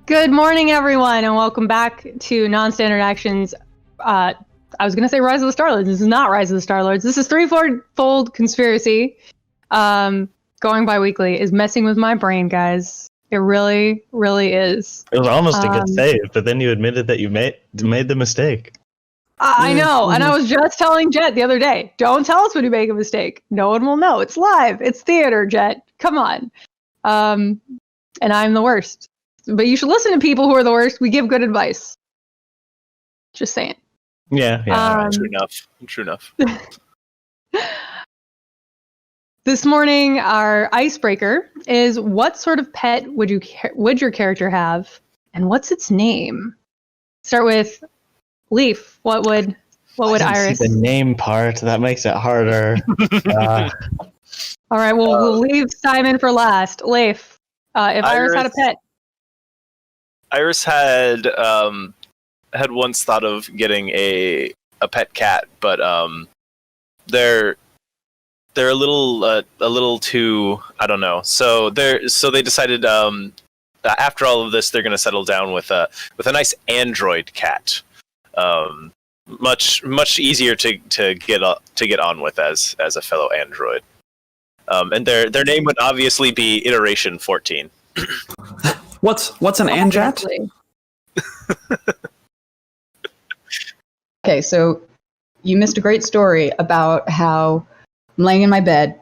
Good morning, everyone, and welcome back to Non-Standard Actions. I was going to say Rise of the Starlords. This is not Rise of the Starlords. This is Threefold Conspiracy. Going bi-weekly is messing with my brain, guys. It really, really is. It was almost a good save, but then you admitted that you made the mistake. I know, and I was just telling Jet the other day, don't tell us when you make a mistake. No one will know. It's live. It's theater, Jet. Come on. And I'm the worst. But you should listen to people who are the worst. We give good advice. Just saying. Yeah. True enough. This morning, our icebreaker is: what sort of pet would your character have, and what's its name? Start with Leaf. What would Iris? The name part that makes it harder. All right, we'll leave Simon for last. Leif, if Iris had a pet. Iris had once thought of getting a pet cat, but they're a little too, I don't know. So they decided after all of this they're going to settle down with a nice android cat. Much easier to get on with as a fellow android. And their name would obviously be Iteration 14. What's an Anjat? Okay, so you missed a great story about how I'm laying in my bed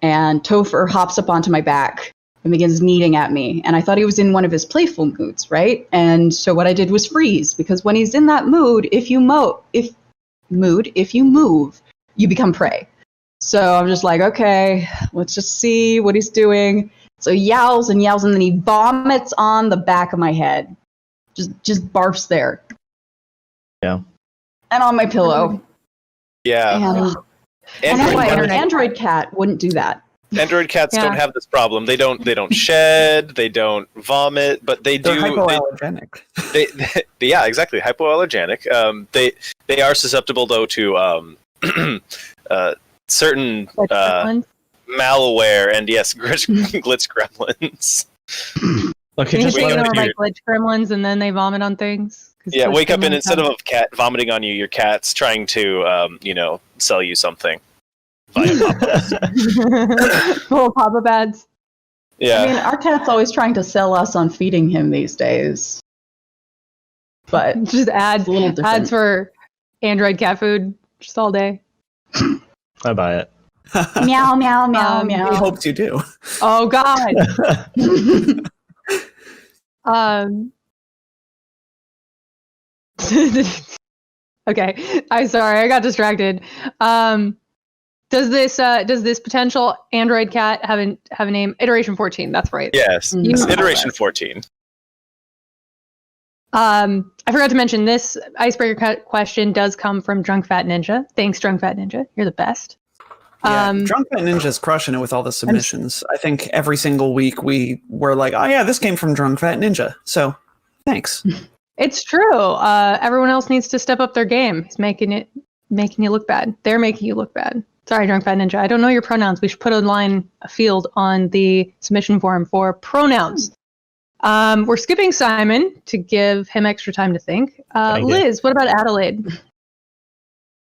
and Topher hops up onto my back and begins kneading at me. And I thought he was in one of his playful moods, right? And so what I did was freeze, because when he's in that mood, if you move, you become prey. So I'm just like, okay, let's just see what he's doing. So he yowls and yells, and then he vomits on the back of my head. Just barfs there. Yeah. And on my pillow. Yeah. And an android cat wouldn't do that. Android cats don't have this problem. They don't shed, they don't vomit, but they're hypoallergenic. Yeah, exactly, hypoallergenic. They are susceptible though to certain malware and glitch gremlins. Okay, just wake up like glitch gremlins and then they vomit on things. Yeah, wake up and instead of a cat vomiting on you, your cat's trying to sell you something via Pop-Ups. Little pop-up ads. Yeah. I mean, our cat's always trying to sell us on feeding him these days. But just ads for Android cat food just all day. I buy it. Meow, meow, meow, meow. He hopes you do. Oh, God. Okay, I'm sorry, I got distracted. Does this potential android cat have a name? Iteration 14. That's right. Yes, it's Iteration 14. I forgot to mention this icebreaker question does come from Drunk Fat Ninja. Thanks, Drunk Fat Ninja. You're the best. Drunk Fat Ninja's crushing it with all the submissions. I think every single week we were like, oh yeah, this came from Drunk Fat Ninja. So thanks. It's true. Everyone else needs to step up their game. He's making you look bad. They're making you look bad. Sorry, Drunk Fat Ninja. I don't know your pronouns. We should put a field on the submission form for pronouns. We're skipping Simon to give him extra time to think. Liz, what about Adelaide?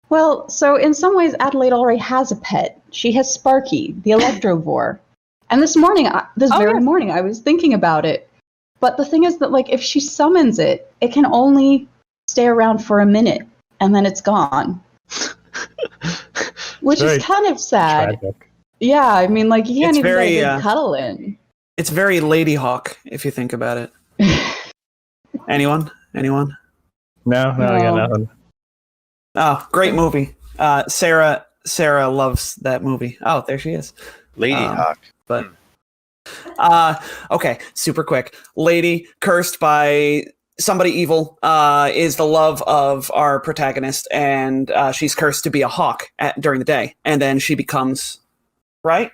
Well, so in some ways, Adelaide already has a pet. She has Sparky, the Electrovore. And this morning, I was thinking about it. But the thing is that, like, if she summons it, it can only stay around for a minute, and then it's gone. Which is kind of sad. Tragic. Yeah, I mean, like, you can't even get a good cuddle in. It's very Lady Hawk, if you think about it. Anyone? No, I got nothing. Oh, great movie. Sarah loves that movie. Oh, there she is. Lady Hawk. But okay, super quick. Lady, cursed by somebody evil, is the love of our protagonist, and she's cursed to be a hawk during the day, and then she becomes, right?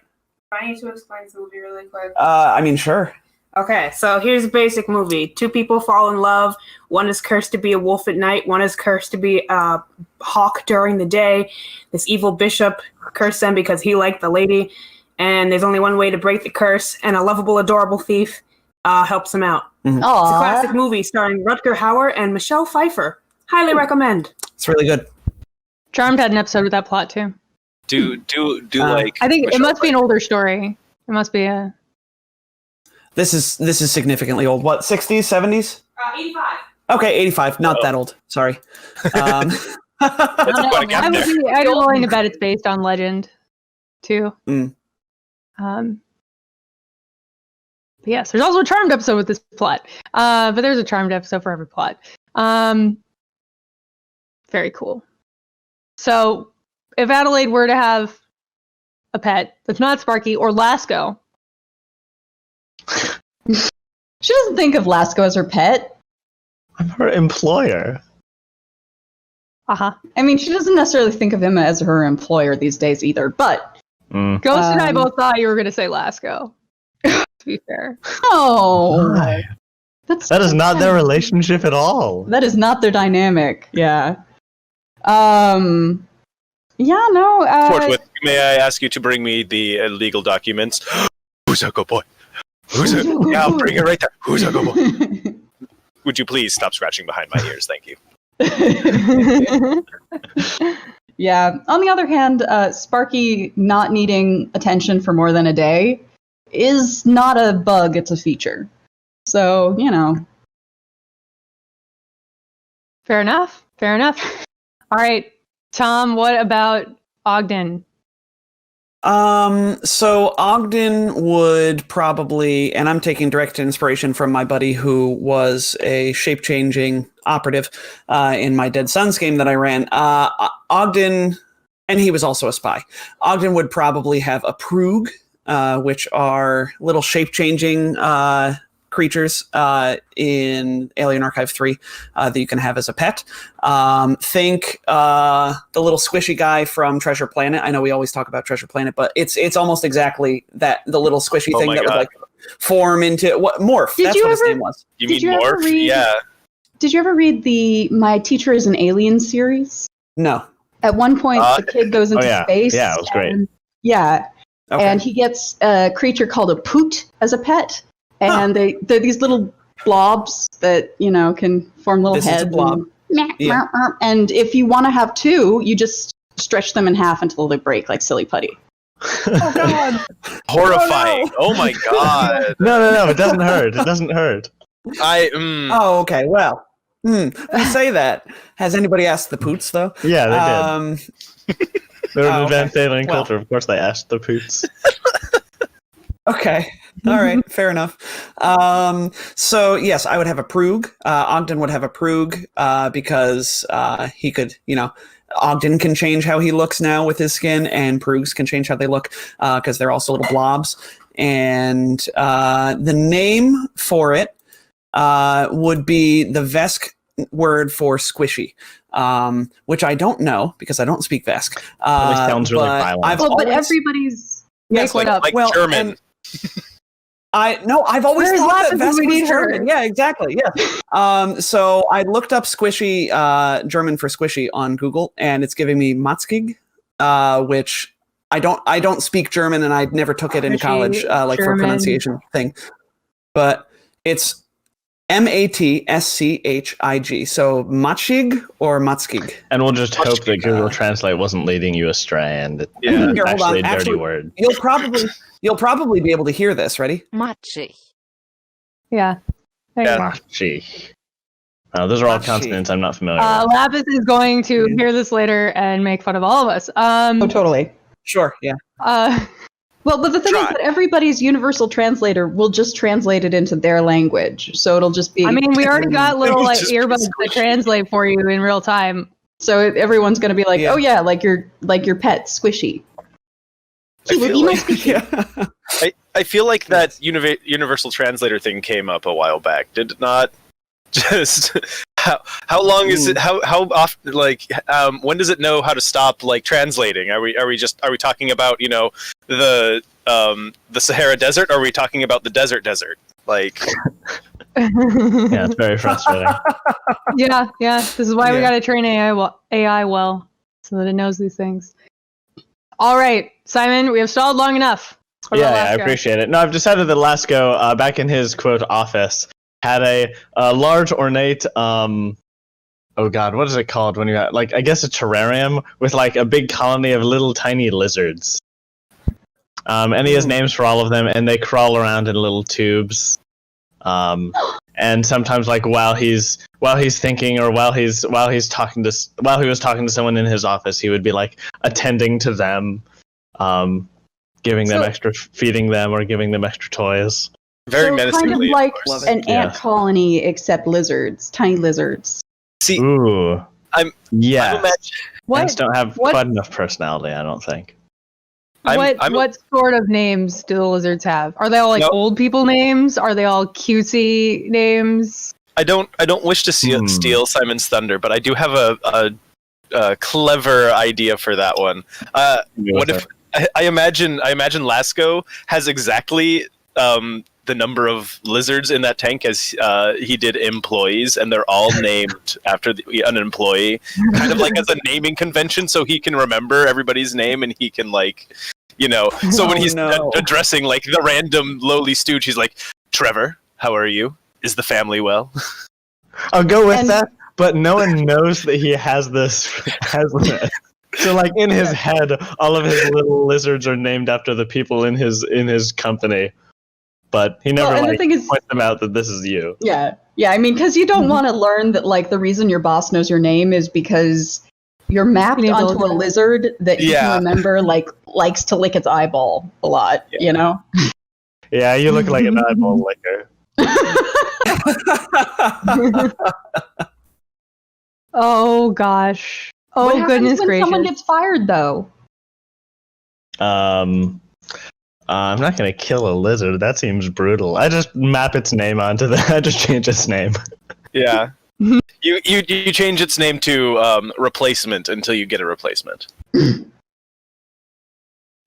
I need to explain this movie really quick. I mean, sure. Okay, so here's a basic movie. Two people fall in love. One is cursed to be a wolf at night. One is cursed to be a hawk during the day. This evil bishop cursed them because he liked the lady. And there's only one way to break the curse. And a lovable, adorable thief helps him out. It's a classic movie starring Rutger Hauer and Michelle Pfeiffer. Highly recommend. It's really good. Charmed had an episode with that plot too. Like. I think Michelle it must be an older story. It must be a. This is significantly old. What, 60s, 70s? 85. Okay, 85. Not that old. Sorry. That's quite a gap there. I'd be willing to bet it's based on legend, too. Mm. Yes, there's also a Charmed episode with this plot. But there's a Charmed episode for every plot. Very cool. So, if Adelaide were to have a pet that's not Sparky or Lasco. She doesn't think of Lasco as her pet. I'm her employer. Uh-huh. I mean, she doesn't necessarily think of him as her employer these days either, but... Ghost and I both thought you were going to say Lasco, to be fair. Oh. Why? That is not their relationship at all. That is not their dynamic, yeah. Yeah, no, Forthwith, may I ask you to bring me the legal documents? Who's a good boy? Yeah, I'll bring it right there. Who's a good boy? Would you please stop scratching behind my ears? Thank you. Yeah. On the other hand, Sparky not needing attention for more than a day is not a bug, it's a feature. So, you know. Fair enough. All right, Tom, what about Ogden? So Ogden would probably, and I'm taking direct inspiration from my buddy who was a shape-changing operative in my Dead Sons game that I ran. Ogden, and he was also a spy. Ogden would probably have a Proog, which are little shape-changing creatures in Alien Archive 3 that you can have as a pet. Think the little squishy guy from Treasure Planet. I know we always talk about Treasure Planet, but it's almost exactly that, the little squishy thing that would like form into what Morph. That's what his name was. You mean Morph? Yeah. Did you ever read the My Teacher is an Alien series? No. At one point, the kid goes into space. Yeah, it was great. Yeah. Okay. And he gets a creature called a poot as a pet. And they're these little blobs that, you know, can form little This heads. is a blob. And if you want to have two, you just stretch them in half until they break, like silly putty. Oh, God. Horrifying. Oh, my God. No, it doesn't hurt. It doesn't hurt. Oh, okay. Well, we say that. Has anybody asked the poots, though? Yeah, they did. They're an advanced alien Well. culture. Of course they asked the poots. Okay. All right. Fair enough. So, yes, I would have a Proog. Ogden would have a Proog because he could, you know, Ogden can change how he looks now with his skin, and Proogs can change how they look because they're also little blobs. And the name for it would be the Vesk word for squishy, which I don't know because I don't speak Vesk. It sounds really violent. But everybody's make one up. Like Well, German. I've always Where's thought that Lapis Vesk when we was need her? German. Yeah, exactly. Yeah. So I looked up squishy, German for squishy on Google, and it's giving me Matzkig, which I don't speak German, and I never took it in college, like for a pronunciation thing. But it's Matschig. So Matschig or Matzkig. And we'll just hope that Google Translate wasn't leading you astray, and it's Here, hold actually on. a dirty Actually, word. You'll probably be able to hear this. Ready? Machi. Yeah. There you go. Machi. Those are all Machi. consonants I'm not familiar with. Lapis is going to hear this later and make fun of all of us. Oh, totally. Sure. Yeah. Well, but the thing is that everybody's universal translator will just translate it into their language. So it'll just be... I mean, we already got little like Just earbuds that translate for you in real time. So everyone's going to be like, Yeah. oh yeah, like your pet, Squishy. I feel like, Yeah. I feel like that universal translator thing came up a while back. Did it not? Just how long is it? How often? Like when does it know how to stop like translating? Are we talking about the Sahara Desert? Or are we talking about the desert? Like Yeah, it's very frustrating. yeah. This is why we got to train AI well, so that it knows these things. All right, Simon, we have stalled long enough. What about I Lasco? appreciate it. No, I've decided that Lasco, back in his quote office, had a large ornate oh god, what is it called when you have, like, I guess a terrarium with like a big colony of little tiny lizards. And he has names for all of them, and they crawl around in little tubes. And sometimes, like while he's thinking, or while he was talking to someone in his office, he would be like attending to them, giving them extra, feeding them, or giving them extra toys. Very so menacingly. kind of like course. an ant colony, except lizards, tiny lizards. See, Ooh, I'm ants What? don't have quite enough personality, I don't think. What sort of names do the lizards have? Are they all like old people names? Are they all cutesy names? I don't wish to steal Simon's thunder, but I do have a clever idea for that one. What if I imagine Lasco has exactly the number of lizards in that tank as he did employees, and they're all named after an employee, kind of like as a naming convention, so he can remember everybody's name, and he can, like, you know, so when he's addressing like the random lowly stooge, he's like, Trevor, how are you? Is the family well? I'll go with that, but no one knows that he has this. So, like, in his head, all of his little lizards are named after the people in his company. But he never points them out that this is you. Yeah. I mean, because you don't want to learn that, like, the reason your boss knows your name is because you're mapped onto a lizard that you can remember, like, likes to lick its eyeball a lot, you know? Yeah, you look like an eyeball licker. Oh, gosh. Oh, what happens goodness when gracious. someone gets fired, though? I'm not going to kill a lizard. That seems brutal. I just map its name onto I just change its name. Yeah. You change its name to replacement until you get a replacement.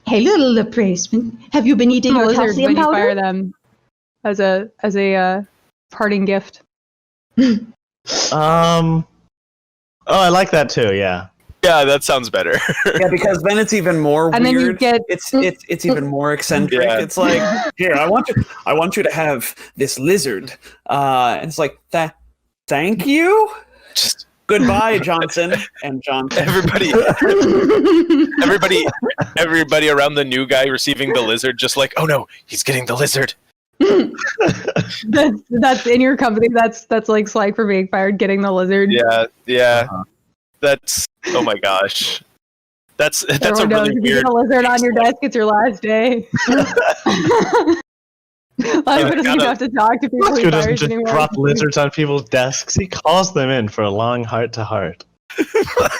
Hey, little replacement, have you been eating your lizard calcium when you powder? fire them as a parting gift. Oh, I like that too. Yeah. Yeah, that sounds better. Yeah, because then it's even more And weird. then you get It's even more eccentric. Yeah. It's like, here, I want you to have this lizard. And it's like, thank you. Just Goodbye, Johnson and Johnson. everybody around the new guy receiving the lizard, just like, oh no, he's getting the lizard. that's in your company. That's like slang for being fired, getting the lizard. Yeah. That's, oh my gosh. That's Everyone a knows really if you weird. get a lizard on your desk, it's your last day. Lasco doesn't even have to talk to people Lasco he doesn't fires just anymore. drop lizards on people's desks. He calls them in for a long heart-to-heart.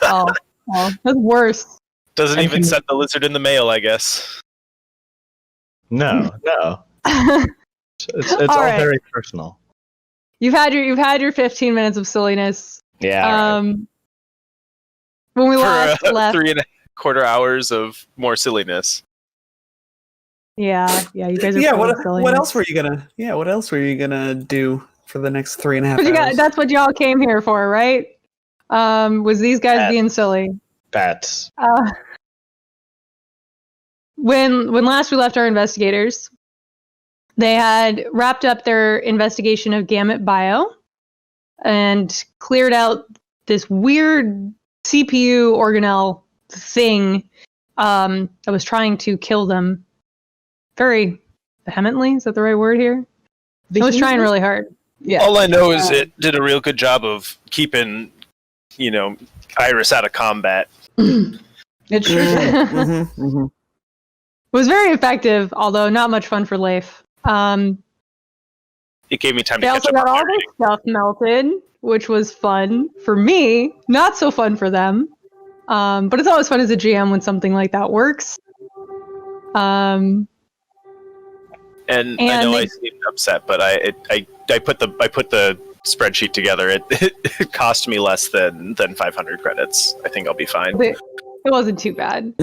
Oh, that's worse. Doesn't even send the lizard in the mail, I guess. No. It's all right. very personal. You've had your 15 minutes of silliness. Yeah. Right. When we For last left, 3.25 hours of more silliness. yeah, you guys are Yeah, full of what silliness. else were you gonna do for the next 3.5 hours? That's what y'all came here for, right? Was these guys being silly? Bats. When last we left our investigators, they had wrapped up their investigation of Gamut Bio and cleared out this weird CPU organelle thing that was trying to kill them very vehemently. Is that the right word here? It was trying really hard. Yeah. All I know is it did a real good job of keeping, Iris out of combat. It sure did. It was very effective, although not much fun for Leif. It gave me time They to also catch up. got all their stuff melted, which was fun for me, not so fun for them. But it's always fun as a GM when something like that works. And I know I seemed upset, but I put the spreadsheet together. It cost me less than 500 credits. I think I'll be fine. It wasn't too bad.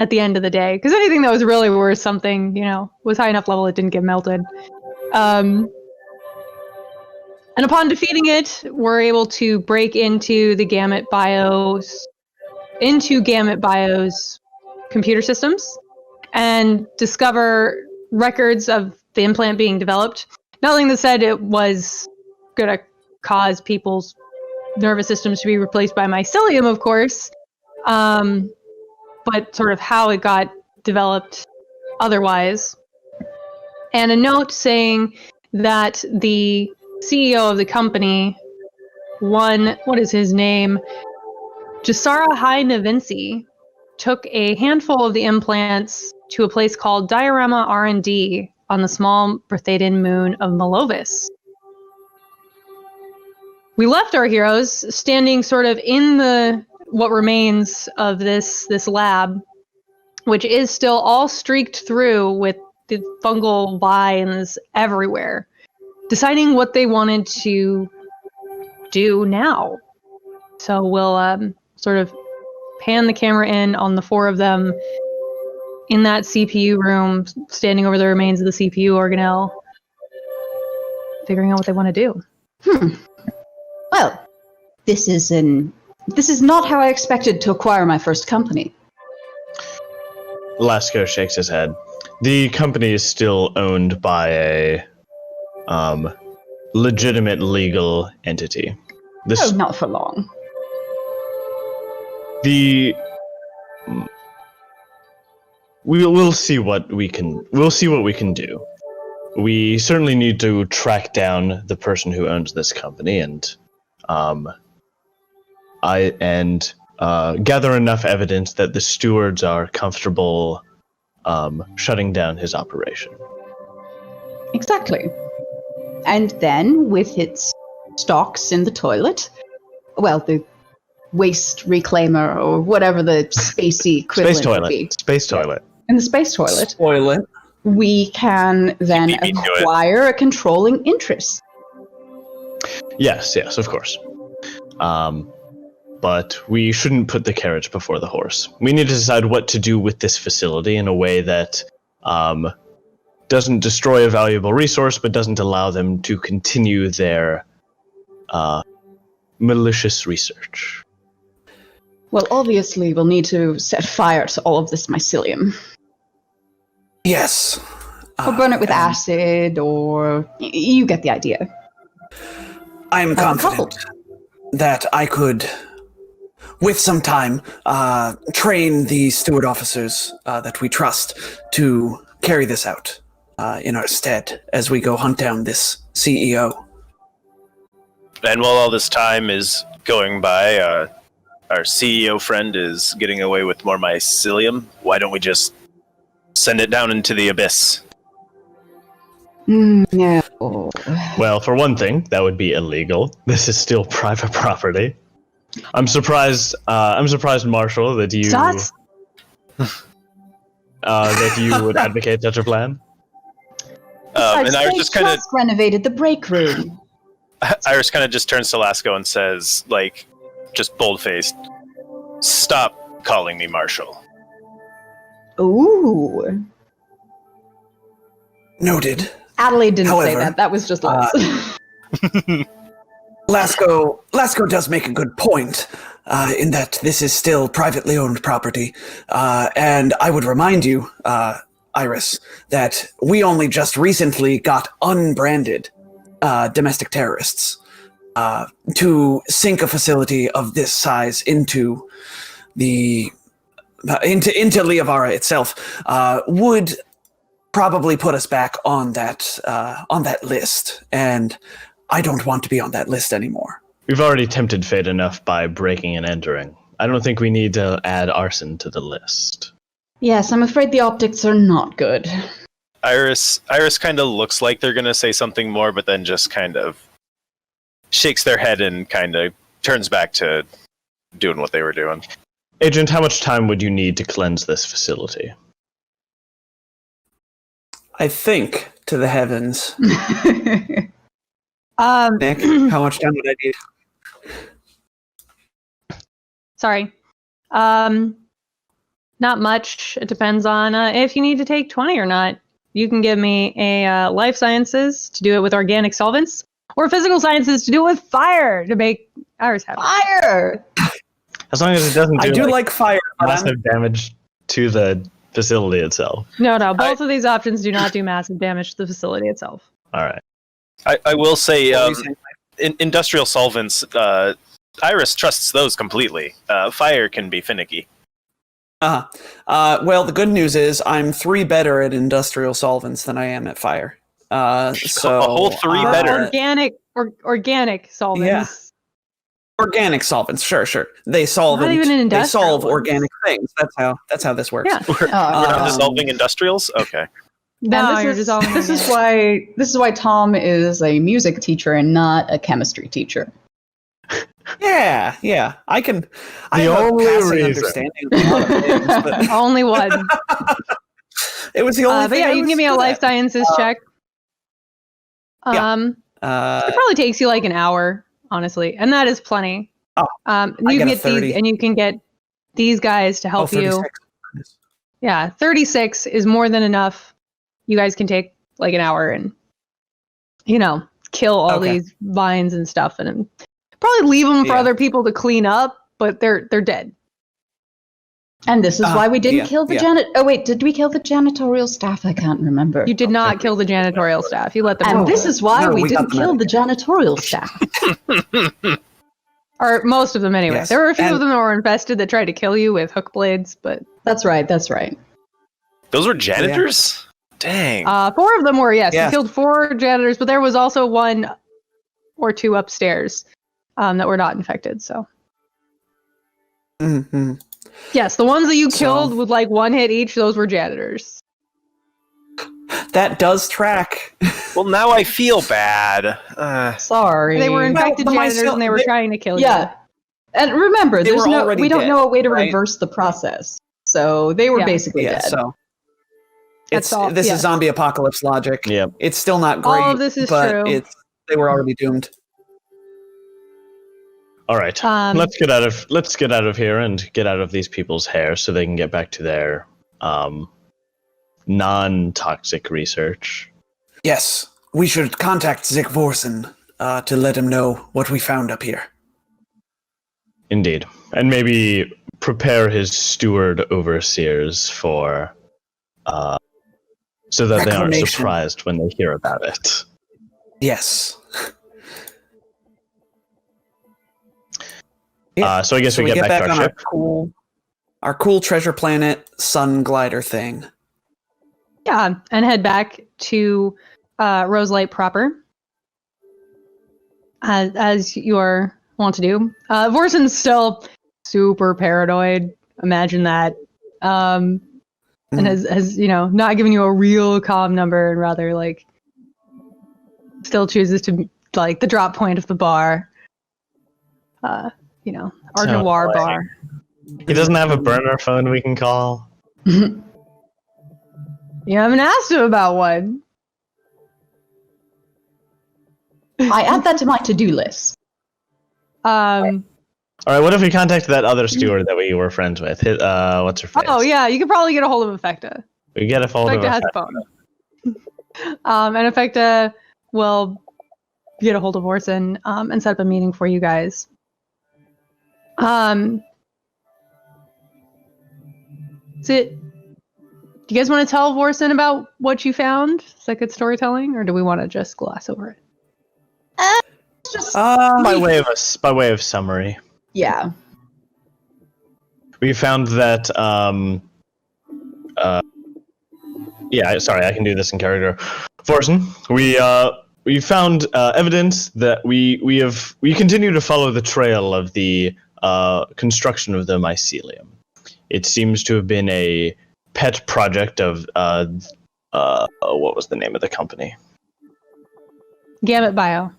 At the end of the day, because anything that was really worth something, was high enough level it didn't get melted. And upon defeating it, we're able to break into Gamut Bio's computer systems and discover records of the implant being developed. Nothing that said it was going to cause people's nervous systems to be replaced by mycelium, of course, but sort of how it got developed otherwise. And a note saying that the CEO of the company, what is his name? Jasara Hai-Navinci, took a handful of the implants to a place called Diorama R&D on the small Berthadan moon of Malovis. We left our heroes standing sort of in what remains of this lab, which is still all streaked through with the fungal vines everywhere, deciding what they wanted to do now. So we'll sort of pan the camera in on the four of them in that CPU room, standing over the remains of the CPU organelle, figuring out what they want to do. Well, this is not how I expected to acquire my first company. Lasco shakes his head. The company is still owned by a legitimate legal entity. Oh, not for long. We'll see what we can do. We certainly need to track down the person who owns this company and gather enough evidence that the stewards are comfortable shutting down his operation. Exactly. And then, with its stocks in the toilet, well, the waste reclaimer or whatever the spacey equivalent would be. Space toilet. In the space toilet. Toilet. We can then You beat me to it. acquire a controlling interest. Yes, of course. But we shouldn't put the carriage before the horse. We need to decide what to do with this facility in a way that doesn't destroy a valuable resource, but doesn't allow them to continue their malicious research. Well, obviously, we'll need to set fire to all of this mycelium. Yes. Or burn it with acid, or you get the idea. I'm confident that I could, with some time, train the steward officers that we trust to carry this out in our stead as we go hunt down this CEO. And while all this time is going by, our CEO friend is getting away with more mycelium. Why don't we just send it down into the abyss? No. Well, for one thing, that would be illegal. This is still private property. I'm surprised, Marshall, that you would advocate such a plan. And Iris just kind of renovated the break room. Iris kind of just turns to Lasco and says, like, just bold-faced, "Stop calling me Marshall." Ooh. Noted. Adelaide didn't say However, that. That was just us. Lasco does make a good point in that this is still privately owned property. And I would remind you, Iris, that we only just recently got unbranded domestic terrorists to sink a facility of this size into Liavara itself would probably put us back on that list, and I don't want to be on that list anymore. We've already tempted fate enough by breaking and entering. I don't think we need to add arson to the list. Yes, I'm afraid the optics are not good. Iris kind of looks like they're going to say something more, but then just kind of shakes their head and kind of turns back to doing what they were doing. Agent, how much time would you need to cleanse this facility? I think to the heavens. Nick, how much time would I need? Sorry. Not much. It depends on if you need to take 20 or not. You can give me a life sciences to do it with organic solvents, or physical sciences to do it with fire to make Iris happy. Fire! As long as it doesn't do I do like fire. massive damage to the facility itself. No, both of these options do not do massive damage to the facility itself. All right. I will say, What were you saying? industrial solvents, Iris trusts those completely. Fire can be finicky. Well, the good news is I'm 3 better at industrial solvents than I am at fire. So A whole 3 Or better. organic solvents. Yeah. Organic solvents, sure. They solve Not even an they industrial solve ones. organic things. That's how this works. Yeah. We're not Um, dissolving industrials? Okay. No, And you're dissolving this is organic. why Tom is a music teacher and not a chemistry teacher. Yeah. I have a only passing reason. understanding of a lot of things, but Only one. it was the only But thing. yeah, I you can was give me a good life at. sciences check. yeah. It probably takes you like an hour, honestly, and that is plenty. Oh, you get can a get 30. these, and you can get these guys to help you. 36. Yeah, 36 is more than enough. You guys can take like an hour and, kill all Okay. these vines and stuff, and probably leave them for Yeah. other people to clean up. But they're dead. And this is why we didn't yeah, kill the yeah. Oh wait, did we kill the janitorial staff? I can't remember. You did not kill the janitorial staff. You let them. And go. this is why No, we we got didn't them kill out the janitorial staff. Or most of them anyway. Yes, There were a few and- of them that were infested that tried to kill you with hook blades, but That's right. Those were janitors? Dang. 4 of them were, yes. Yes. We killed 4 janitors, but there was also 1 or 2 upstairs that were not infected. So Mm-hmm. yes, the ones that you So- killed with like 1 hit each, those were janitors. That does track. Well, now I feel bad. Sorry. They were infected but janitors myself- and they were they- trying to kill Yeah. And remember, They there's were no already we don't dead, know a way to right? reverse the process. So they were Yeah. basically Yeah, dead. so That's all- this yeah. is zombie apocalypse logic. Yep. It's still not All great. of this is but true. they were already doomed. All right. Let's get out of here and get out of these people's hair so they can get back to their non-toxic research. Yes, we should contact Zick Vorsen to let him know what we found up here. Indeed. And maybe prepare his steward overseers for so that they aren't Reclamation. surprised when they hear about it. Yes. So I guess we get back to our on ship. our cool treasure planet sun glider thing. Yeah, and head back to Roselight proper, as you're wont to do. Vorsen's still super paranoid. Imagine that, and has not given you a real calm number, and rather like still chooses to like the drop point of the bar. Our So noir annoying. bar. He doesn't have a burner phone we can call. You haven't asked him about one. I add that to my to-do list. All right, what if we contacted that other steward that we were friends with? What's her face? Oh yeah, you could probably get a hold of Effecta. We get a hold of Effecta has her. a phone. And Effecta will get a hold of Orson and set up a meeting for you guys. Do you guys want to tell Vorson about what you found? Is that good storytelling, or do we want to just gloss over it? Just By way of summary, yeah. we found that. Sorry, I can do this in character. Vorson, we found evidence that we continue to follow the trail of the construction of the mycelium. It seems to have been a pet project of what was the name of the company? Gamut Bio.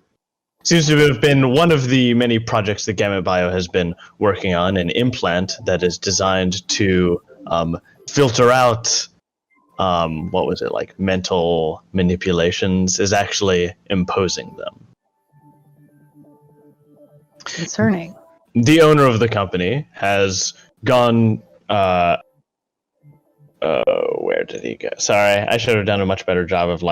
Seems to have been one of the many projects that Gamut Bio has been working on, an implant that is designed to filter out mental manipulations, is actually imposing them. Concerning. The owner of the company has gone where did he go? Sorry, I should have done a much better job of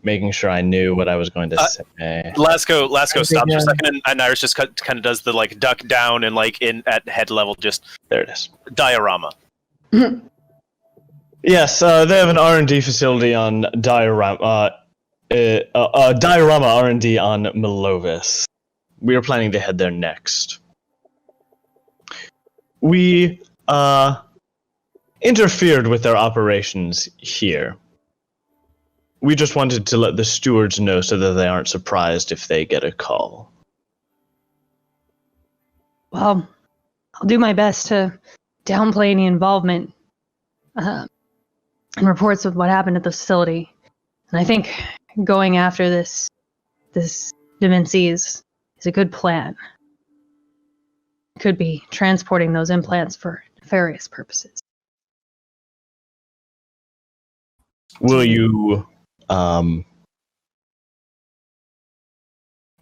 making sure I knew what I was going to say. Lasco stops for a second, and Iris just kind of does the duck down and in at head level, just There it is. diorama. Yes, they have an R&D facility on diorama R&D on Melovis. We are planning to head there next. We interfered with their operations here. We just wanted to let the stewards know so that they aren't surprised if they get a call. Well, I'll do my best to downplay any involvement and reports of what happened at the facility. And I think going after this Demencies is a good plan. Could be transporting those implants for nefarious purposes. Will you, are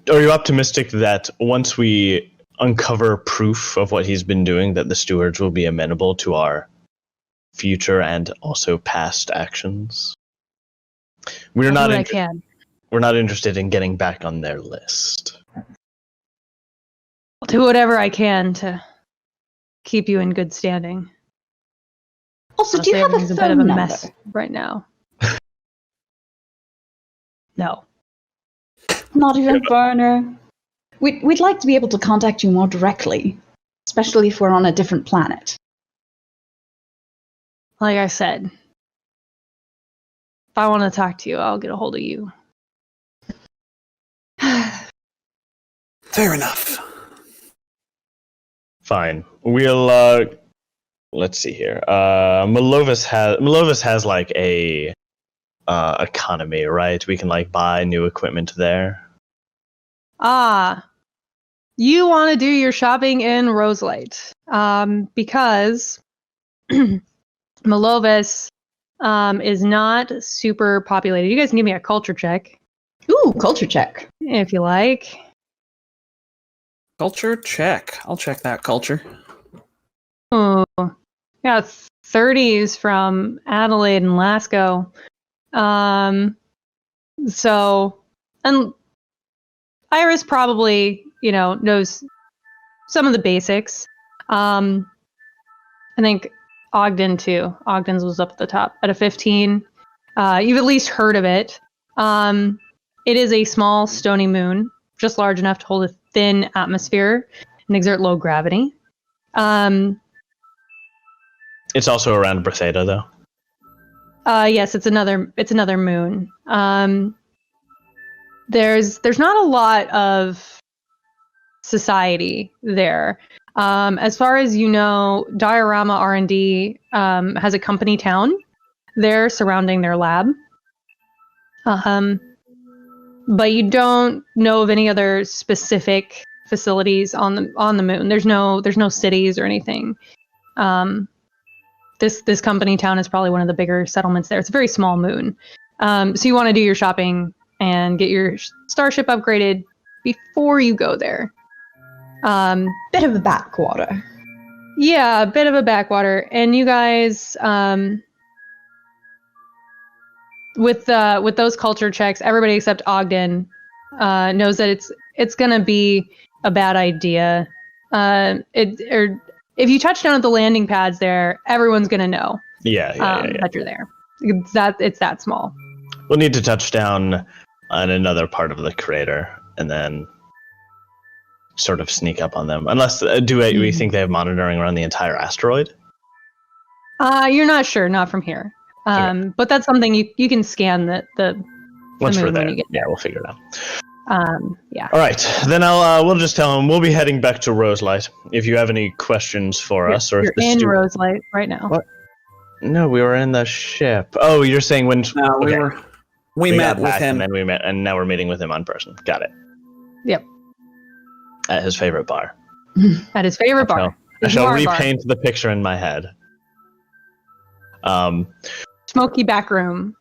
you optimistic that once we uncover proof of what he's been doing, that the stewards will be amenable to our future and also past actions? We're not We're not interested in getting back on their list. I'll do whatever I can to keep you in good standing. Also, do you have a everything's phone bit of a number? mess right now. No. Not even Werner. We'd like to be able to contact you more directly, especially if we're on a different planet. Like I said, if I want to talk to you, I'll get a hold of you. Fair enough. Fine. We'll let's see here. Melovis has like a economy, right? We can like buy new equipment there. You want to do your shopping in Roselight, because Melovis is not super populated. You guys can give me a culture check. Ooh, culture check. If you like. Culture check. I'll check that culture. Oh, yeah, 30s from Adelaide and Lascaux. So, and Iris probably, knows some of the basics. I think Ogden too. Ogden's was up at the top at a 15. You've at least heard of it. It is a small stony moon, just large enough to hold a thin atmosphere and exert low gravity. It's also around Bertheta, though. Yes, it's another moon. There's not a lot of society there. As far as you know, Diorama R&D has a company town there surrounding their lab. But you don't know of any other specific facilities on the moon. There's no cities or anything. This company town is probably one of the bigger settlements there. It's a very small moon. So you want to do your shopping and get your starship upgraded before you go there. Bit of a backwater. Yeah, a bit of a backwater. And you guys, with those culture checks, everybody except Ogden knows that it's gonna be a bad idea. If you touch down at the landing pads there, everyone's gonna know. Yeah. That you're there. It's that small. We'll need to touch down on another part of the crater and then sort of sneak up on them. Unless, we think they have monitoring around the entire asteroid? You're not sure, not from here. Okay. But that's something you can scan the Once moon we're there, when you get yeah, we'll figure it out. Yeah. All right, then we'll just tell them we'll be heading back to Roselight. If you have any questions for us, or You're if the in Roselight right now. What? No, we were in the ship. Oh, you're saying when? No, okay. we met got with back him. and then we met, and now we're meeting with him on person. Got it. Yep. At his favorite bar. At his favorite bar. I shall His bar. repaint the picture in my head. Smoky back room.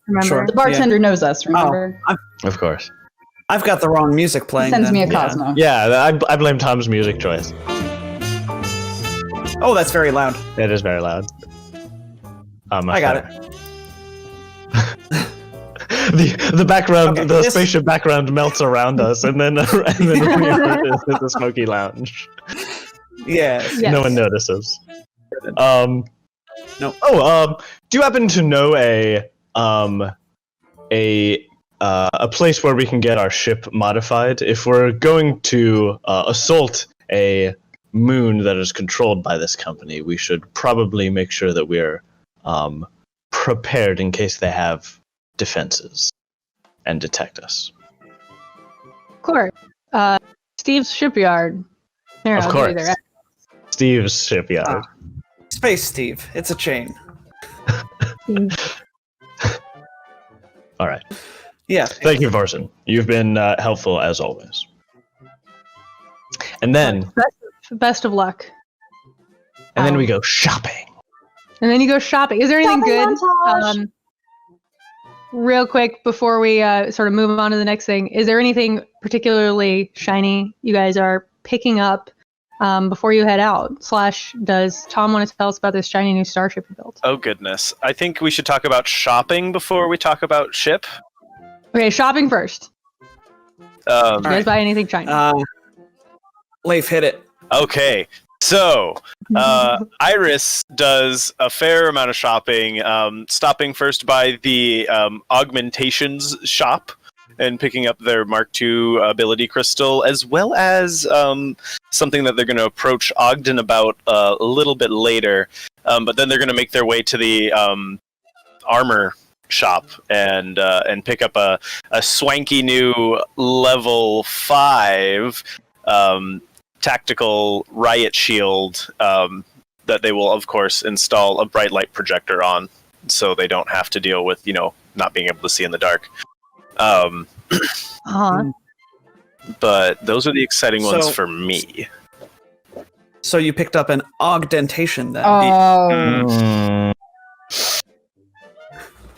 Remember? Sure. The bartender knows us, remember? Of course. I've got the wrong music He playing. sends then. me a Cosmo. Yeah, I blame Tom's music choice. Oh, that's very loud. It is very loud. I got it. The background, Okay, the spaceship background melts around us, and then we are at the smoky lounge. Yes. Yes. No one notices. Oh, do you happen to know a place where we can get our ship modified? If we're going to assault a moon that is controlled by this company, we should probably make sure that we're prepared in case they have defenses and detect us. Of course. Steve's shipyard. Here, Of I'll give you course. their- Steve's shipyard. Space Steve. It's a chain. All right. Yeah. Thank you, Varson. You've been helpful as always. And then Best of luck. we go shopping. And then you go shopping. Is there anything Shopping good? montage. Real quick before we sort of move on to the next thing, is there anything particularly shiny you guys are picking up before you head out? / does Tom want to tell us about this shiny new starship he built? Oh goodness, I think we should talk about shopping before we talk about ship. Okay, shopping first. Did you guys buy anything shiny? Leif, hit it. Okay, so Iris does a fair amount of shopping, stopping first by the augmentations shop and picking up their Mark II ability crystal, as well as something that they're going to approach Ogden about a little bit later. But then they're going to make their way to the armor shop and pick up a swanky new level 5 tactical riot shield that they will, of course, install a bright light projector on, so they don't have to deal with, not being able to see in the dark. But those are the exciting ones So- for me. So you picked up an augmentation then. Oh,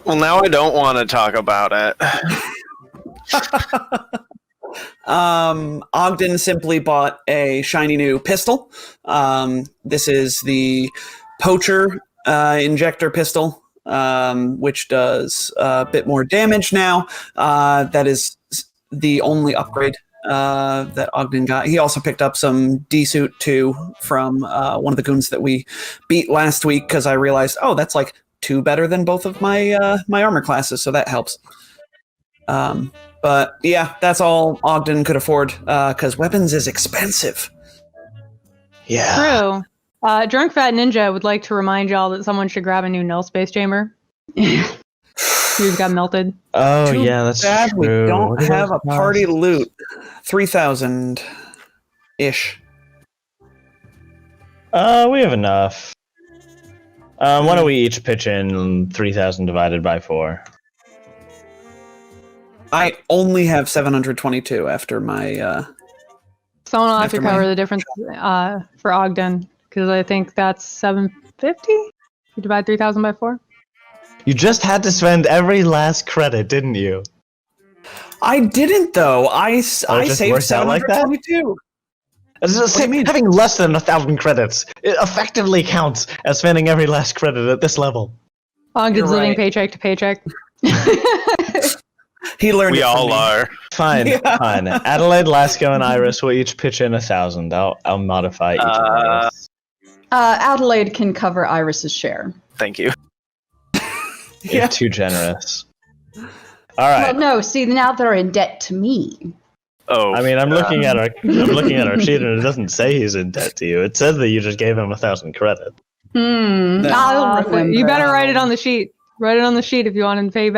Well, now I don't want to talk about it. Ogden simply bought a shiny new pistol. This is the Poacher injector pistol, which does a bit more damage now. That is the only upgrade that Ogden got. He also picked up some D-suit too from one of the goons that we beat last week, because I realized, that's like 2 better than both of my my armor classes, so that helps. But yeah, that's all Ogden could afford, because weapons is expensive. Yeah. True. Drunk Fat Ninja would like to remind y'all that someone should grab a new null space chamber. Who's got melted. Oh, Too yeah, that's bad true. we don't What do have those a party cost? loot. 3,000-ish. We have enough. Why don't we each pitch in 3,000 divided by 4? I only have 722 after my... Someone will have to After cover my- the difference for Ogden, because I think that's 750. You divide 3,000 by 4. You just had to spend every last credit, didn't you? I didn't, though. I just saved worked out like that? 722. What do you mean? Having less than 1,000 credits, it effectively counts as spending every last credit at this level. Ogden's You're living right. paycheck to paycheck. He learned We it from all me. are. Fine, Yeah. fine. Adelaide, Lasco, and Iris will each pitch in 1,000. I'll modify each of Iris. Adelaide can cover Iris's share. Thank you. You're too generous. All right. Well, no, see, now they're in debt to me. Oh, I mean, I'm looking at our sheet, and it doesn't say he's in debt to you. It says that you just gave him 1,000 credit. I'll Ah, remember. you better write it on the sheet. Write it on the sheet if you want them to pay you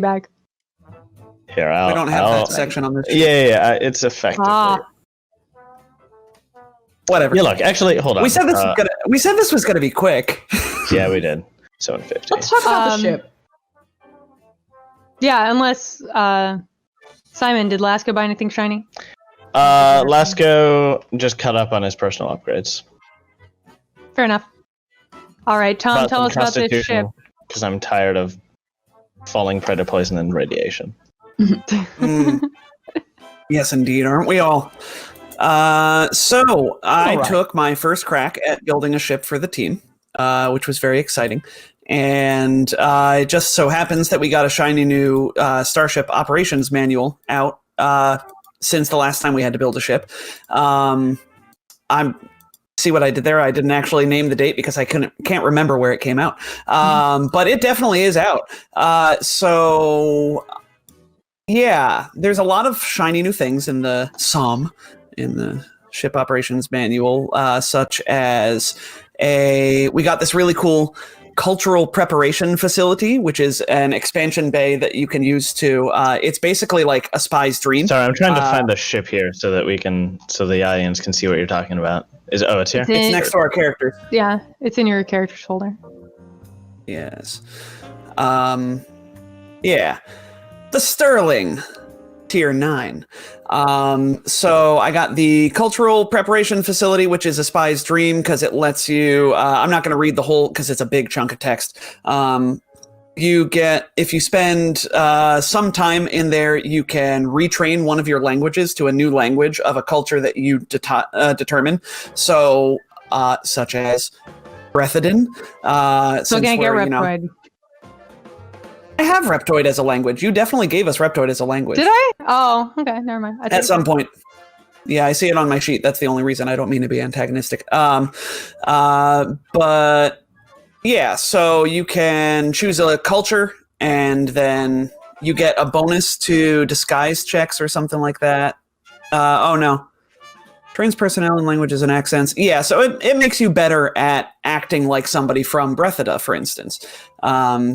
back. Here, We don't have that section on this. Yeah, it's effectively. Whatever. Yeah, look, actually, hold on. We said this was gonna be quick. Yeah, we did. 750. Let's talk about the ship. Yeah, unless Simon, did Lasco buy anything shiny? Lasco just cut up on his personal upgrades. Fair enough. All right, Tom, tell us about this ship. Because I'm tired of falling prey to poison and radiation. Yes, indeed, aren't we all? So I took my first crack at building a ship for the team, which was very exciting. And it just so happens that we got a shiny new Starship operations manual out since the last time we had to build a ship. I'm See what I did there? I didn't actually name the date because I can't remember where it came out. But it definitely is out. So yeah, there's a lot of shiny new things in the SOM, in the Ship Operations Manual, such as we got this really cool cultural preparation facility, which is an expansion bay that you can use to. It's basically like a spy's dream. Sorry, I'm trying to find the ship here so that so the audience can see what you're talking about. It's here? It's next to our characters. Yeah, it's in your character's folder. Yes. Yeah. The Sterling, Tier 9. So I got the Cultural Preparation Facility, which is a spy's dream because it lets you... I'm not going to read the whole because it's a big chunk of text. You get... If you spend some time in there, you can retrain one of your languages to a new language of a culture that you determine. So, such as Breathidan. So can't get Reptoid. I have Reptoid as a language. You definitely gave us Reptoid as a language. Did I? Oh, okay, never mind. At some point. Yeah, I see it on my sheet. That's the only reason. I don't mean to be antagonistic. But yeah, so you can choose a culture, and then you get a bonus to disguise checks or something like that. Oh no. Trains personnel in languages and accents. Yeah, so it makes you better at acting like somebody from Brethida, for instance.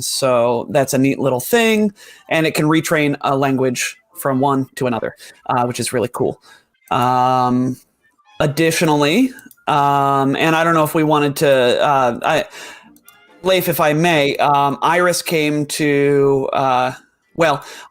So that's a neat little thing, and it can retrain a language from one to another, which is really cool. Additionally, and I don't know if we wanted to... Leif, if I may, Iris came to...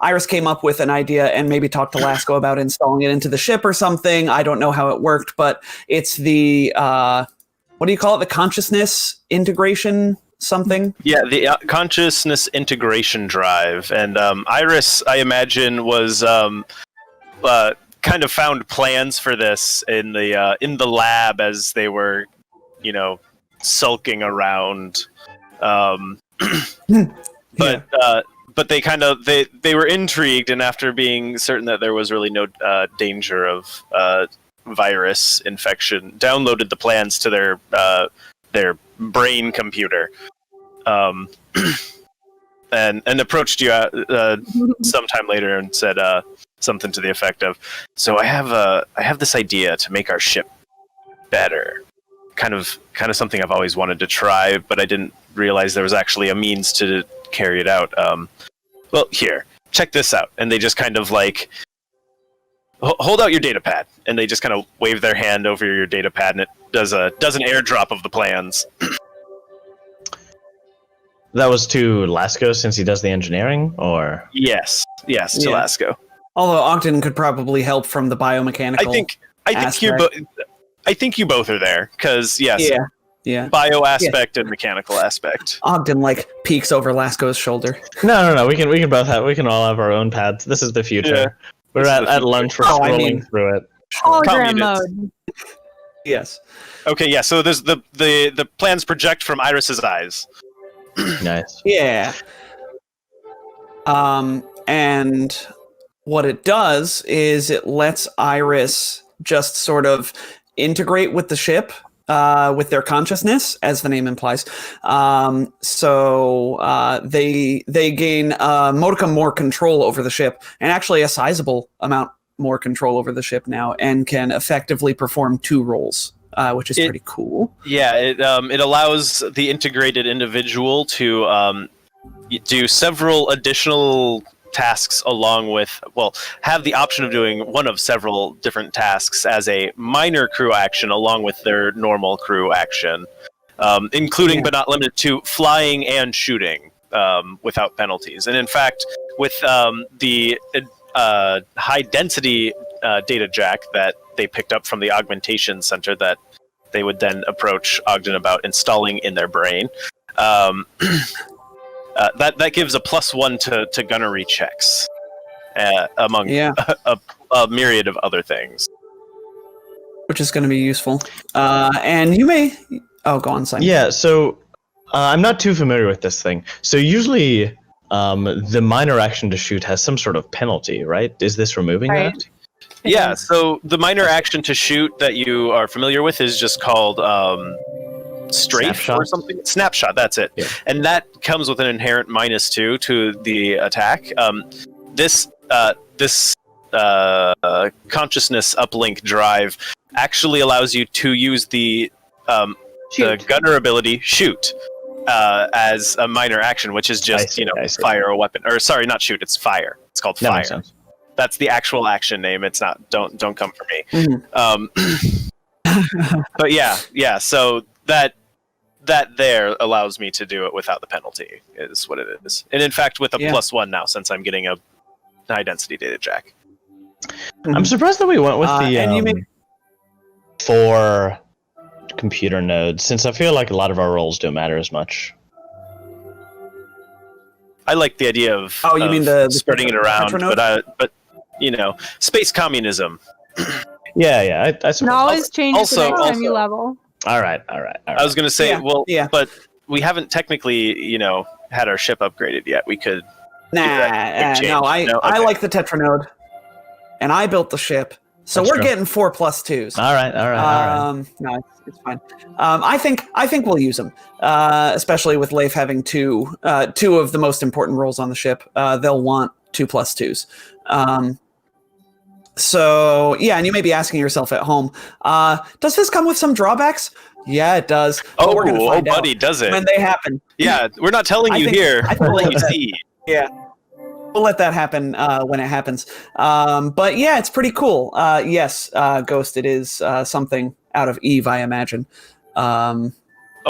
Iris came up with an idea and maybe talked to Lasco about installing it into the ship or something. I don't know how it worked, but it's the, what do you call it? The consciousness integration something? Yeah, the consciousness integration drive. And Iris, I imagine, was kind of found plans for this in the lab as they were, sulking around. But they kind of they were intrigued, and after being certain that there was really no danger of virus infection, downloaded the plans to their brain computer, and approached you sometime later and said something to the effect of, "So I have this idea to make our ship better. Kind of something I've always wanted to try, but I didn't realize there was actually a means to carry it out. Well, here, check this out." And they just kind of like hold out your data pad, and they just kind of wave their hand over your data pad, and it does an airdrop of the plans. That was to Lasco since he does the engineering, or yes, to Lasco. Although Ogden could probably help from the biomechanical. I think you both are there because yes. Yeah. Bio aspect and mechanical aspect. Ogden peeks over Lasco's shoulder. No. We can all have our own pads. This is the future. Yeah. We're at lunch. We're scrolling through it. Hologram mode. Yes. Okay. Yeah. So there's the plans project from Iris's eyes. Nice. Yeah. And what it does is it lets Iris just sort of integrate with the ship. With their consciousness, as the name implies. So they gain modicum more control over the ship, and actually a sizable amount more control over the ship now, and can effectively perform 2 roles, which is pretty cool. Yeah, it allows the integrated individual to do several additional tasks along with, have the option of doing one of several different tasks as a minor crew action along with their normal crew action, including but not limited to flying and shooting without penalties. And in fact, with the high density data jack that they picked up from the augmentation center that they would then approach Ogden about installing in their brain, that gives a +1 to gunnery checks, among a myriad of other things. Which is going to be useful. And you may... Oh, go on, Simon. Yeah, so I'm not too familiar with this thing. So usually the minor action to shoot has some sort of penalty, right? Is this removing that? Yeah, so the minor action to shoot that you are familiar with is just called strafe Snapshot? or something. Snapshot, that's it. Yeah. And that comes with an inherent -2 to the attack. This consciousness uplink drive actually allows you to use the gunner ability shoot as a minor action, which is just I see. fire a weapon. Or sorry, not shoot. It's fire. It's called That fire. makes sense. That's the actual action name. It's not. Don't come for me. But yeah. So that there allows me to do it without the penalty. Is what it is. And in fact, with a +1 now, since I'm getting a high density data jack. I'm surprised that we went with the and you 4 computer nodes, since I feel like a lot of our roles don't matter as much. I like the idea of you mean the spreading it around, Petronode? but space communism. Yeah. I And always change it the next time you level. All right. I was going to say, Yeah. but we haven't technically, had our ship upgraded yet. We could. No, I Okay. like the Tetranode, and I built the ship, so That's we're true. getting 4 +2s. All right. No, it's fine. I think we'll use them, especially with Leif having two of the most important roles on the ship. They'll want 2 +2s. So yeah, and you may be asking yourself at home, does this come with some drawbacks? Yeah, it does. But we're gonna find out buddy, does it? when they happen. Yeah, we're not telling you here. We'll let you see. Yeah. We'll let that happen when it happens. But yeah, it's pretty cool. Yes, Ghost, it is something out of Eve, I imagine. Oh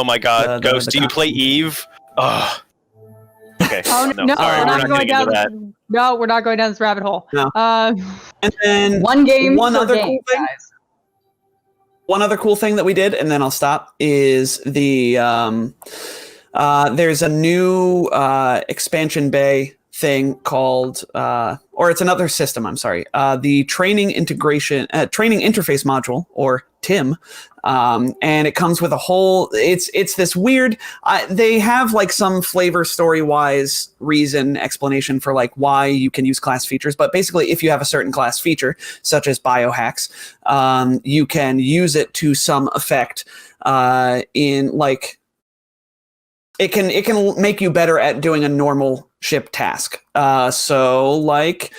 my God, Ghost, do you play Eve? Oh. Okay. Oh no, sorry, we're not going getting down. into that. No, we're not going down this rabbit hole. No. And then One game One per other game, cool thing? guys. one other cool thing that we did, and then I'll stop, is the there's a new expansion bay thing called, or it's another system, I'm sorry, the training interface module, or TIM, and it comes with a whole, it's this weird, they have like some flavor story-wise reason, explanation for like why you can use class features, but basically if you have a certain class feature, such as biohacks, you can use it to some effect in like, it can make you better at doing a normal ship task. So like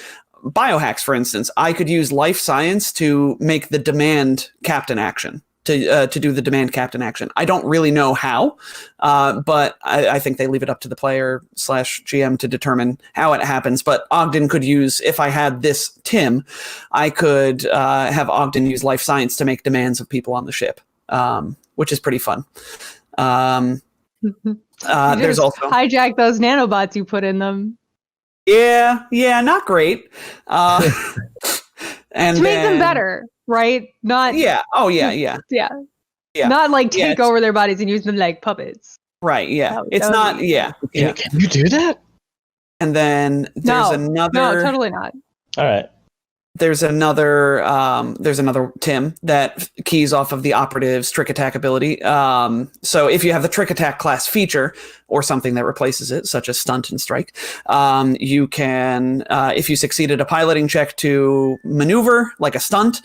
biohacks, for instance, I could use life science to make the demand captain action, to do the demand captain action. I don't really know how, but I think they leave it up to the player / GM to determine how it happens. But Ogden could use, if I had this TIM, I could have Ogden use life science to make demands of people on the ship, which is pretty fun. There's also hijack those nanobots you put in them. Yeah, not great. And To make them better, right? Not Yeah. Oh, yeah. yeah. Yeah. Not like Yeah, take over their bodies and use them like puppets. Right. Yeah. That It's would not. be- Yeah. Yeah. Can you do that? And then there's No, totally not. All right. There's another TIM that keys off of the operative's trick attack ability. So if you have the trick attack class feature or something that replaces it, such as stunt and strike, you can, if you succeeded a piloting check to maneuver like a stunt,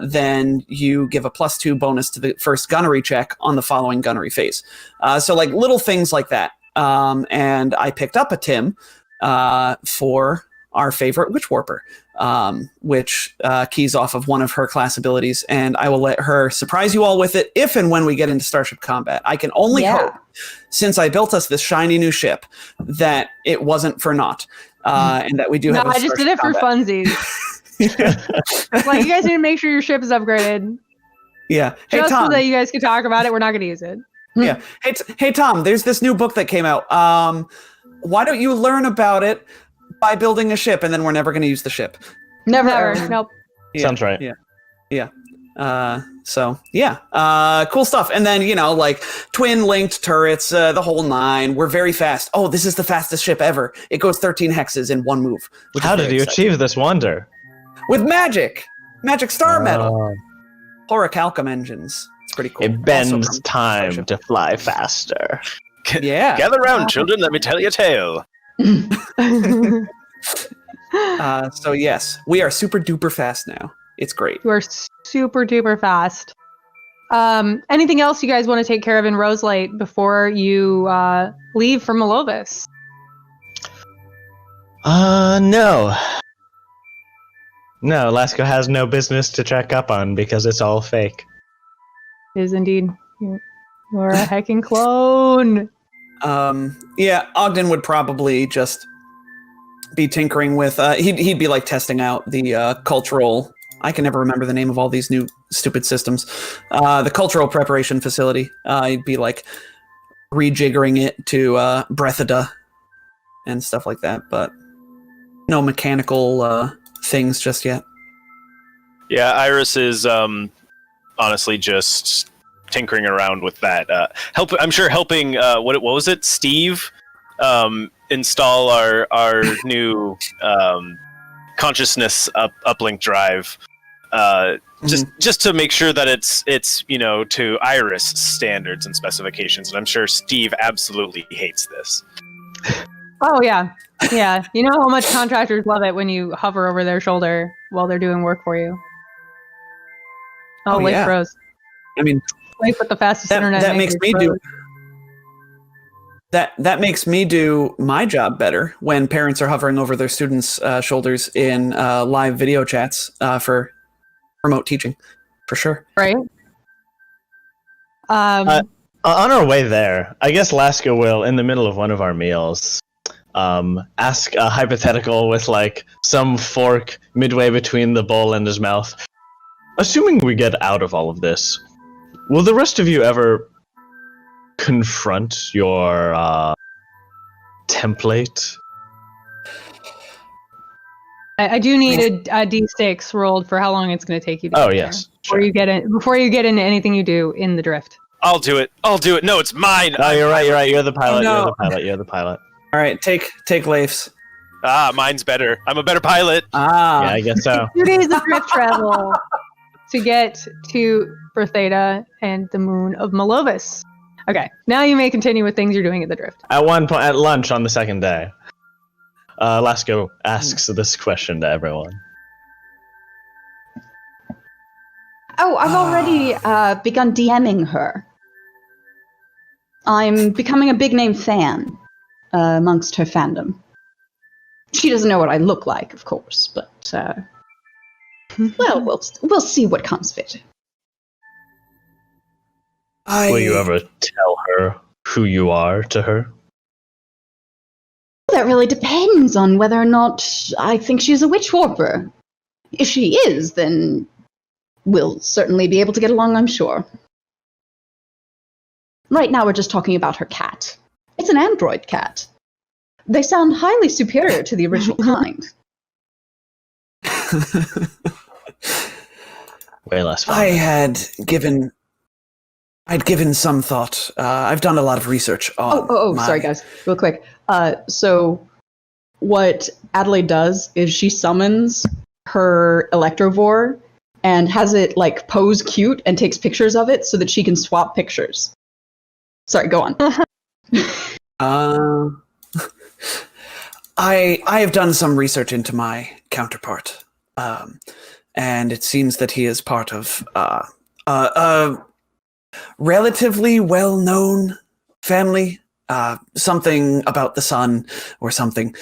then you give a +2 bonus to the first gunnery check on the following gunnery phase. So like little things like that. And I picked up a TIM for our favorite Witch Warper, which keys off of one of her class abilities, and I will let her surprise you all with it if and when we get into Starship Combat. I can only hope, since I built us this shiny new ship, that it wasn't for naught, and that we do have a I just did it for funsies. It's like, you guys need to make sure your ship is upgraded. Yeah. Hey, Just Tom. so that you guys can talk about it. We're not going to use it. Yeah. Hey, Tom, there's this new book that came out. Why don't you learn about it by building a ship, and then we're never going to use the ship? Never. Nope. Yeah, Sounds right. Yeah. So yeah, cool stuff. And then, like twin linked turrets, the whole 9. We're very fast. Oh, this is the fastest ship ever. It goes 13 hexes in one move. which is How very did you exciting. achieve this wonder? With magic star metal, Horicalcum engines. It's pretty cool. It Also bends from time Starship. to fly faster. Yeah. Gather round, children. Let me tell you a tale. So yes, we are super duper fast now. It's great. You are super duper fast. Anything else you guys want to take care of in Roselight before you leave for Malovis? No. No, Lasco has no business to check up on because it's all fake. It is indeed. You're a heckin' clone. Yeah, Ogden would probably just be tinkering with. He'd be like testing out the cultural. I can never remember the name of all these new stupid systems. The cultural preparation facility. He'd be like rejiggering it to Breathida and stuff like that, but no mechanical things just yet. Yeah, Iris is honestly just tinkering around with that. I'm sure helping. What was it? Steve install our new consciousness uplink drive. Just to make sure that it's to Iris standards and specifications. And I'm sure Steve absolutely hates this. Oh yeah. Yeah. You know how much contractors love it when you hover over their shoulder while they're doing work for you. Oh, Lake yeah. froze. I mean, Lake with the fastest internet. That makes me do that makes me do my job better when parents are hovering over their students' shoulders in live video chats for remote teaching, for sure. Right. On our way there, I guess Lasco will, in the middle of one of our meals, ask a hypothetical with like some fork midway between the bowl and his mouth. Assuming we get out of all of this, will the rest of you ever confront your template? I do need a D6 rolled for how long it's going to take you to get yes. there before you get into anything you do in the drift. I'll do it. No, it's mine. Oh, you're right. You're the pilot. No. You're the pilot. All right, take Leif's. Mine's better. I'm a better pilot. Yeah, I guess so. 2 days of drift travel to get to Bertheta and the moon of Malovis. Okay, now you may continue with things you're doing at the drift. At one point, at lunch on the second day, Lasco asks this question to everyone. Oh, I've already begun DMing her. I'm becoming a big name fan amongst her fandom. She doesn't know what I look like, of course, but well, we'll see what comes of it. Will you ever tell her who you are to her? That really depends on whether or not I think she's a witch warper. If she is, then we'll certainly be able to get along, I'm sure. Right now we're just talking about her cat. It's an android cat. They sound highly superior to the original kind. Way less fun. I'd given some thought. I've done a lot of research on. Sorry, guys, real quick. So, what Adelaide does is she summons her Electrovore and has it like pose cute and takes pictures of it so that she can swap pictures. Sorry, go on. I have done some research into my counterpart, and it seems that he is part of a relatively well-known family, something about the sun or something.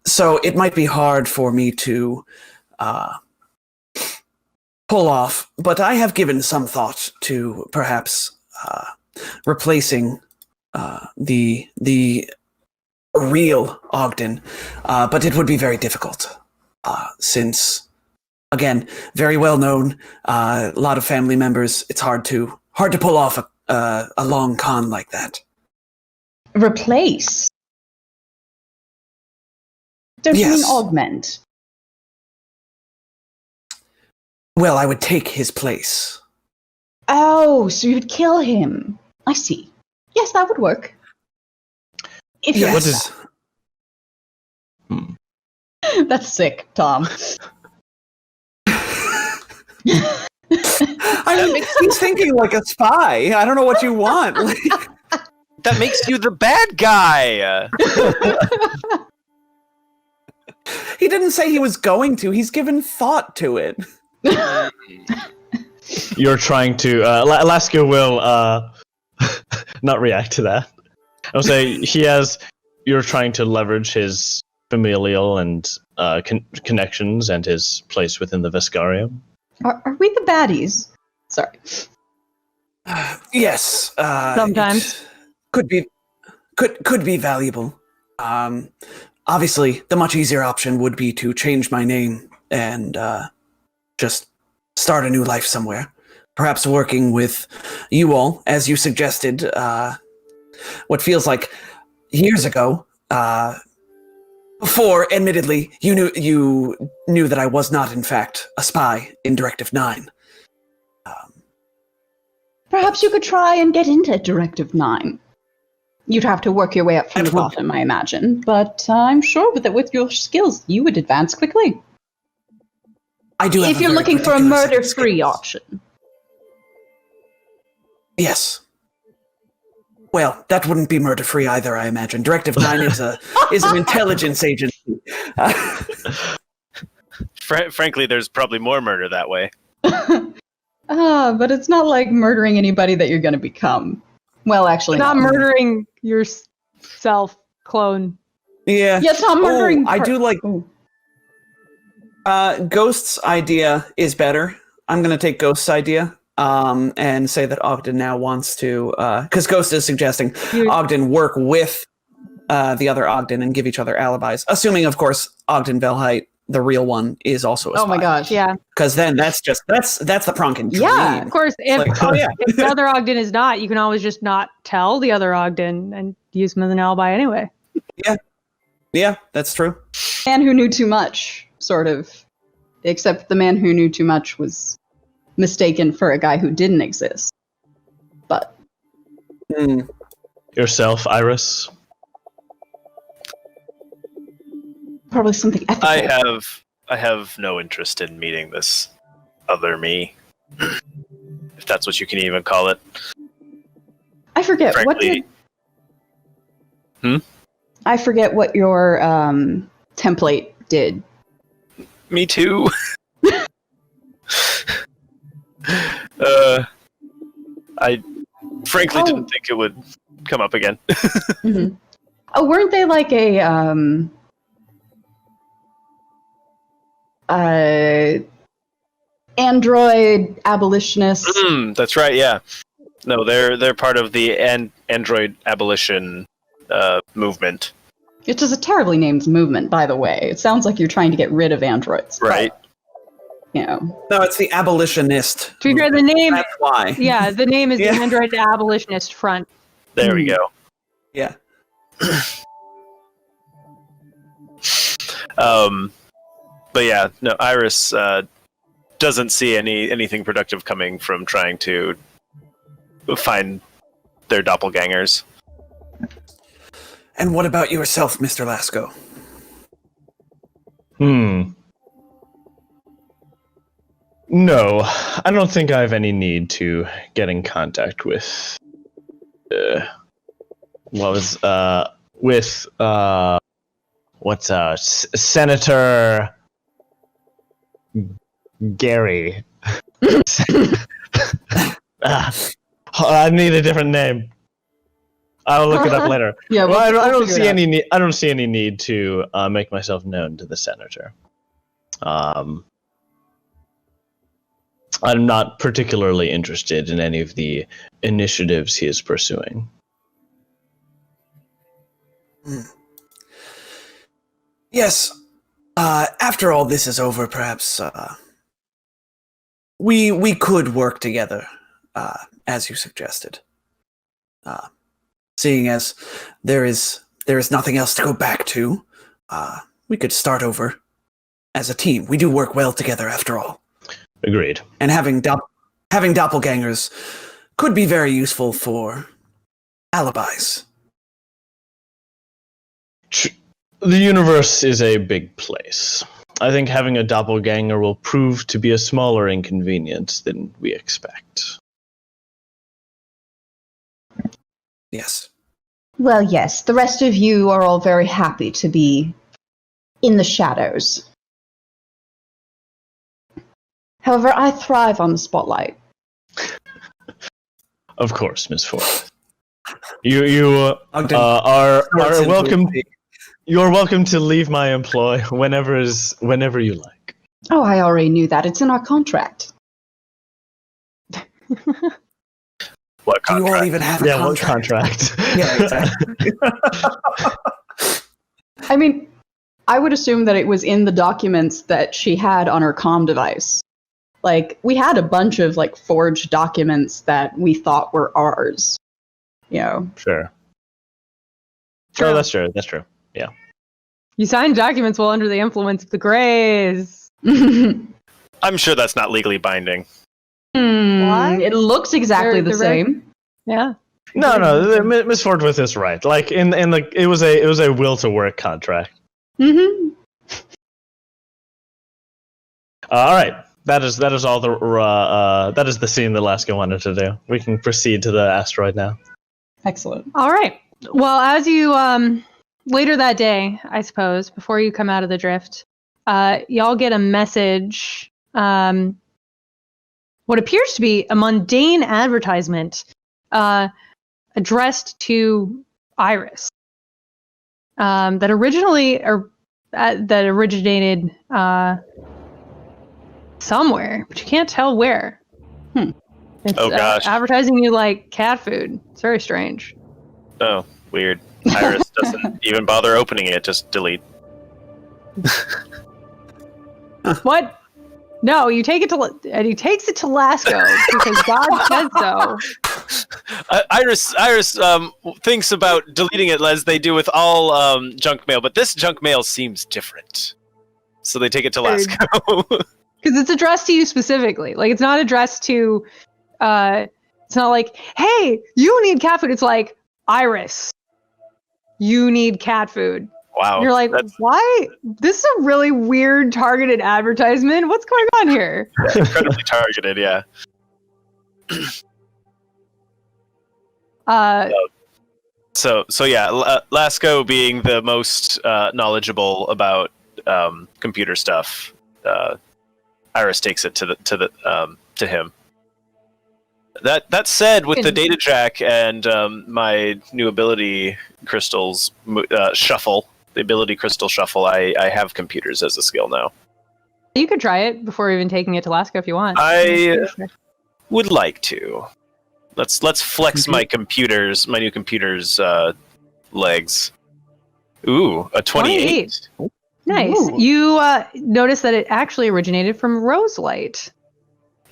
So it might be hard for me to pull off, but I have given some thought to perhaps replacing the real Ogden, but it would be very difficult since, again, very well known, a lot of family members. It's hard to pull off a long con like that. Replace? Don't you mean Yes. augment? Well, I would take his place. Oh, so you'd kill him. I see. Yes, that would work. If you're Yes. That's sick, Tom. He's thinking like a spy. I don't know what you want. That makes you the bad guy. He didn't say he was going to. He's given thought to it. You're trying to. Alaska will not react to that. I'll say you're trying to leverage his familial and connections and his place within the Viscarium. Are we the baddies? Sorry. Yes. Sometimes. Could be valuable. Obviously, the much easier option would be to change my name and just start a new life somewhere. Perhaps working with you all, as you suggested, what feels like years ago. Before, admittedly, you knew that I was not, in fact, a spy in Directive 9. Perhaps you could try and get into Directive 9. You'd have to work your way up from the bottom, I imagine. But I'm sure that with your skills, you would advance quickly. I do. If you're looking for a murder-free option. Yes. Well, that wouldn't be murder-free either, I imagine. Directive 9 is an intelligence agency. Frankly, there's probably more murder that way. But it's not like murdering anybody that you're going to become. Well, actually, Not no. murdering yourself, clone. Yeah. Yeah, it's not murdering. I do like. Ooh. Ghost's idea is better. I'm going to take Ghost's idea and say that Ogden now wants to, because Ghost is suggesting Ogden work with the other Ogden and give each other alibis. Assuming, of course, Ogden Velheit, the real one, is also a spy. Oh my gosh. Yeah. Because then that's the Pronkin dream. Yeah. Of course, if, Like, oh, yeah. if the other Ogden is not, you can always just not tell the other Ogden and use him as an alibi anyway. Yeah, that's true. Man who knew too much, sort of. Except the man who knew too much was mistaken for a guy who didn't exist. But. Yourself, Iris? Probably something ethical. I have no interest in meeting this other me, if that's what you can even call it. I forget Frankly, I forget what your template did. Me too. I frankly didn't think it would come up again. Mm-hmm. Oh, weren't they like a android abolitionist? That's right. Yeah. No, they're part of the android abolition movement. Which is a terribly named movement, by the way. It sounds like you're trying to get rid of androids. Right. But, you know. No, it's the abolitionist. To be fair, the name. That's why. Yeah, the name is Yeah. the Android Abolitionist Front. There we go. Yeah. But yeah, no, Iris doesn't see anything productive coming from trying to find their doppelgangers. And what about yourself, Mr. Lasco? No, I don't think I have any need to get in contact with Senator Gary. I need a different name. I'll look it up later. Yeah, well, I don't figure see it out. any need. I don't see any need to make myself known to the senator. I'm not particularly interested in any of the initiatives he is pursuing. Yes. After all this is over, perhaps we could work together, as you suggested. Seeing as there is nothing else to go back to, we could start over as a team. We do work well together, after all. Agreed. And having doppelgangers could be very useful for alibis. The universe is a big place. I think having a doppelganger will prove to be a smaller inconvenience than we expect. Yes. Well, yes, the rest of you are all very happy to be in the shadows. However, I thrive on the spotlight. Of course, Miss Ford. You are welcome. You are welcome to leave my employ whenever you like. Oh, I already knew that. It's in our contract. What Do you all contract? even have a Yeah, what contract? contract? Yeah, exactly. I mean, I would assume that it was in the documents that she had on her comm device. Like, we had a bunch of, like, forged documents that we thought were ours. You know? Sure. True. Oh, that's true. That's true. Yeah. You signed documents while under the influence of the Greys. I'm sure that's not legally binding. What? It looks exactly the They're very- same. Yeah. No. Miss Ford was this right. Like it was a will to work contract. Mm-hmm. All right. That is all that is the scene that Laska wanted to do. We can proceed to the asteroid now. Excellent. All right. Well, as you later that day, I suppose, before you come out of the drift, y'all get a message. What appears to be a mundane advertisement addressed to Iris. That originated somewhere, but you can't tell where. It's, Oh, gosh. advertising you like cat food. It's very strange. Oh, weird. Iris doesn't even bother opening it, just delete. What? No, you take it to, and he takes it to Lasco because God said so. Iris thinks about deleting it as they do with all junk mail, but this junk mail seems different. So they take it to Lasco. Because it's addressed to you specifically. Like, it's not addressed to, it's not like, hey, you need cat food. It's like, Iris, you need cat food. Wow. You're like, why? This is a really weird targeted advertisement. What's going on here? Incredibly targeted, yeah. So yeah, Lasco being the most knowledgeable about computer stuff, Iris takes it to him. That said, with the data jack and my new ability crystals shuffle, the ability crystal shuffle, I have computers as a skill now. You could try it before even taking it to Lasco if you want. I would like to. Let's flex my new computer's legs. Ooh, a 28. Nice. Ooh. You notice that it actually originated from Roselight.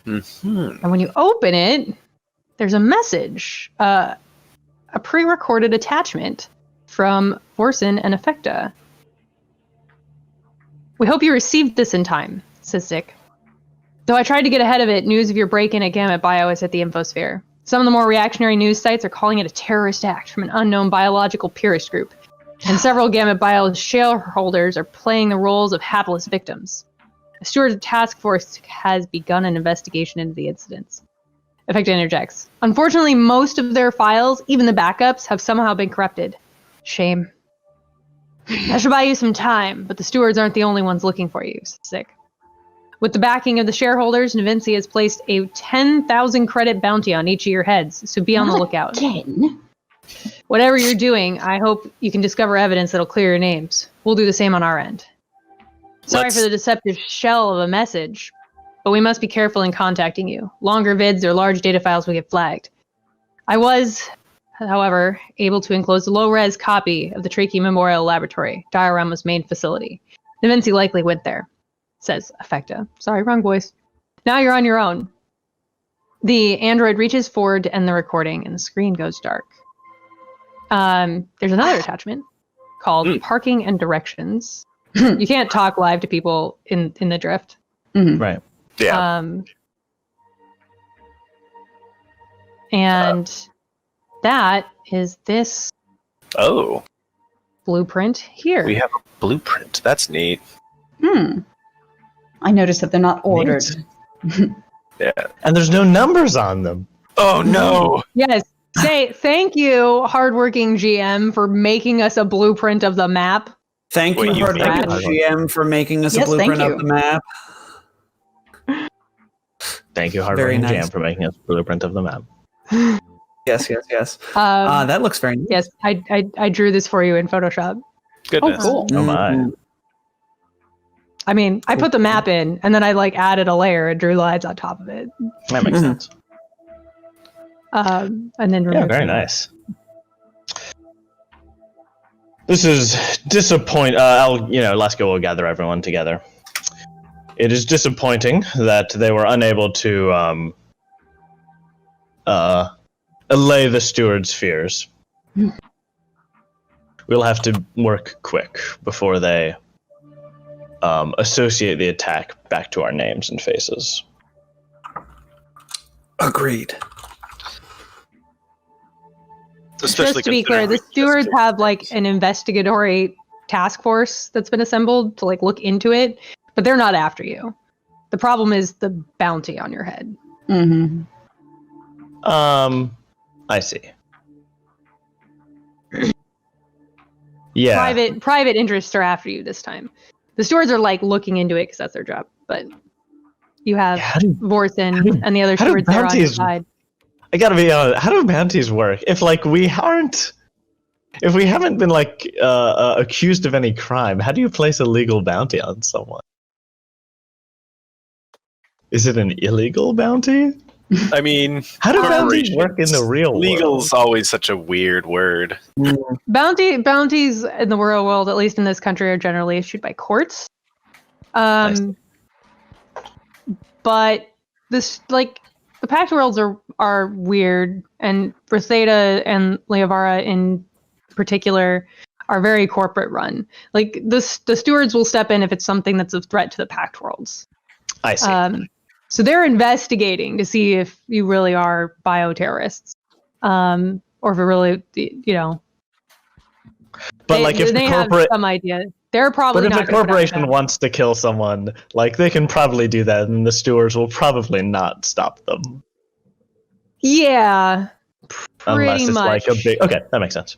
Mm-hmm. And when you open it, there's a message, a pre-recorded attachment from Vorson and Effecta. We hope you received this in time, says Zick. Though I tried to get ahead of it, news of your break-in at Gamut Bio is at the infosphere. Some of the more reactionary news sites are calling it a terrorist act from an unknown biological purist group. And several Gamut Bio shareholders are playing the roles of hapless victims. A steward's task force has begun an investigation into the incidents. Effecta interjects. Unfortunately, most of their files, even the backups, have somehow been corrupted. Shame. That should buy you some time, but the stewards aren't the only ones looking for you. Sick. With the backing of the shareholders, Navinci has placed a 10,000 credit bounty on each of your heads, so be on the lookout. Again? Whatever you're doing, I hope you can discover evidence that'll clear your names. We'll do the same on our end. Sorry for the deceptive shell of a message, but we must be careful in contacting you. Longer vids or large data files will get flagged. I was, however, able to enclose a low-res copy of the Trachea Memorial Laboratory, Diorama's main facility. Navinci likely went there, says Effecta. Sorry, wrong voice. Now you're on your own. The android reaches forward to end the recording, and the screen goes dark. There's another attachment called Parking and Directions. You can't talk live to people in the drift. Mm-hmm. Right. Yeah. And that is this blueprint here. We have a blueprint. That's neat. I noticed that they're not ordered. Yeah. And there's no numbers on them. Oh no. Yes. Say thank you, hardworking GM, for making us a blueprint of the map. Thank What you, you Protagonist GM, for making us Yes, a thank blueprint you. of the map. Thank you, Very Hardworking nice. Jam, for making us a blueprint of the map. Yes. That looks very nice. Yes, I drew this for you in Photoshop. Goodness. cool. Oh my. Mm. I mean, I put the map in, and then I like added a layer and drew lines on top of it, That makes sense. and then Yeah, removed very it. nice. This is disappointing. Lasco will gather everyone together. It is disappointing that they were unable to allay the steward's fears. We'll have to work quick before they associate the attack back to our names and faces. Agreed. Especially Just to be clear, considering the we just stewards killed have like an investigatory task force that's been assembled to like look into it, but they're not after you. The problem is the bounty on your head. Mm-hmm. I see. Yeah. Private interests are after you this time. The stewards are like looking into it because that's their job, but you have Vorson and the other how do stewards there on your bounties- side. I gotta be honest. How do bounties work? If we haven't been accused of any crime, how do you place a legal bounty on someone? Is it an illegal bounty? I mean, How do bounties work in the real world? legal's always such a weird word. Bounties in the real world, at least in this country, are generally issued by courts. But this the Pact Worlds are weird, and Reseda and Leovara in particular are very corporate run. Like the stewards will step in if it's something that's a threat to the Pact Worlds. I see. So they're investigating to see if you really are bioterrorists, or if it really, But if they the have corporate, some idea, they're probably but if not the gonna put out corporation that. wants to kill someone, they can probably do that, and the stewards will probably not stop them. Yeah, Unless pretty it's much. a big. Okay, that makes sense.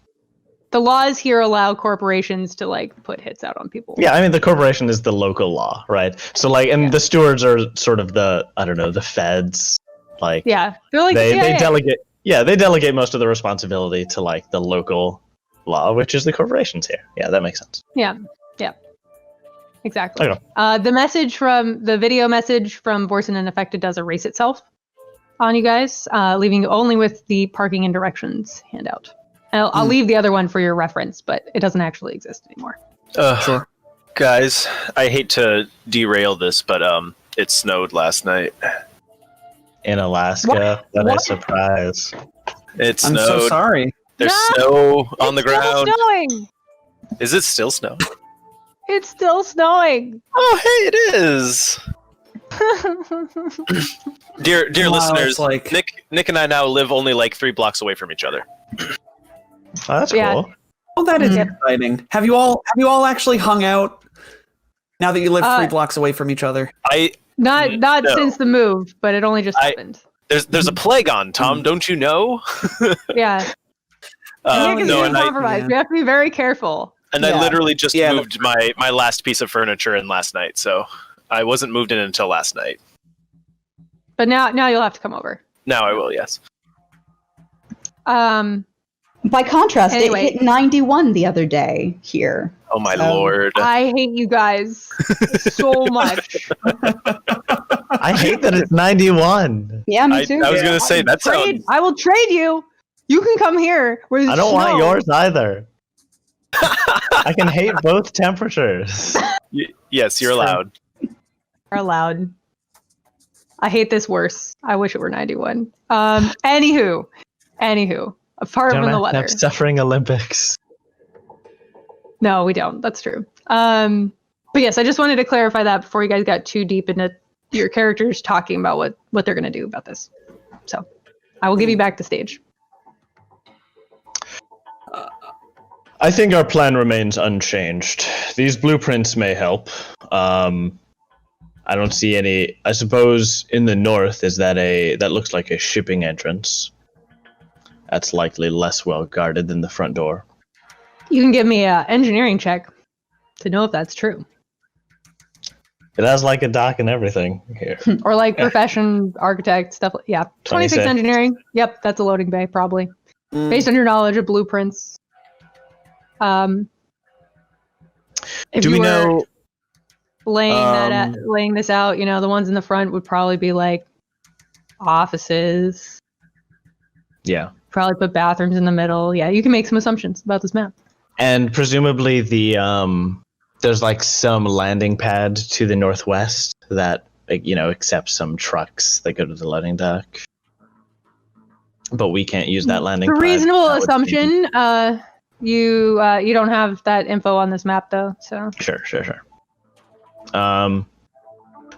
The laws here allow corporations to put hits out on people. Yeah, I mean the corporation is the local law, right? So the stewards are sort of the feds. Yeah, they're like they delegate. Yeah, they delegate most of the responsibility to the local law, which is the corporations here. Yeah, that makes sense. Yeah, exactly. Okay. The video message from Borson and Affected does erase itself on you guys, leaving you only with the parking and directions handout. I'll leave the other one for your reference, but it doesn't actually exist anymore. Sure. Guys, I hate to derail this, but it snowed last night. In Alaska, what a surprise! It I'm snowed. so sorry. There's No! snow on the It's still ground. snowing. Is it still snow? It's still snowing. Oh, hey, it is. Dear Wow, listeners, it's Nick and I now live only 3 blocks away from each other. Oh, that's Yeah. cool. Oh, that is exciting. Have you all actually hung out now that you live 3 blocks away from each other? Not No. since the move, but it only just happened. There's a plague on, Tom. Don't you know? Yeah. No, and I compromised. We have to be very careful. I literally just moved my last piece of furniture in last night, so I wasn't moved in until last night. But now you'll have to come over. Now I will, yes. By contrast, Anyway. it hit 91 the other day here. Oh my So, lord. I hate you guys so much. I hate that it's 91. Yeah, me I too. was gonna say that sounds. I will trade you. You can come here where there's I don't want snow. yours either. I can hate both temperatures. Yes, you're It's true. allowed. Are allowed. I hate this worse. I wish it were 91. Anywho, apart Don't from the have to weather. have suffering Olympics. No, we don't. That's true. But yes, I just wanted to clarify that before you guys got too deep into your characters talking about what they're going to do about this. So I will give you back the stage. I think our plan remains unchanged. These blueprints may help. I don't see any. I suppose in the north that looks like a shipping entrance. That's likely less well guarded than the front door. You can give me an engineering check. to know if that's true. It has like a dock and everything here. Or like profession, architect, stuff like 26 engineering. Yep, that's a loading bay, probably. Based on your knowledge of blueprints. If Do you we were know? laying this out, the ones in the front would probably be like offices. Yeah. Probably put bathrooms in the middle. Yeah, you can make some assumptions about this map. And presumably there's like some landing pad to the northwest that accepts some trucks that go to the loading dock. But we can't use that landing It's a pad. reasonable That would assumption. You don't have that info on this map though, so. Sure.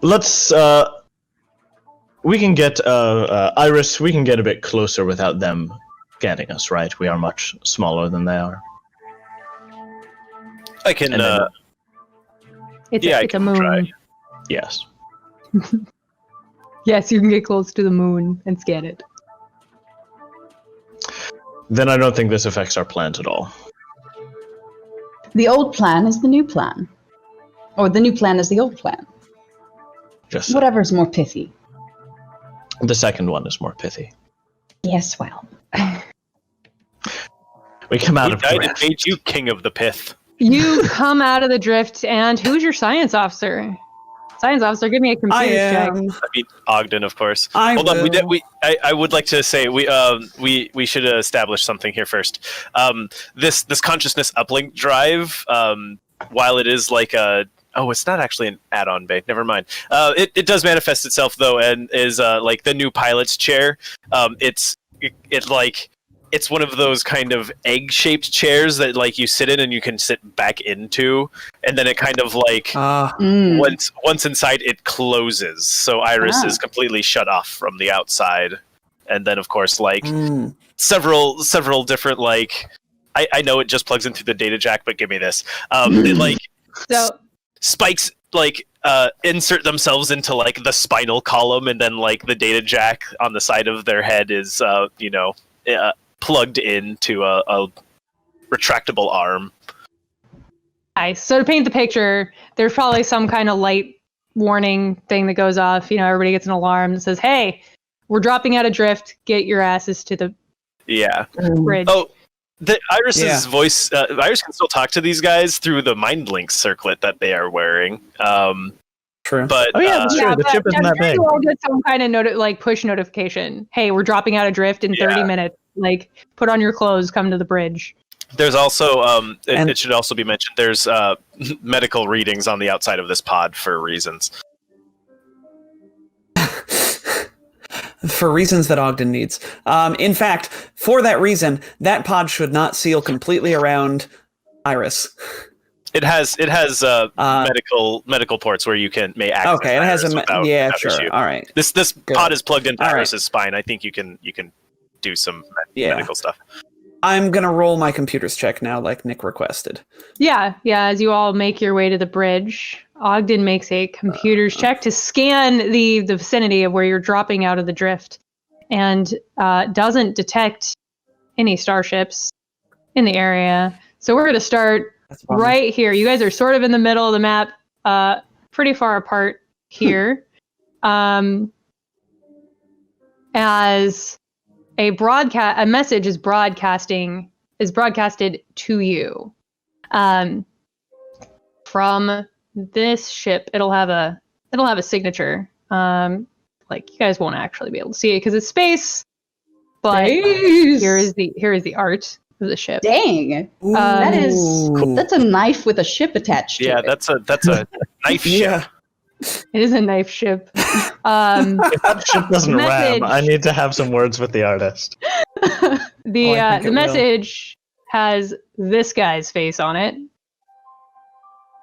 Let's we can get Iris. We can get a bit closer without them getting us. Right? We are much smaller than they are. I can. And then- It's Yeah, I it's a can moon. try. Yes. Yes, you can get close to the moon and scan it. Then I don't think this affects our plans at all. The old plan is the new plan. Or the new plan is the old plan. Just Whatever's more pithy. the second one is more pithy. Yes, well. We come out We of died and drift. made you king of the pith. You come out of the drift, and who's your science officer? Science officer, give me a computer check. I mean, Ogden, of course. I Hold on, will. I would like to say we should establish something here first. This consciousness uplink drive, while it is like a it's not actually an add-on bay. Never mind. It does manifest itself though, and is like the new pilot's chair. It's one of those kind of egg-shaped chairs that like you sit in and you can sit back into, and then it kind of like once inside it closes, so Iris is completely shut off from the outside. And then of course like several different like I know it just plugs into the data jack, but give me this. It like So spikes like insert themselves into like the spinal column, and then like the data jack on the side of their head is plugged into a retractable arm. nice. So to paint the picture, there's probably some kind of light warning thing that goes off. Everybody gets an alarm that says, "Hey, we're dropping out of drift. Get your asses to the Yeah. bridge." Oh, Iris's voice. Iris can still talk to these guys through the mind link circlet that they are wearing. True. But Oh yeah, that's true. The but chip isn't I'm that sure big. you all get some kind of push notification. Hey, we're dropping out of drift in 30 minutes. Like, put on your clothes, come to the bridge. there's also it should also be mentioned. There's medical readings on the outside of this pod for reasons. For reasons that Ogden needs. In fact, for that reason, that pod should not seal completely around Iris. It has medical ports where you may access. Okay, it has Iris without sure. issue. All right. This pod is plugged into All right. Iris's spine. I think you can do some medical stuff. I'm gonna roll my computer's check now, like Nick requested. Yeah. As you all make your way to the bridge, Ogden makes a computer's check to scan the vicinity of where you're dropping out of the drift, and doesn't detect any starships in the area. So we're going to start right here. You guys are sort of in the middle of the map, pretty far apart here. As a message is broadcasted to you from this ship. It'll have a signature. You guys won't actually be able to see it because it's space, but here is the art of the ship. Dang. That's a knife with a ship attached to Yeah, it. that's a knife ship. It is a knife ship. If that ship doesn't Message. ram, I need to have some words with the artist. The message has this guy's face on it,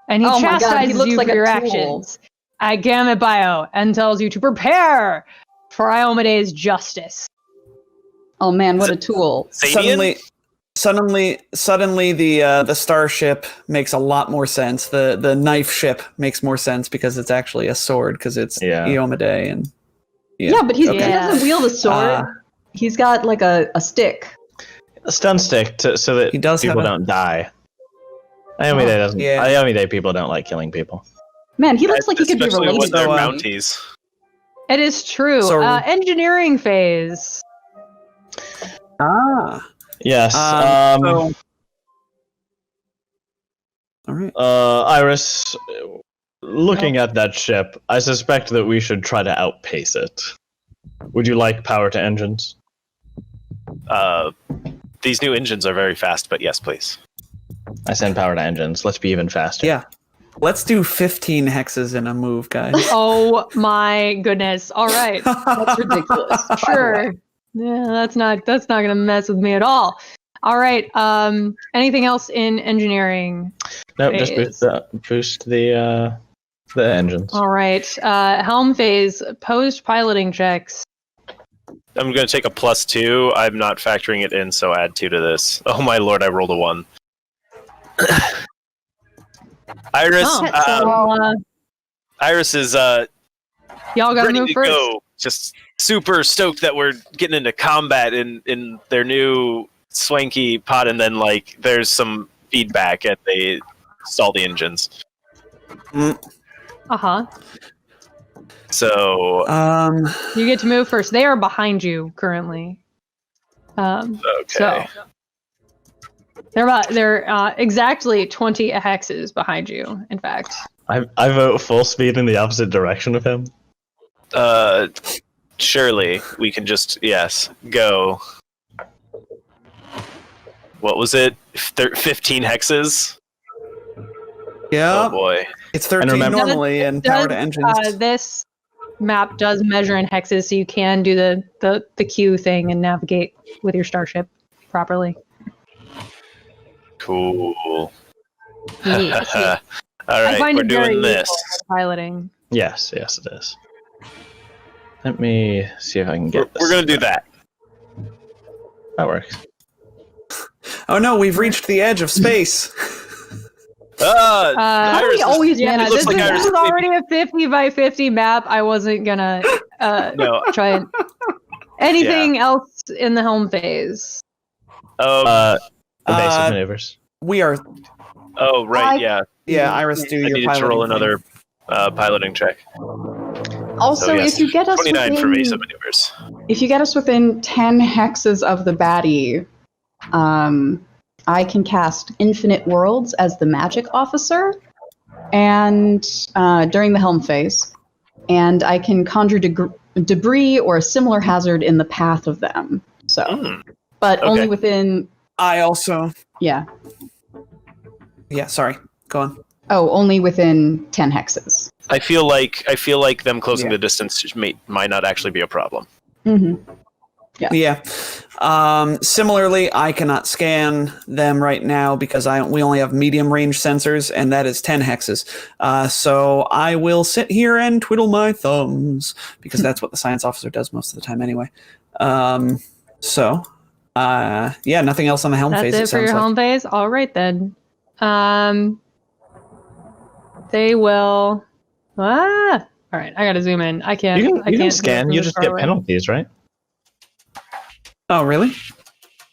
and he Oh my God, chastises he looks you like for a your tool. actions. I Gamma Bio and tells you to prepare for Iomede's justice. Oh man, what a tool. Zadian? Suddenly, the starship makes a lot more sense. The knife ship makes more sense because it's actually a sword because it's Iomade and Yeah, but he Okay. doesn't wield a sword. He's got like a stick. A stun stick so that He does people have a- don't die. Iomide doesn't. Yeah. Iomide people don't like killing people. Man, he looks like he could be Especially related when to they're me. bounties. It is true. So- Engineering phase. Yes. So- all right. Iris, looking at that ship, I suspect that we should try to outpace it. Would you like power to engines? These new engines are very fast, but yes, please. I send power to engines. Let's be even faster. Yeah. Let's do 15 hexes in a move, guys. Oh my goodness. All right. That's ridiculous. Sure. Yeah, that's not gonna mess with me at all. All right. Anything else in engineering? No, just boost the engines. All right. Helm phase. Post piloting checks. I'm going to take a +2. I'm not factoring it in, so add 2 to this. Oh my lord, I rolled a 1. Iris, Iris is y'all gotta ready move to first. go. Just super stoked that we're getting into combat in their new swanky pod, and then like there's some feedback and they stall the engines. Uh-huh. So You get to move first. They are behind you currently. okay. So they're exactly 20 hexes behind you, in fact. I vote full speed in the opposite direction of him. Surely we can just go. What was it? 15 hexes? Yeah. Oh boy. It's 13 remember- normally and power to engines. This map does measure in hexes, so you can do the Q thing and navigate with your starship properly. Cool. Yeah. All I right, find we're it very doing this. useful for piloting. Yes, it is. Let me see if I can get this. We're gonna do that. That works. Oh no, we've reached the edge of space. How do Iris we is- always Yeah, manage looks this, like is, Iris this is already a 50 by 50 map. I wasn't gonna No. try and anything else in the helm phase. Evasive maneuvers. We are. Oh right, yeah. Yeah, Iris, do I your needed to roll piloting another piloting check. Also, So, yes, if you get us 29 for within, evasive maneuvers. if you get us within 10 hexes of the baddie, I can cast Infinite Worlds as the magic officer, and during the helm phase, and I can conjure debris or a similar hazard in the path of them. So, but Okay. only within. I also. Yeah. Yeah, sorry. Go on. Oh, only within 10 hexes. I feel like them closing Yeah. the distance might not actually be a problem. Mm-hmm. Yeah. Similarly, I cannot scan them right now because we only have medium range sensors, and that is 10 hexes. So I will sit here and twiddle my thumbs because that's what the science officer does most of the time anyway. Yeah, nothing else on the helm That's phase. it for your helm phase. All right then. They will. All right, I gotta zoom in. I can't. You I can can't scan. from You this just far get away. penalties, right? Oh, really?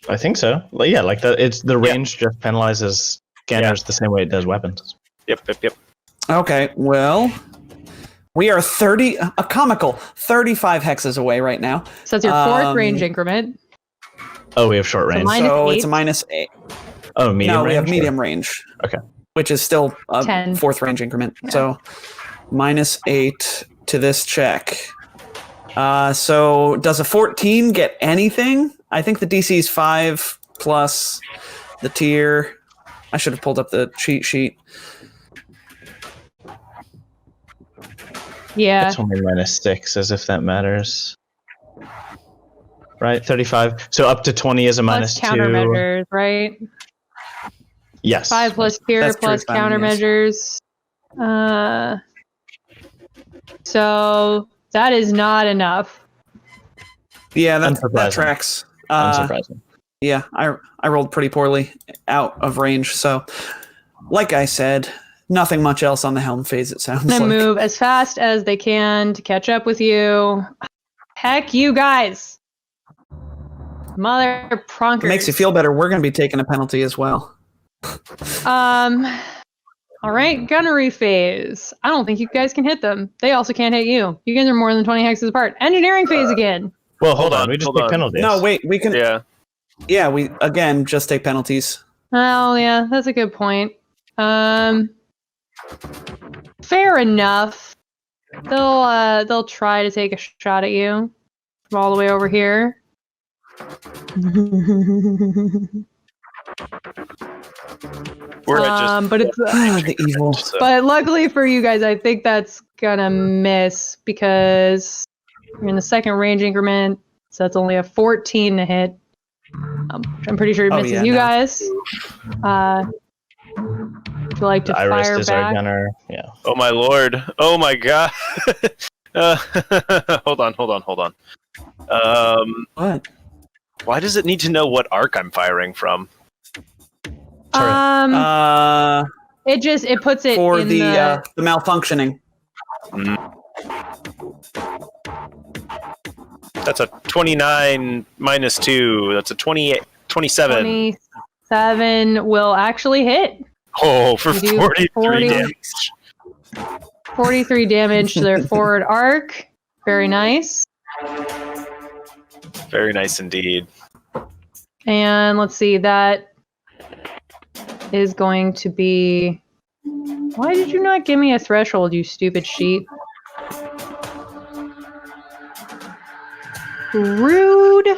I think so. Like, yeah, like the range just penalizes scanners the same way it does weapons. Yep. Okay, well, we are a comical 35 hexes away right now. So it's your fourth range increment. Oh, we have short So range. mine- So -8? it's a -8. Oh, medium No, range. we have medium range. Okay. Which is still a 10. fourth range increment. Yeah. So -8 to this check. So does a 14 get anything? I think the DC is 5 plus the tier. I should have pulled up the cheat sheet. Yeah. It's only -6, as if that matters. Right, 35. So up to 20 is a Plus -2. countermeasures, right? Yes. 5 plus tier That's plus true, Simon, countermeasures. So that is not enough. Yeah, that Unsurprising. tracks. Unsurprising. Yeah, I rolled pretty poorly out of range. So, like I said, nothing much else on the helm phase, it sounds They like. move as fast as they can to catch up with you. Heck, you guys. Mother If pronkers. it makes you feel better, we're going to be taking a penalty as well. All right, gunnery phase. I don't think you guys can hit them. They also can't hit you. You guys are more than 20 hexes apart. Engineering phase again. Well, hold on. We just take penalties. No, wait. We can. Yeah. Yeah, we again just take penalties. Oh, yeah, that's a good point. Fair enough. They'll try to take a shot at you from all the way over here. But it's the evil. But luckily for you guys, I think that's gonna miss because you're in the second range increment, so that's only a 14 to hit. Which I'm pretty sure it misses you guys. Would you like to Iris fire is our back? gunner. Yeah. Oh my lord. Oh my god. Hold on. What? Why does it need to know what arc I'm firing from? It puts it for in the malfunctioning. That's a 29 minus 2. That's a 27. 27 will actually hit. Oh, for You do 43 damage. 43 damage to their forward arc. Very nice. Very nice indeed. And let's see, that is going to be... Why did you not give me a threshold, you stupid sheep? Rude.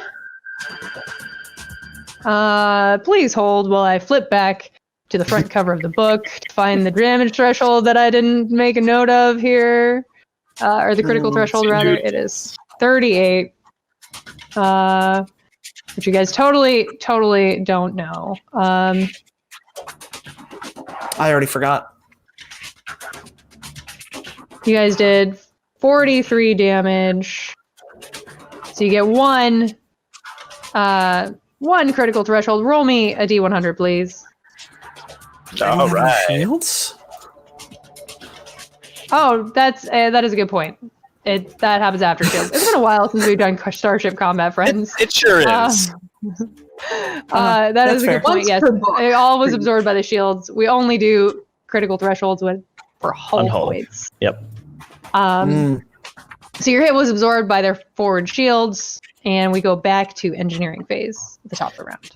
Please hold while I flip back to the front cover of the book to find the damage threshold that I didn't make a note of here. Or the critical threshold, rather. It is 38. Which you guys totally don't know. I already forgot. You guys did 43 damage. So you get one critical threshold. Roll me a D100, please. All right. Shields? Oh, that is a good point. That happens after shields. It's been a while since we've done Starship Combat, friends. It sure is. That is a good point. Yes, it all was absorbed by the shields. We only do critical thresholds for hull points. Yep. So your hit was absorbed by their forward shields, and we go back to engineering phase at the top of the round.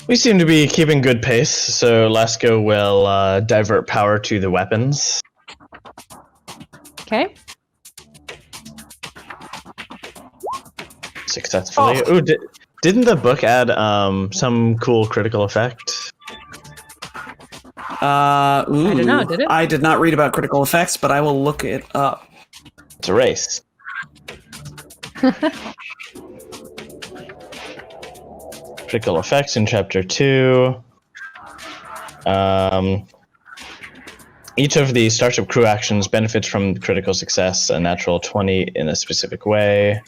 We seem to be keeping good pace, so Lasco will divert power to the weapons. Okay. Successfully. Oh, didn't the book add some cool critical effect? I don't know, did it? I did not read about critical effects, but I will look it up. It's a race. Critical effects in Chapter 2. Each of the Starship crew actions benefits from critical success, a natural 20 in a specific way.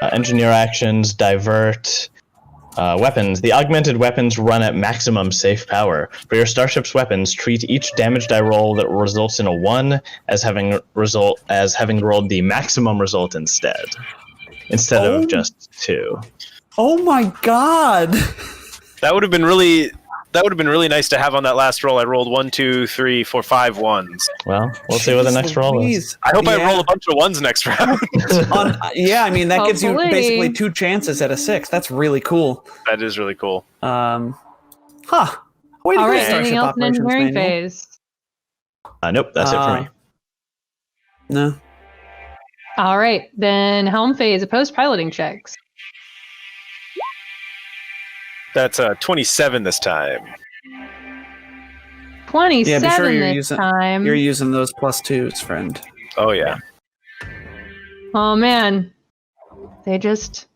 Engineer actions, divert. Weapons. The augmented weapons run at maximum safe power. For your Starship's weapons, treat each damage die roll that results in a 1 as having rolled the maximum result instead of just 2. Oh my god! That would have been really nice to have on that last roll. I rolled 1, 2, 3, 4, 5 ones. Well, we'll see what the next roll is. I hope I roll a bunch of ones next round. Yeah, I mean, that gives you basically 2 chances at a 6. That's really cool. That is really cool. Way to All go, right, Starship anything else in Operations engineering Manual. phase? Nope, that's it for me. No. All right, then helm phase, opposed piloting checks. That's 27 this time. 27 Yeah, be sure this time. you're using those +2s, friend. Oh yeah. Oh man, they just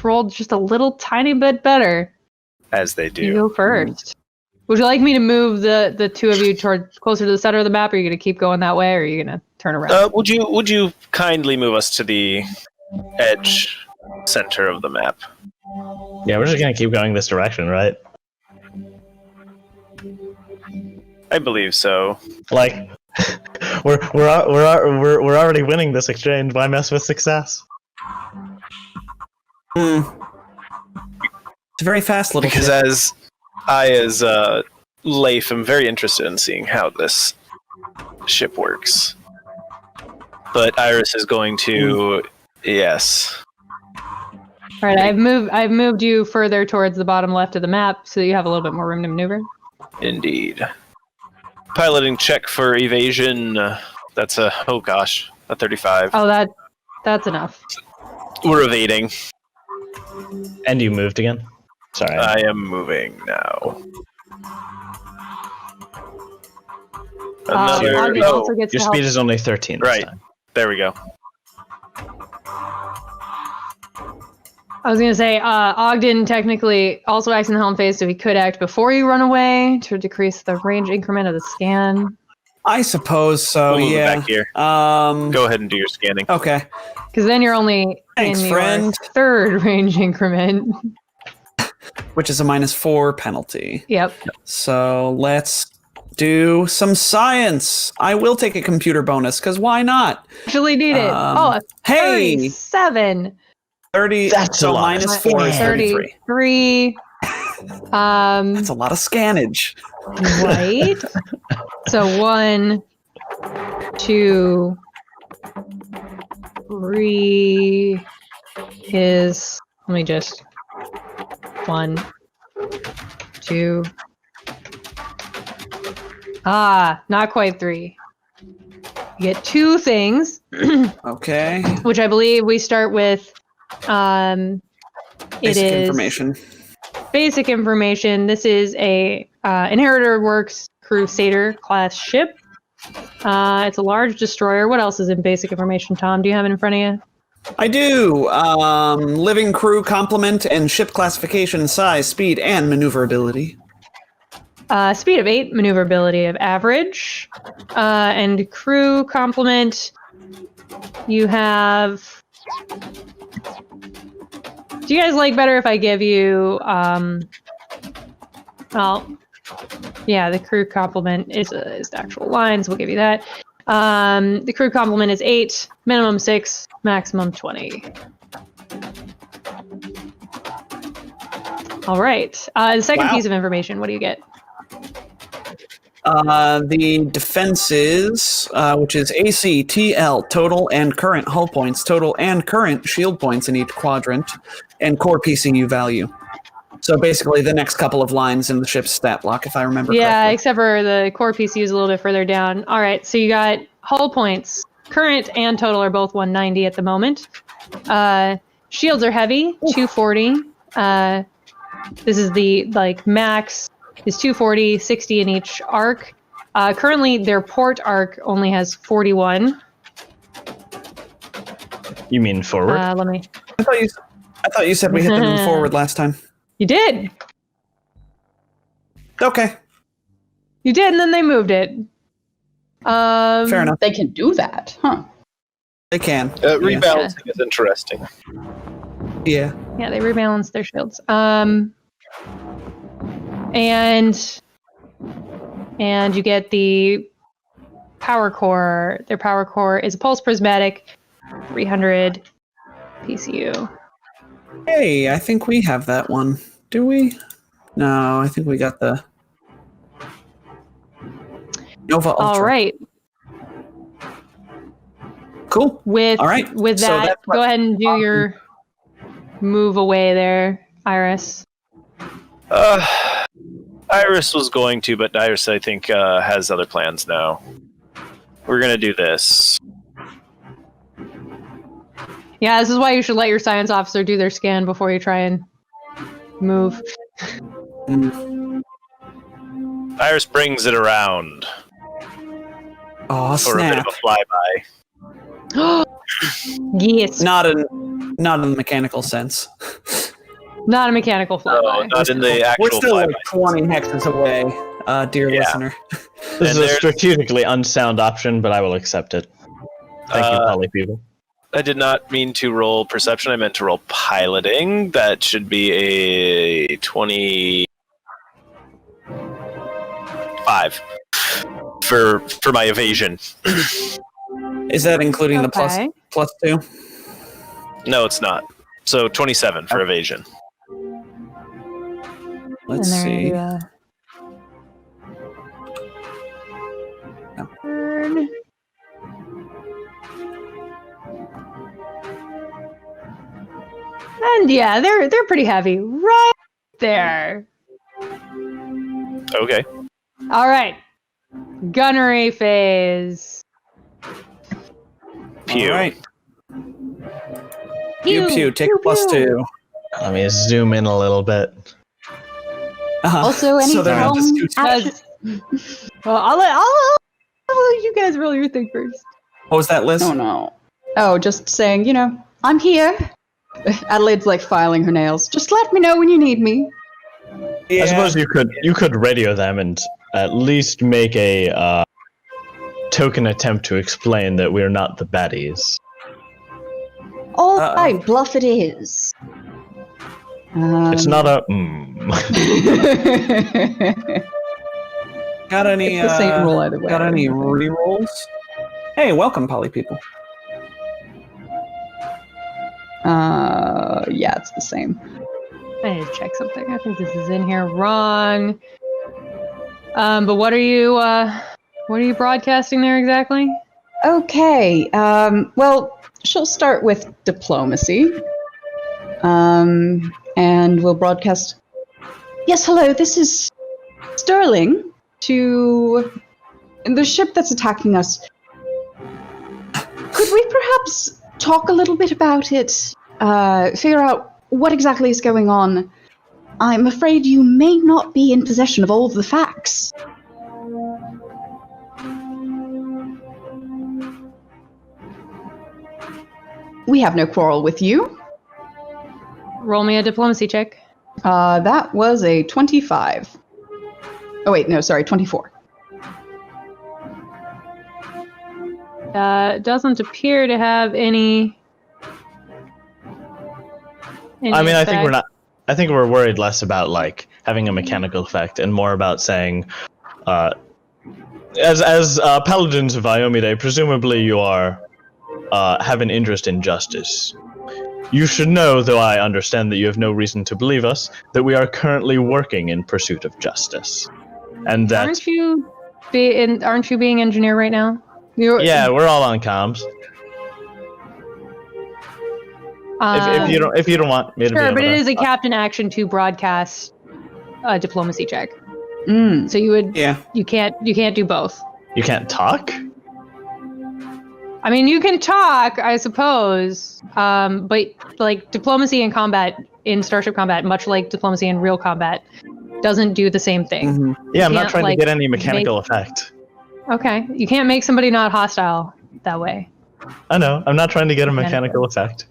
rolled just a little tiny bit better. As they do. You go first. Would you like me to move the two of you closer to the center of the map? Or are you going to keep going that way, or are you going to turn around? Would you kindly move us to the edge center of the map? Yeah, we're just gonna keep going this direction, right? I believe so. Like, we're already winning this exchange. Why mess with success? It's a very fast little Because ship. I, as Leif, am very interested in seeing how this ship works. But Iris is going to, yes. All right, I've moved you further towards the bottom left of the map, so you have a little bit more room to maneuver. Indeed. Piloting check for evasion. That's a 35. Oh, that's enough. We're evading. And you moved again? Sorry. I am moving now. Ogden also gets Your to help. speed is only 13 this Right. time. There we go. I was gonna say, Ogden technically also acts in the helm phase, so he could act before you run away to decrease the range increment of the scan. I suppose so. We'll move it Yeah. back here. Go Go ahead and do your scanning. Okay. Because then you're only Thanks, in friend. your third range increment. Which is a -4 penalty. Yep. So let's do some science. I will take a computer bonus because why not? Actually need it. A Hey, 37. 30. That's so a lot. -4 is 33. 33. That's a lot of scannage. Right. So 1, 2, 3 is, let me just, 1, 2. Not quite 3. You get 2 things, Okay. which I believe we start with. It Basic is information. basic information. This is a Inheritor Works Crusader class ship. It's a large destroyer. What else is in basic information, Tom? Do you have it in front of you? I do. Living crew complement and ship classification, size, speed, and maneuverability. Speed of 8, maneuverability of average, and crew complement. You have. Do you guys like better if I give you? Well, yeah, the crew complement is the actual lines. We'll give you that. The crew complement is 8, minimum 6, maximum 20. All right. The second piece of information. What do you get? The defenses, which is AC, TL, total and current hull points, total and current shield points in each quadrant, and core PCU value. So basically the next couple of lines in the ship's stat block, if I remember Yeah, correctly. except for the core PCU is a little bit further down. All right, so you got hull points. Current and total are both 190 at the moment. Shields are heavy, 240. This is the max is 240, 60 in each arc. Currently, their port arc only has 41. You mean forward? Let me. I thought you said we hit them in forward last time. You did. Okay, You did, and then they moved it. fair enough. They can do that, huh? They can. Rebalancing is interesting. Yeah. Yeah, they rebalance their shields. And you get the power core. Their power core is a pulse prismatic, 300 PCU. Hey, I think we have that one. Do we? No, I think we got the Nova Ultra. All right. Cool. With All right. with So that, that's what- go ahead and do your move away there, Iris. Iris was going to, but Iris, I think, has other plans now. We're going to do this. Yeah, this is why you should let your science officer do their scan before you try and move. Iris brings it around Oh, for a bit snap. of a flyby. Yes, Not in the mechanical sense. not a mechanical No, flyby. not in the We're actual still flyby. like 20 hexes away, dear Yeah. listener. This and is a there's- strategically unsound option, but I will accept it. Thank you, poly people. I did not mean to roll perception. I meant to roll piloting. That should be a 25 for my evasion. Is that including the Okay. plus 2? No, it's not. So 27 for evasion. Let's see. Turn. And yeah, they're pretty heavy. Right there. Okay. All right. Gunnery phase. Pew. All right. Pew pew. Take pew, a plus pew. 2. Let me zoom in a little bit. Also, any so they're not helm just action- Well, I'll let you guys roll your thing first. What was that, Liz? Oh no. Oh, just saying, I'm here. Adelaide's like filing her nails. Just let me know when you need me. Yeah. I suppose you could radio them and at least make a token attempt to explain that we're not the baddies. All right, bluff it is. It's not a. Got any? It's the same roll either way. Got any rerolls? Hey, welcome, Poly people. Yeah, it's the same. I need to check something. I think this is in here wrong. But what are you broadcasting there exactly? Okay. Well, she'll start with diplomacy. And we'll broadcast. Yes, hello. This is Sterling to the ship that's attacking us. Could we perhaps talk a little bit about it? Figure out what exactly is going on. I'm afraid you may not be in possession of all of the facts. We have no quarrel with you. Roll me a diplomacy check. That was a 25. Oh wait, no, sorry, 24. Doesn't appear to have any I mean, effect. I think we're worried less about like having a mechanical effect and more about saying, as paladins of Iomide, presumably you are have an interest in justice. You should know, though I understand that you have no reason to believe us, that we are currently working in pursuit of justice, and that Aren't you being engineer right now? yeah, we're all on comms. If you don't want me to be Sure, able but it to- is a captain action to broadcast a diplomacy check. Mm. So you would Yeah. you can't do both. you can't talk. I mean, you can talk, I suppose, but like diplomacy in combat, in Starship combat, much like diplomacy in real combat, doesn't do the same thing. Mm-hmm. Yeah, I'm You not can't, trying like, to get any mechanical effect. Okay, you can't make somebody not hostile that way. I know. I'm not trying to get a mechanical effect.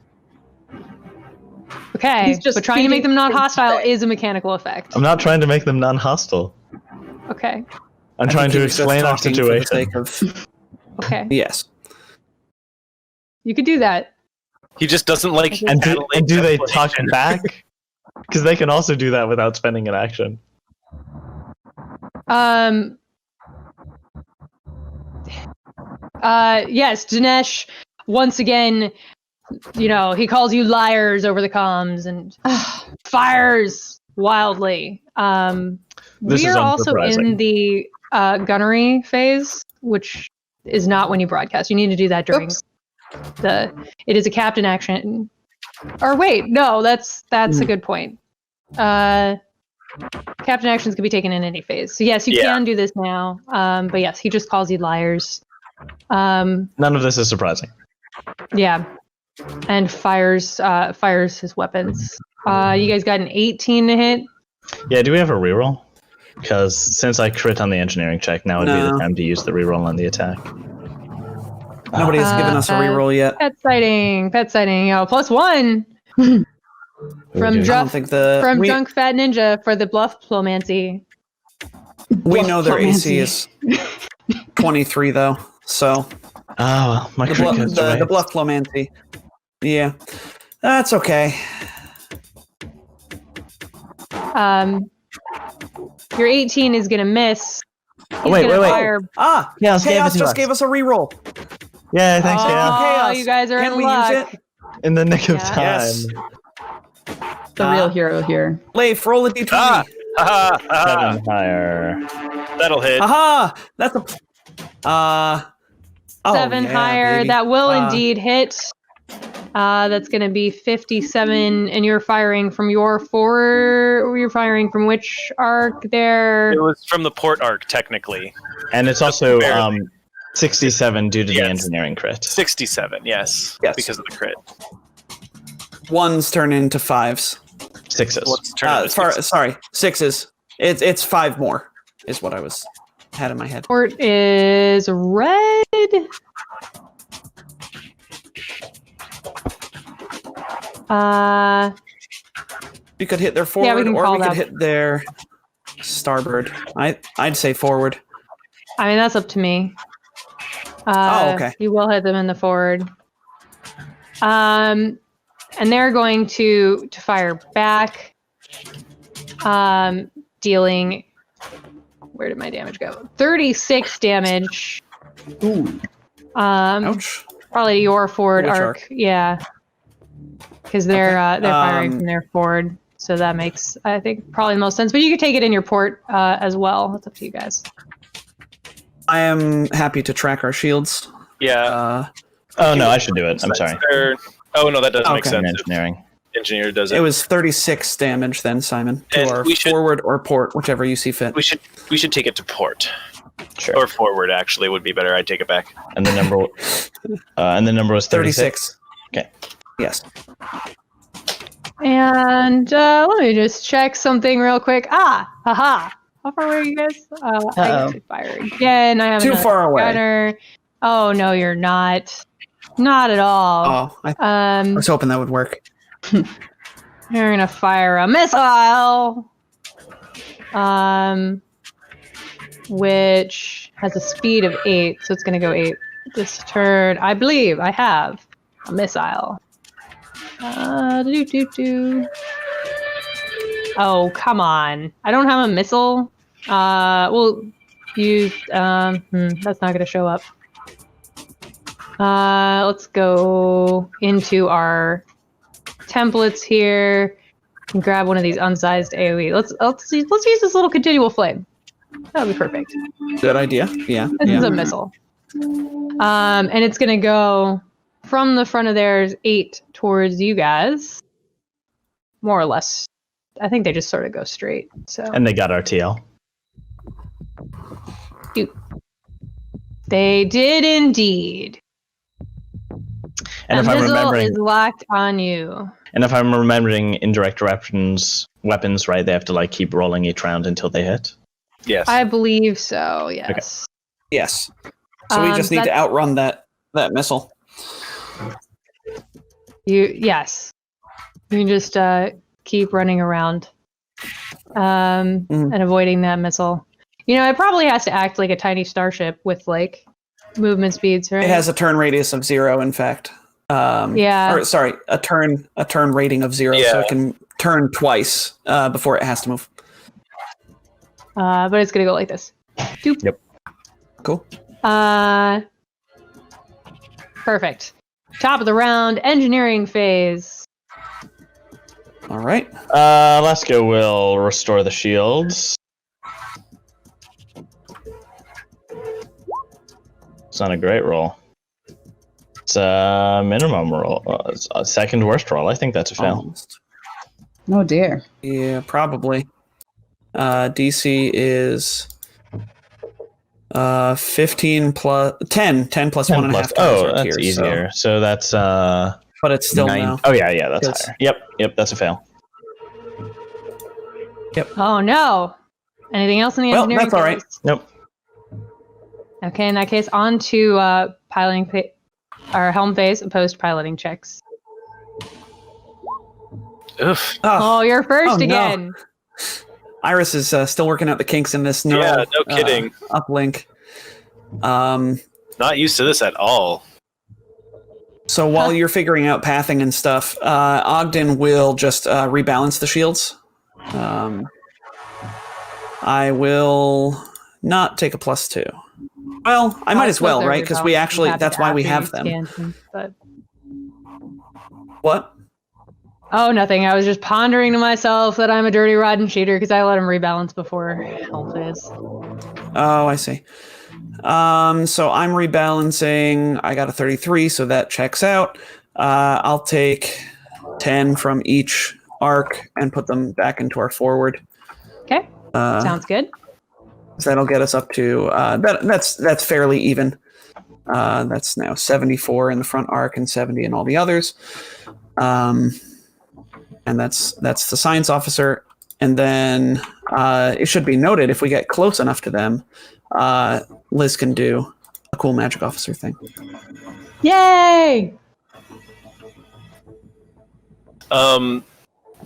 Okay, He's just but trying to make them not feeding hostile things is a mechanical effect. I'm not trying to make them non-hostile. Okay, I'm trying to explain our situation. okay, Yes. you could do that. He just doesn't like. And do they talk explanation. back? Because they can also do that without spending an action. Yes, Dinesh, once again, he calls you liars over the comms and fires wildly. This We is are also unsurprising. in the gunnery phase, which is not when you broadcast. You need to do that during Oops. it is a captain action. Or wait, no, that's a good point. Captain actions can be taken in any phase. So yes, you can do this now. But yes, he just calls you liars. None of this is surprising. Yeah. And fires his weapons. You guys got an 18 to hit. Yeah, do we have a reroll? Because since I crit on the engineering check, now would be the No. time to use the reroll on the attack. Nobody has given us a reroll yet. Pet sighting, +1 from do. I don't Drunk think Drunk Fat Ninja for the bluff diplomancy. we know their AC Diplomancy. is 23 though. So Oh, well, my the, crit bluff, goes the, away. the bluff diplomancy. Yeah. That's okay. Your 18 is gonna miss. He's wait, gonna wait. fire. Chaos gave it Chaos to just us. gave us a reroll. Yeah, thanks, Oh, Chaos. Chaos. you guys are Can in we luck. use it? In the nick of Yeah. time. Yes. The real hero here. Leif, roll a d20. Ha ha! 7 higher. That'll hit. Aha! That's a. Oh, 7 yeah, higher. baby. That will indeed hit. That's going to be 57, and you're firing from your forward. You're firing from which arc there? It was from the port arc, technically. And it's also Barely. 67 due to the Yes. engineering crit. 67, yes. Yes. Because of the crit. Ones turn into 5s. 6s. Let's turn it to six. Sorry, 6s. It's 5 more, is what I had in my head. Port is red. We could hit their forward, Yeah, we can or call we could that. hit their starboard. I'd say forward. I mean, that's up to me. Okay. You will hit them in the forward. And they're going to fire back, dealing. Where did my damage go? 36 damage. Ooh. Ouch. Probably your forward Which arc. arc? Yeah. Because they're firing Um, from their forward, so that makes, I think, probably the most sense. But you could take it in your port as well. It's up to you guys. I am happy to track our shields. Yeah. Oh, no, I should do it. I'm sorry. Oh, no, that doesn't make Okay. sense. Engineering. Engineer does It it. was 36 damage then, Simon, to And our we should- forward or port, whichever you see fit. We should take it to port. Sure. Or forward, actually, would be better. I'd take it back. And the number was 36. 36. Okay. Yes. And let me just check something real quick. Haha. How far away are you guys? I get to fire again. I have Too another far away. gunner. Oh no, you're not. Not at all. Oh, I was hoping that would work. You're gonna fire a missile, which has a speed of 8, so it's gonna go 8 this turn. I believe I have a missile. Oh, come on! I don't have a missile. We'll use. That's not gonna show up. Let's go into our templates here and grab one of these unsized AoE. Let's use this little continual flame. That'll be perfect. Good idea. Yeah. This yeah. is a missile. And it's gonna go from the front of theirs 8 towards you guys. More or less. I think they just sort of go straight. So And they got RTL. they did indeed. And if a I'm missile remembering, is locked on you. and if I'm remembering indirect weapons right, they have to like keep rolling each round until they hit. Yes. I believe so, yes. Yes. So we just need to that's- outrun that missile. Yes. You can just keep running around and avoiding that missile. You know, it probably has to act like a tiny starship with like movement speeds, right? It has a turn radius of 0, in fact. Yeah. Or sorry, a turn rating of 0, so Yeah. it can turn twice before it has to move. But it's gonna go like this. Doop. Yep. Cool. Perfect. Top of the round, engineering phase. All right. Alaska will restore the shields. It's not a great roll. It's a minimum roll. It's a second worst roll. I think that's a fail. Almost. Oh dear. Yeah, probably. DC is 15 plus 10 plus 10 1.5 plus. times Oh, our that's tier, easier. So that's but it's still 9. no. Oh yeah, that's Yes. higher. Yep, that's a fail. Oh no. Anything else in the Well, engineering that's all right. phase? Nope. Okay, in that case, on to piloting our helm phase opposed piloting checks. Oof. Oh, you're first Oh, no. again. Iris is still working out the kinks in this neural Yeah, no kidding. uplink. Not used to this at all. So while you're figuring out pathing and stuff, Ogden will just rebalance the shields. I will not take a +2. Well, I might as well, They're right? Because we rebalance actually, them that's why we after have you them. scan them, but What? Oh, nothing. I was just pondering to myself that I'm a dirty, rotten cheater because I let him rebalance before helm phase. Oh, I see. So I'm rebalancing. I got a 33, so that checks out. I'll take 10 from each arc and put them back into our forward. Okay, sounds good. So that'll get us up to that's fairly even. That's now 74 in the front arc and 70 in all the others. And that's the science officer. And then it should be noted, if we get close enough to them, Liz can do a cool magic officer thing. Yay!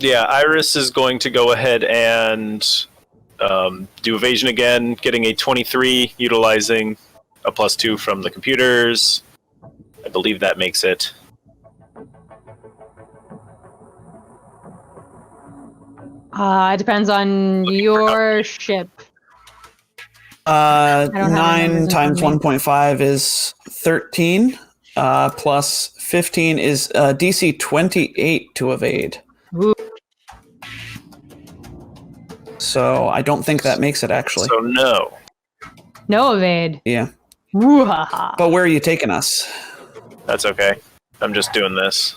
Yeah, Iris is going to go ahead and do evasion again, getting a 23, utilizing a +2 from the computers. I believe that makes it. It depends on your ship. 9 numbers in times front of 1.5 is 13. Plus 15 is DC 28 to evade. Ooh. So I don't think that makes it, actually. So no. No evade. Yeah. Woo-ha-ha. But where are you taking us? That's okay. I'm just doing this.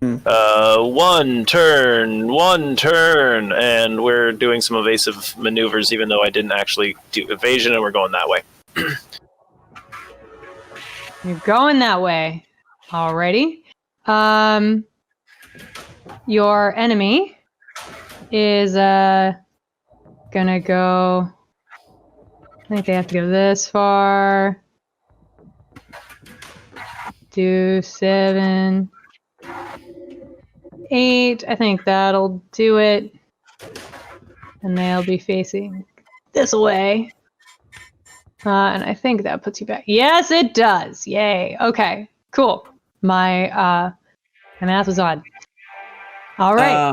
One turn, and we're doing some evasive maneuvers, even though I didn't actually do evasion, and we're going that way. You're going that way. Alrighty. Your enemy is gonna go. I think they have to go this far. Do 7, 8. I think that'll do it. And they'll be facing this way. And I think that puts you back. Yes, it does. Yay. Okay, cool. My math was on. All right.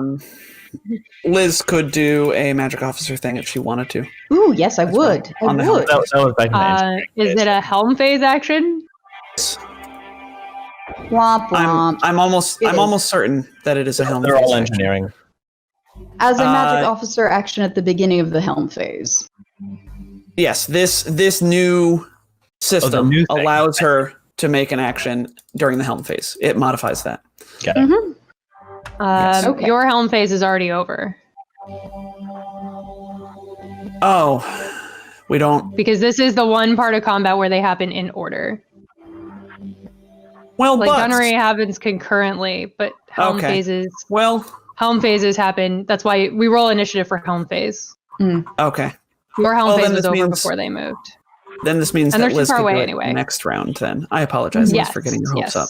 Liz could do a magic officer thing if she wanted to. Ooh, yes, I would. I On the would. That was back in the engineering Is phase. it a helm phase action? Womp womp. I'm almost It is. certain that it is a helm. They're phase all action. engineering. As a magic officer action at the beginning of the helm phase. Yes, this new system new thing. allows her to make an action during the helm phase. It modifies that. Got it. Mm-hmm. Yes. Okay. Your helm phase is already over Oh, we don't. because this is the one part of combat where they happen in order. Well, Like but gunnery happens concurrently, but helm Okay. phases happen. That's why we roll initiative for helm phase. Okay. Your helm Well, phase then was this over means- before they moved. Then this means And that they're too Liz far can away do it anyway. next round. Then I apologize, Yes, Liz, for getting your hopes up.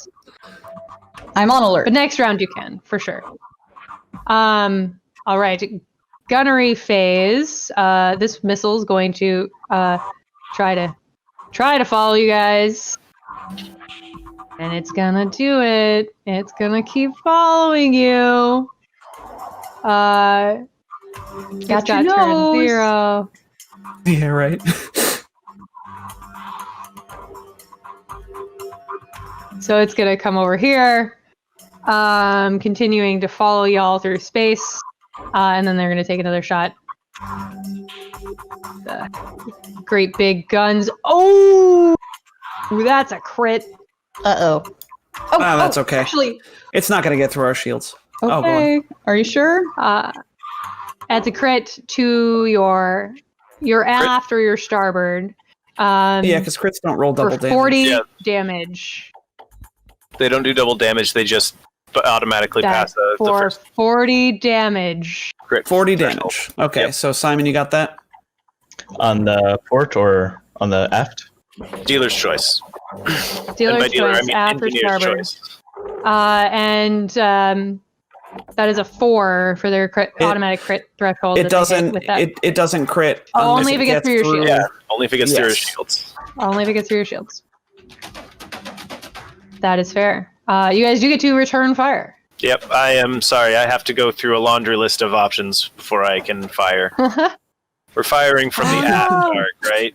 I'm on alert. But next round you can, for sure. All right. Gunnery phase. This missile's going to try to follow you guys. And it's gonna do it. It's gonna keep following you. Got your turn nose. 0. Yeah, right. So it's gonna come over here, continuing to follow y'all through space, and then they're gonna take another shot. The great big guns. Oh, that's a crit. Uh-oh. Oh, That's okay. Actually, It's not going to get through our shields. Oh, go on. okay. Are you sure? That's a crit to your aft or your starboard. Yeah, because crits don't roll double for damage. 40 Yeah. damage. They don't do double damage, they just automatically pass the For first 40 damage. crit. 40 threshold. damage. Okay, Yep. so Simon, you got that? On the port or on the aft? Dealer's choice. Dealer's and by dealer, choice, I mean aft or engineer's starboard. choice. And that is a 4 for their automatic crit threshold. It that they hit doesn't. with that. It doesn't crit. Oh, unless only if it gets through your shield. Yeah, only if it gets through his Yes. shields. Only if it gets through your shields. That is fair. You guys do get to return fire. Yep, I am sorry. I have to go through a laundry list of options before I can fire. We're firing from the aft arc, right?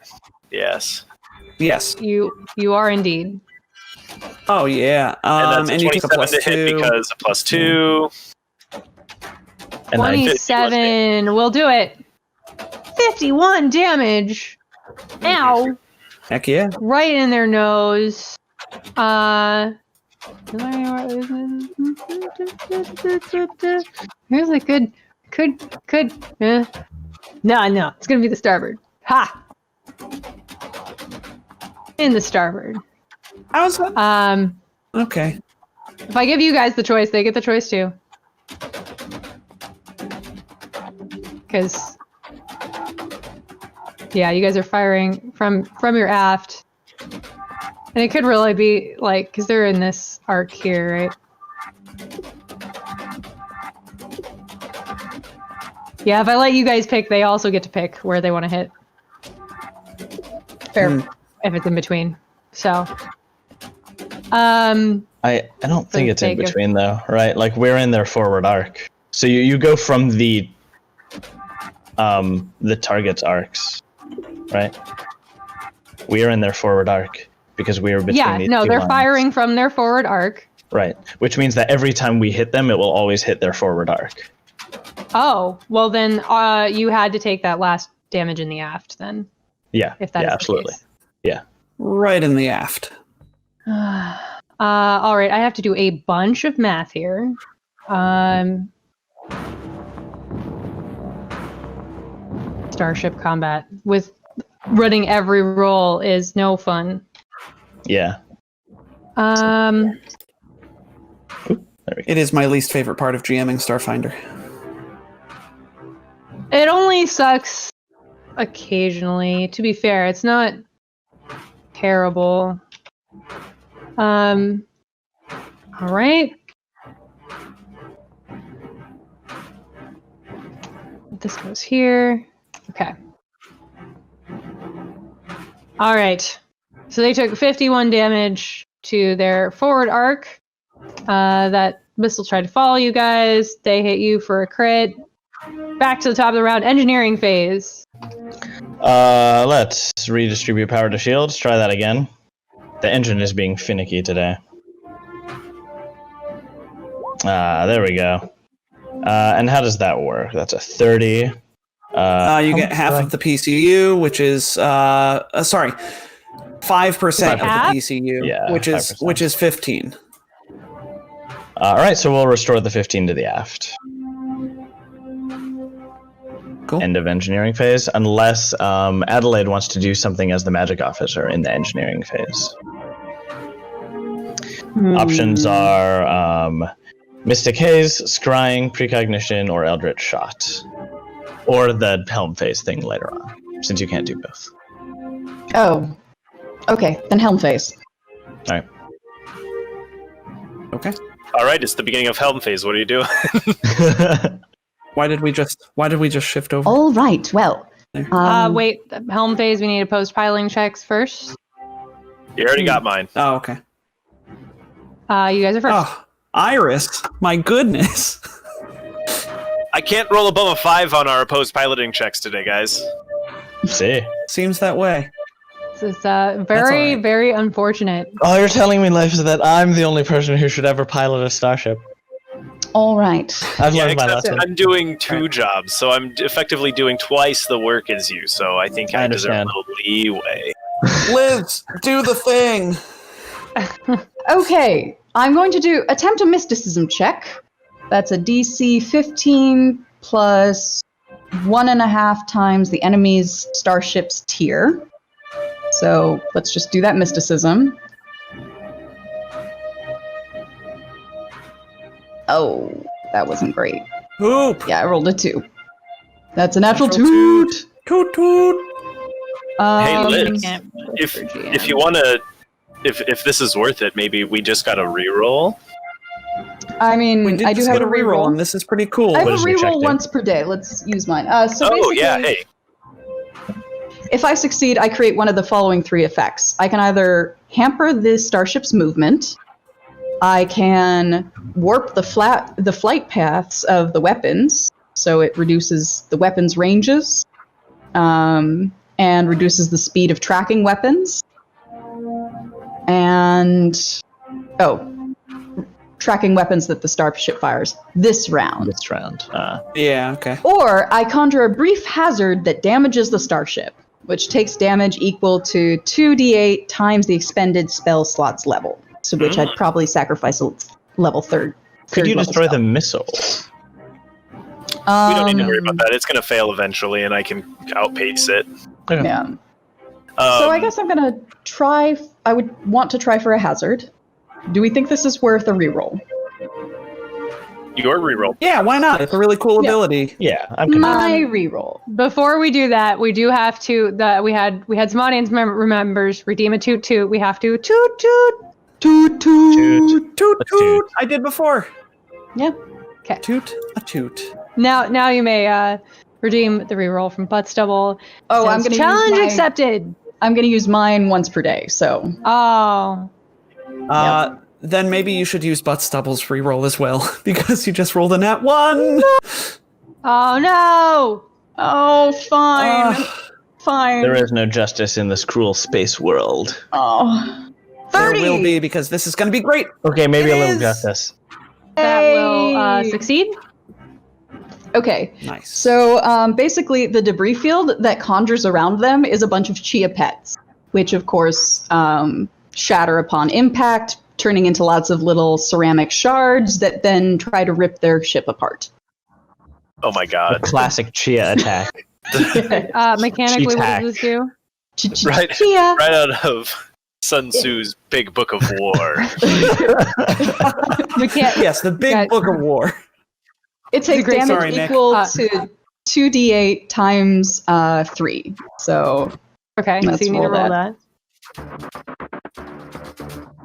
Yes. Yes. You are indeed. Oh yeah. And that's and a you take a 27 plus to hit 2. because a plus 2. And I 27. We'll do it. 51 damage. Ow. Heck yeah. Right in their nose. Here's a good. No, it's gonna be the starboard. Ha! In the starboard. How's that? Okay. If I give you guys the choice, they get the choice too. Because, yeah, you guys are firing from your aft. And it could really be, like, because they're in this arc here, right? Yeah, if I let you guys pick, they also get to pick where they want to hit. Fair. If it's in between. So, I don't think it's in between though, right? Like we're in their forward arc, so you go from the target's arcs, right? We are in their forward arc because we are between. Yeah, these no, two they're lines. firing from their forward arc. Right, which means that every time we hit them, it will always hit their forward arc. Oh, well then, you had to take that last damage in the aft then. Yeah, If that is the absolutely. case. Yeah. Right in the aft. All right, I have to do a bunch of math here. Starship combat with running every roll is no fun. Yeah. Um, There we go. It is my least favorite part of GMing Starfinder. it only sucks occasionally. To be fair, it's not terrible. All right. This goes here. Okay. All right. So they took 51 damage to their forward arc. That missile tried to follow you guys. They hit you for a crit. Back to the top of the round, engineering phase. Let's redistribute power to shields. Try that again. The engine is being finicky today. There we go. And how does that work? That's a 30. You get half of the PCU, which is 5% of the PCU, Yeah, which is 5%. which is 15. All right, so we'll restore the 15 to the aft. Cool. End of engineering phase, unless Adelaide wants to do something as the magic officer in the engineering phase. Options are Mystic Haze, Scrying, Precognition, or Eldritch Shot. Or the Helm phase thing later on, since you can't do both. Oh. Okay, then Helm phase. All right. Okay. All right, it's the beginning of Helm phase. What do you do? Why did we just shift over? All right, well. Wait, the helm phase, we need to post piling checks first. You already got mine. Oh, okay. You guys are first. Oh, Iris, my goodness. I can't roll above a 5 on our opposed piloting checks today, guys. See? Seems that way. This is all very, right. very unfortunate. Oh, you're telling me, Life, that I'm the only person who should ever pilot a starship. All right. I've Yeah, learned my except lesson. I'm doing 2 jobs, so I'm effectively doing twice the work as you, so I think I I deserve a understand. little leeway. Liz, do the thing. Okay, I'm going to attempt a mysticism check. That's a DC 15 plus 1.5 times the enemy's starship's tier. So let's just do that mysticism. Oh, that wasn't great. Poop. Yeah, I rolled a 2. That's a natural Natural toot. Toot toot. Hey, Liz, Can't if for GM. if you want to, if this is worth it, maybe we just got to re-roll. I mean, We did I do just have get a reroll. and this is pretty cool. I have What a does your check reroll do? once per day. Let's use mine. So Oh basically, yeah, hey. if I succeed, I create one of the following 3 effects. I can either hamper the starship's movement, I can warp the flight paths of the weapons, so it reduces the weapons' ranges, and reduces the speed of tracking weapons. And tracking weapons that the starship fires this round. This round. Yeah, okay. Or I conjure a brief hazard that damages the starship, which takes damage equal to 2d8 times the expended spell slot's level. So which I'd probably sacrifice a level third. Could you level destroy spell. the missile? We don't need to worry about that. It's going to fail eventually, and I can outpace it. Okay. Yeah. So I guess I'm gonna try. I would want to try for a hazard. Do we think this is worth a reroll? Your reroll. Yeah, why not? It's a really cool ability. Yeah, I'm convinced. My reroll. Before we do that, we do have to. We had some audience members redeem a toot toot. We have to toot toot Toot toot. Toot Let's toot. I did before. Yeah. Toot a toot. Now you may redeem the reroll from Butt Stubble. Oh, I'm Says, gonna challenge use my, accepted. I'm gonna use mine once per day. So Oh, Then maybe you should use Butt Stubble's reroll as well, because you just rolled a nat 1. oh no! oh, fine, fine. There is no justice in this cruel space world. Oh, There 30. will be, because this is going to be great. Okay, maybe It a little is. justice. That will Hey. succeed. Okay. Nice. So basically, the debris field that conjures around them is a bunch of chia pets, which of course shatter upon impact, turning into lots of little ceramic shards that then try to rip their ship apart. Oh my The god. classic Chia attack. Mechanically, what Cheatak. does this do? Right. Chia. Right out of Sun Tzu's Big Book of War. Yes, the big Got- book of war. It takes great- damage Sorry, Nick. equal to 2d8 times 3. So Okay, Let's so you need to roll roll that.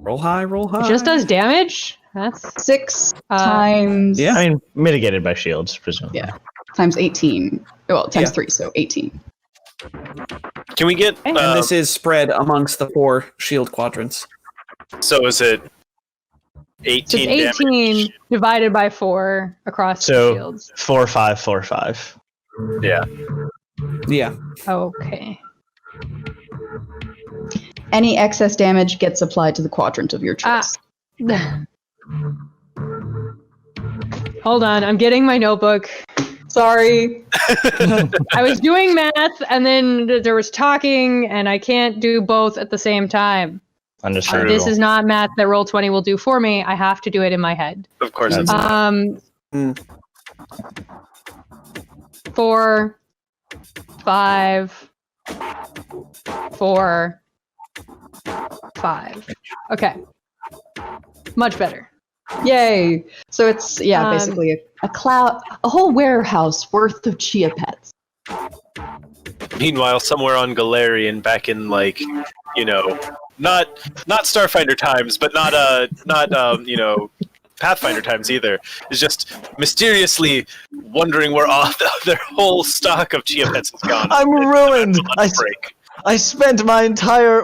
Roll high, roll high. It just does damage. That's 6 Uh, times Yeah. I mean, mitigated by shields, presumably. Yeah. times 18. Well, times Yeah. 3, so 18. Can we get And this is spread amongst the 4 shield quadrants. so is it so 18 it's 18 damage? divided by 4 across the So shields. 4, 5, 4, 5. Yeah. Yeah. Okay. Any excess damage gets applied to the quadrant of your Ah. choice. Hold on, I'm getting my notebook. Sorry. I was doing math and then there was talking and I can't do both at the same time. Understandable. This is not math that Roll20 will do for me. I have to do it in my head. Of course it's Um, Mm. 4, 5, 4, 5. Okay. Much better. Yay. So it's, Um, basically a whole warehouse worth of chia pets. Meanwhile, somewhere on Galarian, back in not Starfinder times, but not Pathfinder times either, is just mysteriously wondering where all their whole stock of chia pets has gone. I'm ruined. Lunch break. I spent my entire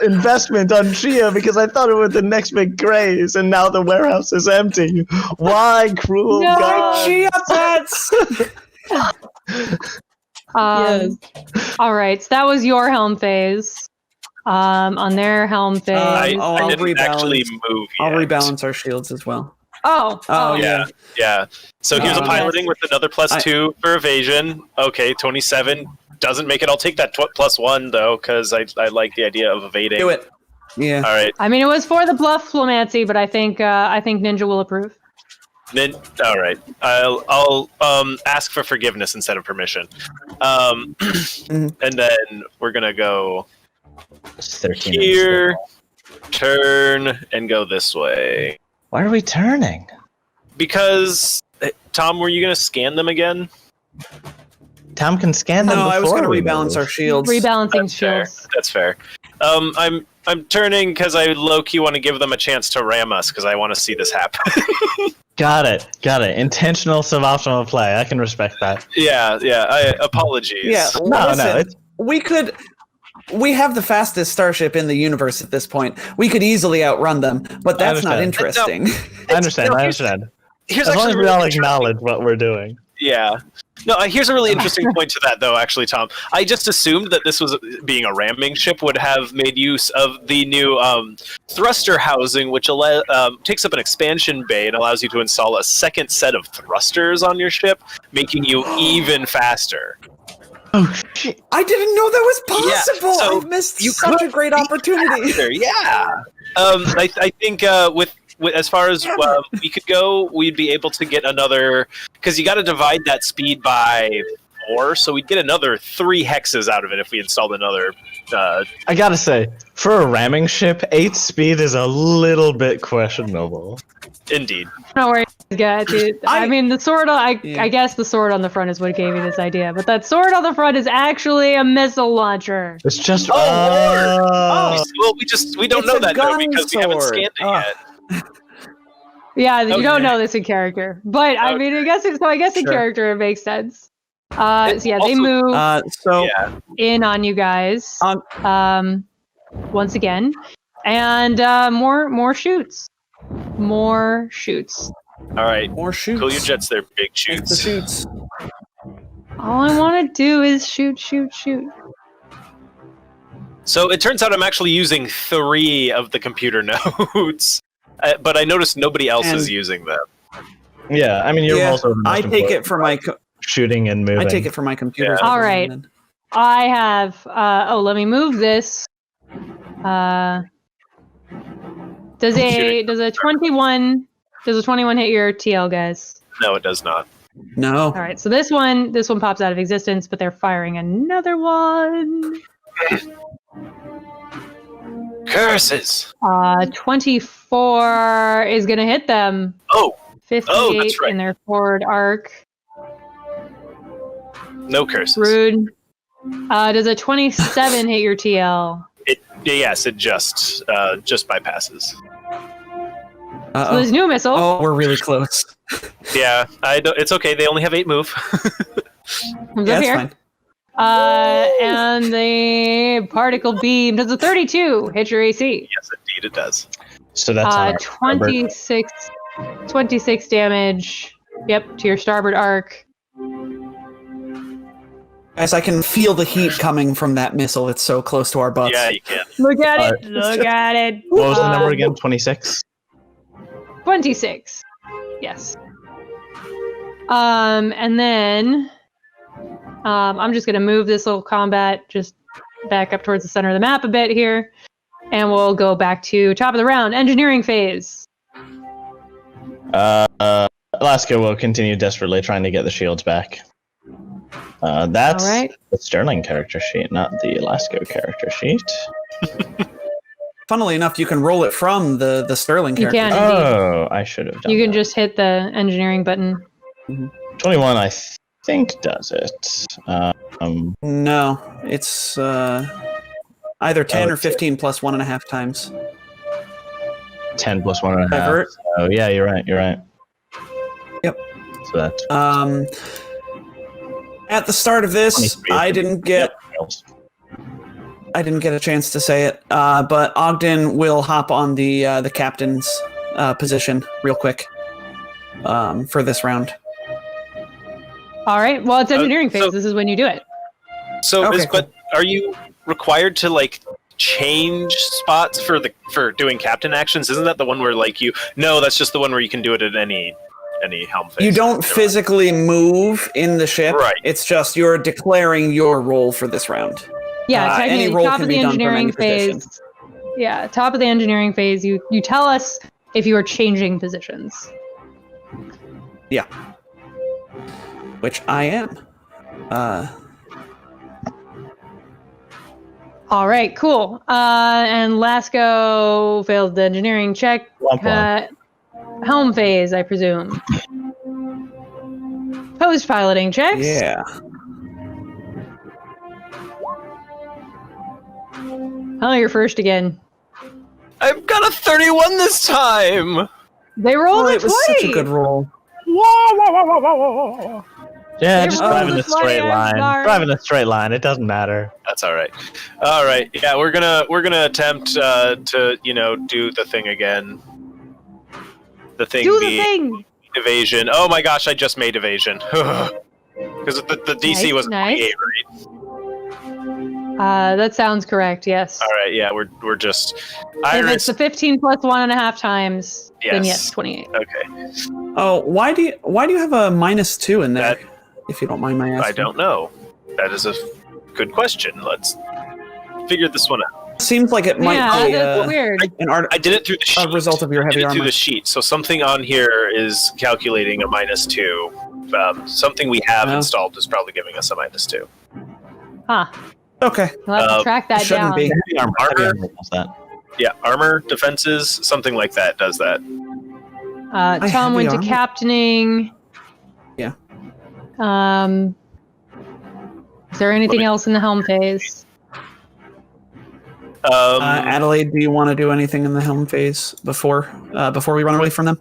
investment on Chia because I thought it was the next big craze, and now the warehouse is empty. Why, cruel No. God? Chia pets! Yes. All right, so that was your helm phase. On their helm phase. I I'll didn't actually rebalance. move I'll yet. rebalance our shields as well. Oh, Oh, yeah. Yeah. So here's a Uh, piloting with another +2 for evasion. Okay, 27 doesn't make it. I'll take that +1 though, because I like the idea of evading. Do it. Yeah. All right. I mean, it was for the bluff diplomacy, but I think Ninja will approve. Then all right. I'll ask for forgiveness instead of permission. And then we're gonna go It's 13. here, turn, and go this way. Why are we turning? Because Tom, were you gonna scan them again? Tom can scan them. No, I was going going to to rebalance our shields. Rebalancing That's fair. shields. That's fair. I'm turning because I low key want to give them a chance to ram us because I want to see this happen. Got it. Intentional suboptimal play. I can respect that. yeah. Apologies. Yeah. No, listen, we have the fastest starship in the universe at this point. We could easily outrun them, but that's not understand. interesting. I understand. Here's As long as actually we really all interesting. acknowledge what we're doing. Yeah. No, here's a really interesting point to that, though, actually, Tom. I just assumed that this was, being a ramming ship, would have made use of the new thruster housing, which takes up an expansion bay and allows you to install a second set of thrusters on your ship, making you even faster. Oh shit! I didn't know that was possible. Yeah, so I missed you such a could great be opportunity. faster, yeah. I think with as far as we could go, we'd be able to get another, because you got to divide that speed by 4, so we'd get another 3 hexes out of it if we installed another. I gotta say, for a ramming ship, 8 speed is a little bit questionable. Indeed. Don't worry, guys. Dude. I mean, the sword. I guess the sword on the front is what gave me this idea. But that sword on the front is actually a missile launcher. It's just. Well, we don't It's know a that gun though, because we haven't sword. scanned it yet. Yeah, you don't Okay. know this in character. But I mean, I guess in Sure. character it makes sense. So yeah, they Also- move Yeah. in on you guys. Once again, and more shoots. More shoots. All right. More shoots. Cool your jets there, big Hit the shoots. shoots. All I want to do is shoot. So it turns out I'm actually using 3 of the computer nodes, but I noticed nobody else is And- using them. Yeah, I mean, you're Yeah, also. the most I take important it for my. shooting and moving. I take it for my computer. Yeah. All right. I have. Let me move this. Does a 21 hit your TL, guys? No, it does not. No. All right, so this one pops out of existence, but they're firing another one. Curses! 24 is gonna hit them. Oh, 58 that's right. in their forward arc. no curses. Rude. Does a 27 hit your TL? Yes, it just bypasses. So Uh-oh. there's new missile. Oh, we're really close. Yeah, it's okay. They only have 8 move. Comes Yeah, up that's here. fine. And the particle beam does a 32 hit your AC. Yes, indeed, it does. So that's on our starboard. 26 damage. Yep, to your starboard arc. Guys, I can feel the heat coming from that missile. It's so close to our butts. Yeah, you can. Look at All it. Look at it. What was the number again? 26. 26. Yes. And then I'm just gonna move this little combat just back up towards the center of the map a bit here, and we'll go back to top of the round, engineering phase. Alaska will continue desperately trying to get the shields back. That's All right. the Sterling character sheet, not the Alaska character sheet. Funnily enough, you can roll it from the Sterling You character. can. Oh, I should have done You can that. just hit the engineering button. 21, I think, does it. No, it's either 10 or it's- 15 plus 1.5 times. 10 plus 1.5. Divert. Oh, yeah, you're right. Yep. So that's At the start of this, 23. I didn't get a chance to say it, but Ogden will hop on the captain's position real quick for this round. All right. Well, it's engineering phase. so- This is when you do it. So, Okay, but are you required to change spots for doing captain actions? Isn't that the one where No, that's just the one where you can do it at any helm phase. You don't Never mind. physically move in the ship. Right. It's just you're declaring your role for this round. Yeah, any technically, roll top can of the be done from engineering any position. phase. Yeah, top of the engineering phase. You tell us if you are changing positions. Yeah. Which I am. All right, cool. And Lasco failed the engineering check. Womp womp. Helm phase, I presume. Post piloting checks. Yeah. Oh, you're first again. I've got a 31 this time. They rolled Oh, a it was 20. such a good roll. Yeah, They just rolled driving a a straight 20, I'm line. sorry. Driving a straight line. It doesn't matter. That's all right. All right. Yeah, we're gonna attempt to do the thing again. The thing Do the being thing. evasion. Oh my gosh, I just made evasion. Because the DC was 28, right? That sounds correct. Yes. All right, yeah, we're just If Iris. it's the 15 plus 1.5 times, then yes, 28. Okay. Oh, why do you have a -2 in there? If you don't mind my asking. I don't know. That is a good question. Let's figure this one out. Seems like it might be that's weird. I did it through the sheet. a result of your heavy I did it armor. through the sheet. So something on here is calculating a -2. Something we have installed is probably giving us a -2. Huh. Okay. We'll have to track that Shouldn't down. be. Armor, What's that? yeah, armor, defenses, something like that does that. Tom went to armor. captaining. Yeah. Is there anything else in the helm phase? Adelaide, do you want to do anything in the helm phase before we run away from them?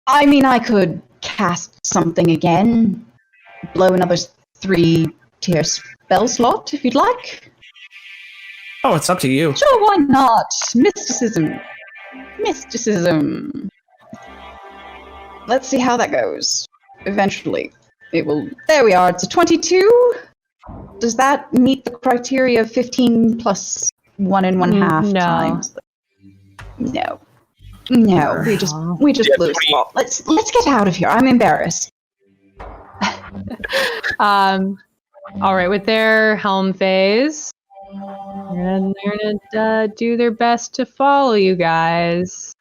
I mean, I could cast something again. Blow another 3-tier spell slot if you'd like. Oh, it's up to you. Sure, why not? Mysticism. Let's see how that goes. Eventually, it will. There we are. It's a 22. Does that meet the criteria of 15 plus 1.5 No. times? No. No. We just blew a spot. Let's get out of here. I'm embarrassed. All right, with their helm phase, they're gonna do their best to follow you guys.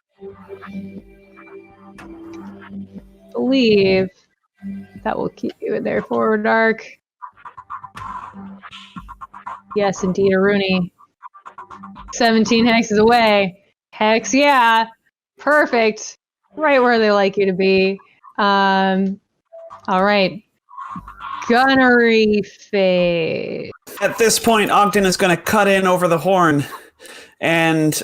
Believe that will keep you in their forward arc. Yes, indeed, Aruni. 17 hexes away. Hex, yeah. Perfect. Right where they like you to be. All right. Gunnery phase. At this point, Ogden is going to cut in over the horn and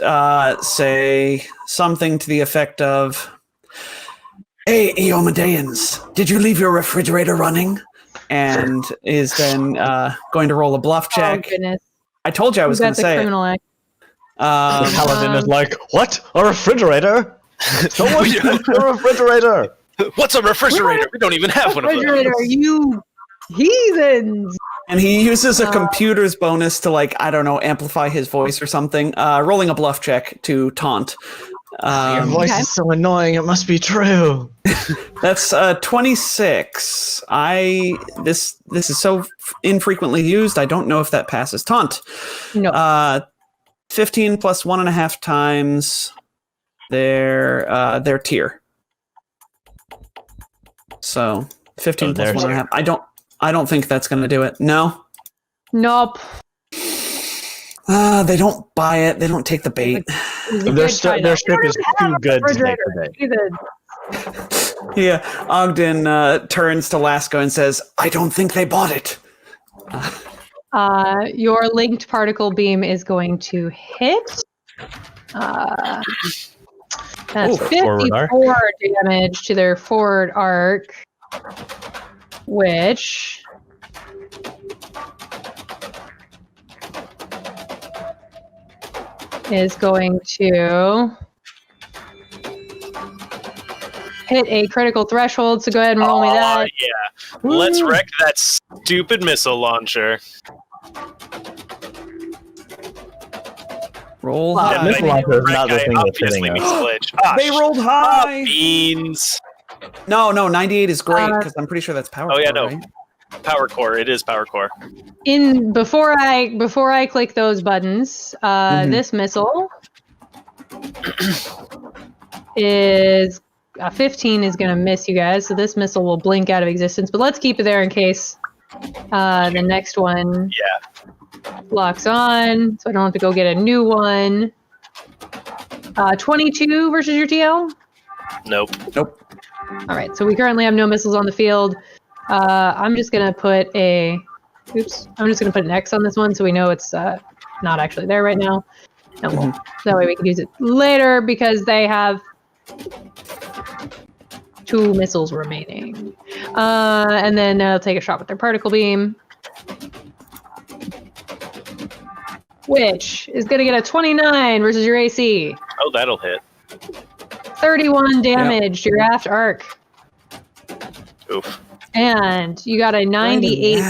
say something to the effect of, "Hey, Eomedeans, did you leave your refrigerator running?" And is then going to roll a bluff check. Oh, goodness. I told you I was going to say criminal act. The paladin is like, what? A refrigerator? No one touched a refrigerator. What's a refrigerator? We don't even have one of those. Refrigerator, you heathens! And he uses a computer's bonus to, like, I don't know, amplify his voice or something. Rolling a bluff check to taunt. Your voice is so annoying. It must be true. That's 26. This is so infrequently used. I don't know if that passes taunt. No. 15 plus 1.5 times their tier. So 15 plus 1.5. I don't think that's going to do it. No. Nope. They don't buy it. They don't take the bait. Their strip is too good to take the bait. Yeah. Ogden turns to Lasco and says, "I don't think they bought it." Your linked particle beam is going to hit. That's 54 damage to their forward arc, which is going to hit a critical threshold, so go ahead and roll me that. Yeah. Let's wreck that stupid missile launcher. Roll Yeah, high. missile launcher is not the thing that's Obviously hitting means us. glitch. They rolled high. Beans. No, 98 is great because I'm pretty sure that's power. Oh yeah, no. Right? Power core. It is power core. Before I click those buttons, this missile is 15 is going to miss you guys, so this missile will blink out of existence. But let's keep it there in case the next one locks on, so I don't have to go get a new one. 22 versus your TL? Nope. All right, so we currently have no missiles on the field. I'm just gonna put an X on this one so we know it's not actually there right now. And that way we can use it later because they have 2 missiles remaining. And then they'll take a shot with their particle beam, which is gonna get a 29 versus your AC. Oh, that'll hit. 31 damage to your aft arc. Oof. And you got a 98,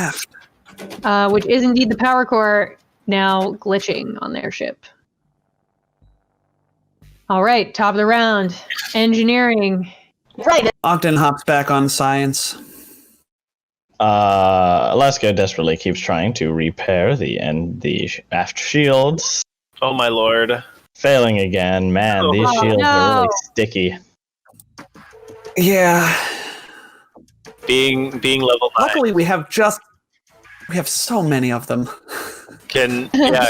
which is indeed the power core now glitching on their ship. All right, top of the round. Engineering. Right. Ogden hops back on science. Alaska desperately keeps trying to repair the aft shields. Oh my lord. Failing again. Man, these shields are really sticky. Yeah. Being level 9. Luckily, we have so many of them.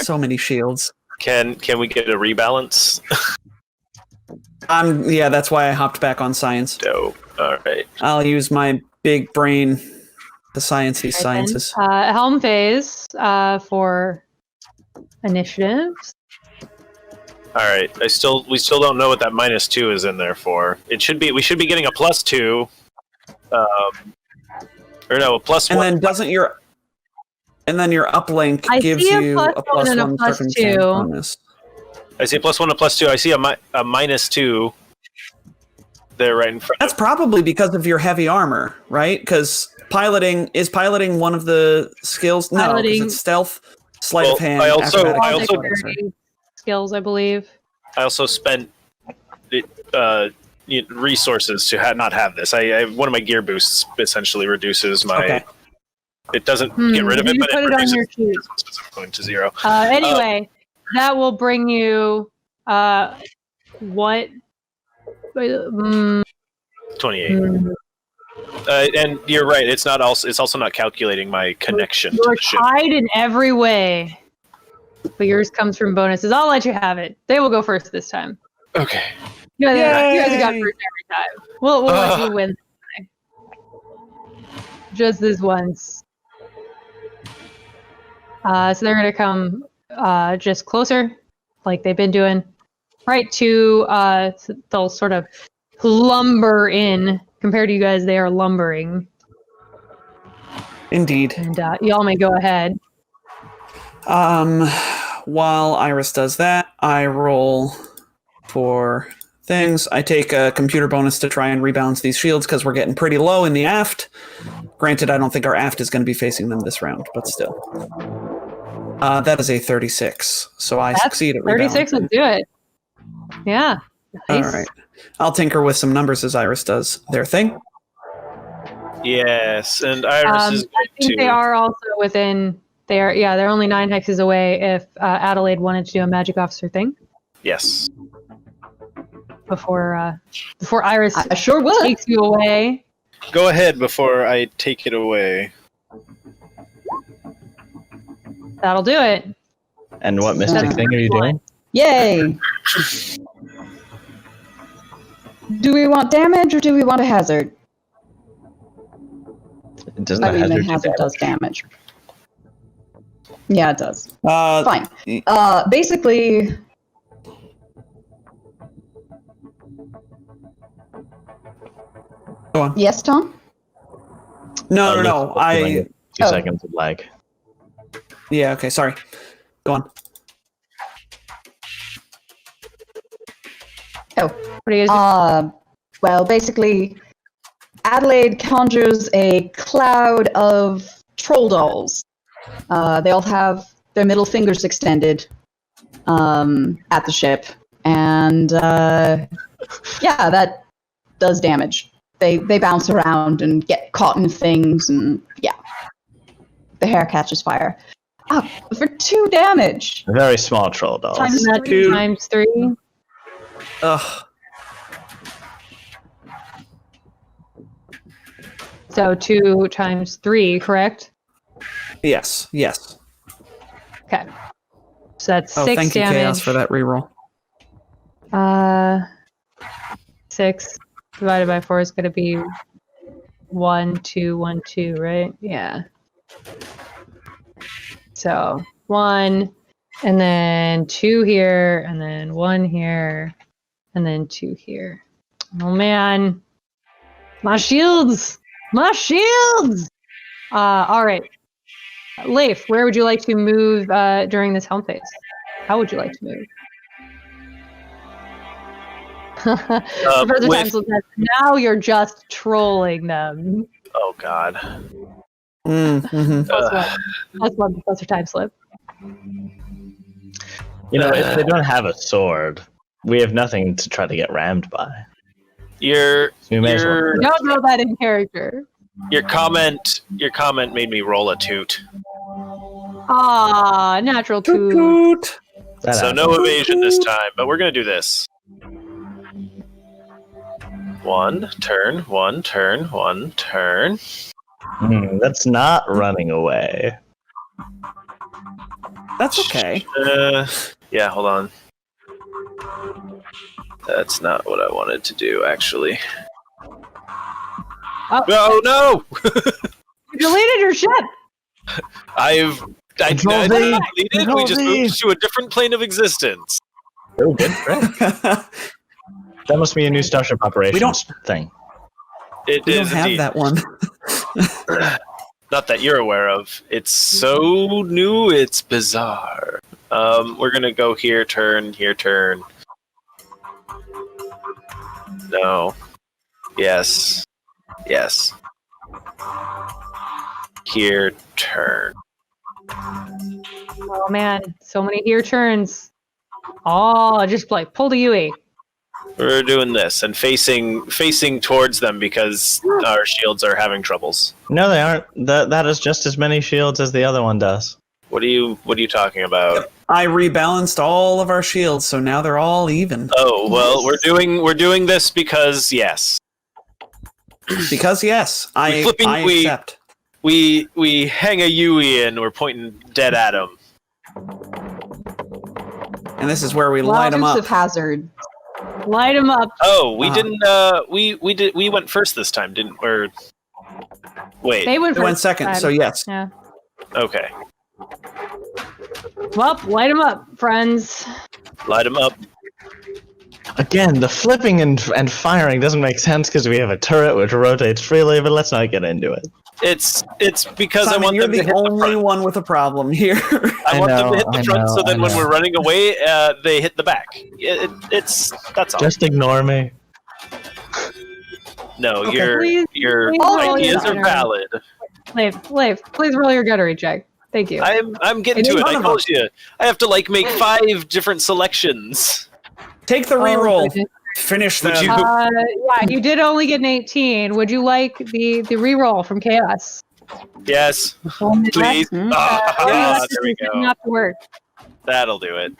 So many shields. Can we get a rebalance? Yeah, that's why I hopped back on science. Dope. All right. I'll use my big brain to science these sciences. Helm phase for initiatives. All right. We still don't know what that -2 is in there for. We should be getting a +2. Or no, a +1. And then your uplink gives you a +1 and a circumstance +2. bonus. I see a +1, a +2. I see a -2 there right in front. That's probably because of your heavy armor, right? Because piloting one of the skills. No, because it's stealth, sleight of hand. I also skills, I believe. I also spent resources to not have this. One of my gear boosts essentially reduces my. Okay. It doesn't get rid of it, but put it on your sheet. It's going to 0. Anyway, that will bring you what? 28. And you're right. It's also not calculating my connection to You're the ship. tied in every way, but yours comes from bonuses. I'll let you have it. They will go first this time. Okay. You guys have got first every time. We'll let you win. Just this once. So they're going to come just closer, like they've been doing, right to, they'll sort of lumber in. Compared to you guys, they are lumbering. Indeed. And y'all may go ahead. While Iris does that, I roll for things. I take a computer bonus to try and rebalance these shields because we're getting pretty low in the aft. Granted, I don't think our aft is going to be facing them this round, but still. That is a 36, so I succeed at 36 will do it. Yeah. Nice. All right. I'll tinker with some numbers as Iris does their thing. Yes, and Iris is I think they are also within. They're only 9 hexes away. If Adelaide wanted to do a magic officer thing. Yes. Before Iris, I sure would. Takes you away. Go ahead before I take it away. That'll do it. And what mystic thing are you doing? Yay! Do we want damage or do we want a hazard? It doesn't I mean, the do hazard does damage. Yeah, it does. Uh, Fine. Basically, Go on. yes, Tom? No. 2 seconds of lag. Yeah, okay, sorry. Go on. Oh. What are you guys doing? Well, basically, Adelaide conjures a cloud of troll dolls. They all have their middle fingers extended at the ship. And, yeah, that does damage. They bounce around and get caught in things, and, yeah. The hair catches fire. For 2 damage. Very small troll dolls. Times 3. Ugh. So 2 times 3, correct? Yes. Okay. So that's 6 thank you, damage. Chaos, for that reroll. 6 divided by 4 is going to be 1, 2, 1, 2, right? Yeah. So 1, and then 2 here, and then 1 here, and then 2 here. Oh man, my shields! All right, Leif, where would you like to move during this helm phase? How would you like to move? Professor with- Timeslip says, now you're just trolling them. Oh God. Mm-hmm. That's one Professor Timeslip. You know, if they don't have a sword, we have nothing to try to get rammed by. Your We may as well- You don't know that in character. your comment made me roll a toot. Ah, natural Toot two. toot. That So happens. no evasion this time, but we're gonna do this. One turn. That's not running away. That's okay. Yeah, hold on. That's not what I wanted to do, actually. Oh. No! You deleted your ship. I Control did V. not delete it. We Control just V. moved to a different plane of existence. Oh, good. Great. That must be a new Starship Operations thing. It We don't is have indeed. that one. Not that you're aware of. It's so new, it's bizarre. We're gonna go here, turn. No. Yes. Here, turn. Oh man, so many here turns. Oh, just like pull the UE. We're doing this and facing towards them because our shields are having troubles. No, they aren't. That is just as many shields as the other one does. What are you talking about? I rebalanced all of our shields, so now they're all even. Oh well, we're doing this because yes. Because yes, I accept. We hang a Yui and we're pointing dead at him. And this is where we light them Use up. of hazard. Light them up. Oh, we Uh-huh. didn't. We went first this time, didn't? Or wait. They went It went first second, time. so yes. Yeah. Okay, Well, light them up, friends. light them up. Again, the flipping and firing doesn't make sense because we have a turret which rotates freely, but let's not get into it. It's because Simon, I want you're them to the hit the only front. one with a problem here. I want them to hit I the front, so then when know. we're running away, they hit the back. That's all. Just ignore me. No, Okay. your Please roll ideas your are gunnery. valid. Leif, please roll your gunnery check. Thank you. I'm getting It to is it. one I of told you. I have to make 5 different selections. Take the Oh, reroll. goodness. Finish Would them. you- Yeah, you did only get an 18. Would you like the reroll from Chaos? Yes, Only please. Hmm? There we go. Not to work. That'll do it.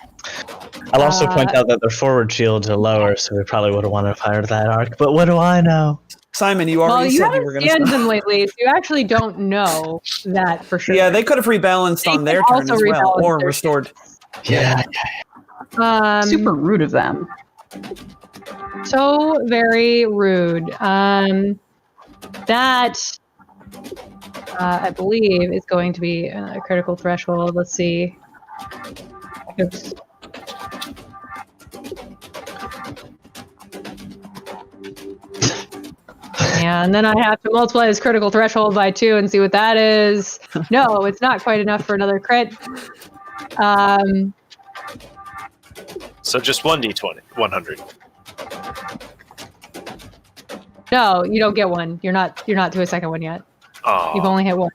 I'll also point out that their forward shields are lower, so we probably would have wanted to fire that arc. But what do I know? Simon, you Well, already you said you haven't were going scanned to. them lately, so you actually don't know that for sure. Yeah, they could have rebalanced They on could their turn also as well, rebalance or their restored. Yeah. Super rude of them. So very rude. That I believe is going to be a critical threshold. Let's see. Oops. And then I have to multiply this critical threshold by 2 and see what that is. No, it's not quite enough for another crit. So just 1d20, 100. No, you don't get one. You're not to a second one yet. You've Aw. only hit one.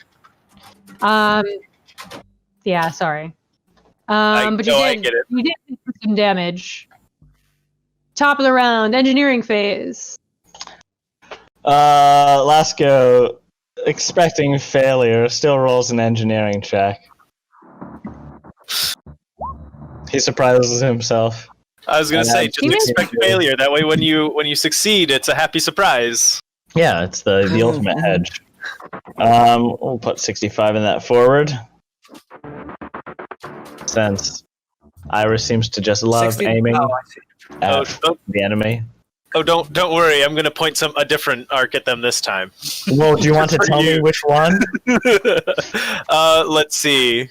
Yeah, sorry. But you I did. get it. You did do some damage. Top of the round, engineering phase. Lasco, expecting failure, still rolls an engineering check. He surprises himself. I was gonna And say, I- just He makes- expect failure. That way, when you succeed, it's a happy surprise. Yeah, it's the ultimate hedge. We'll put 65 in that forward. Since Iris seems to just love 60 aiming Oh, I see. at Oh, the enemy. don't worry. I'm gonna point a different arc at them this time. Well, do you want to For tell me you. which one? Let's see.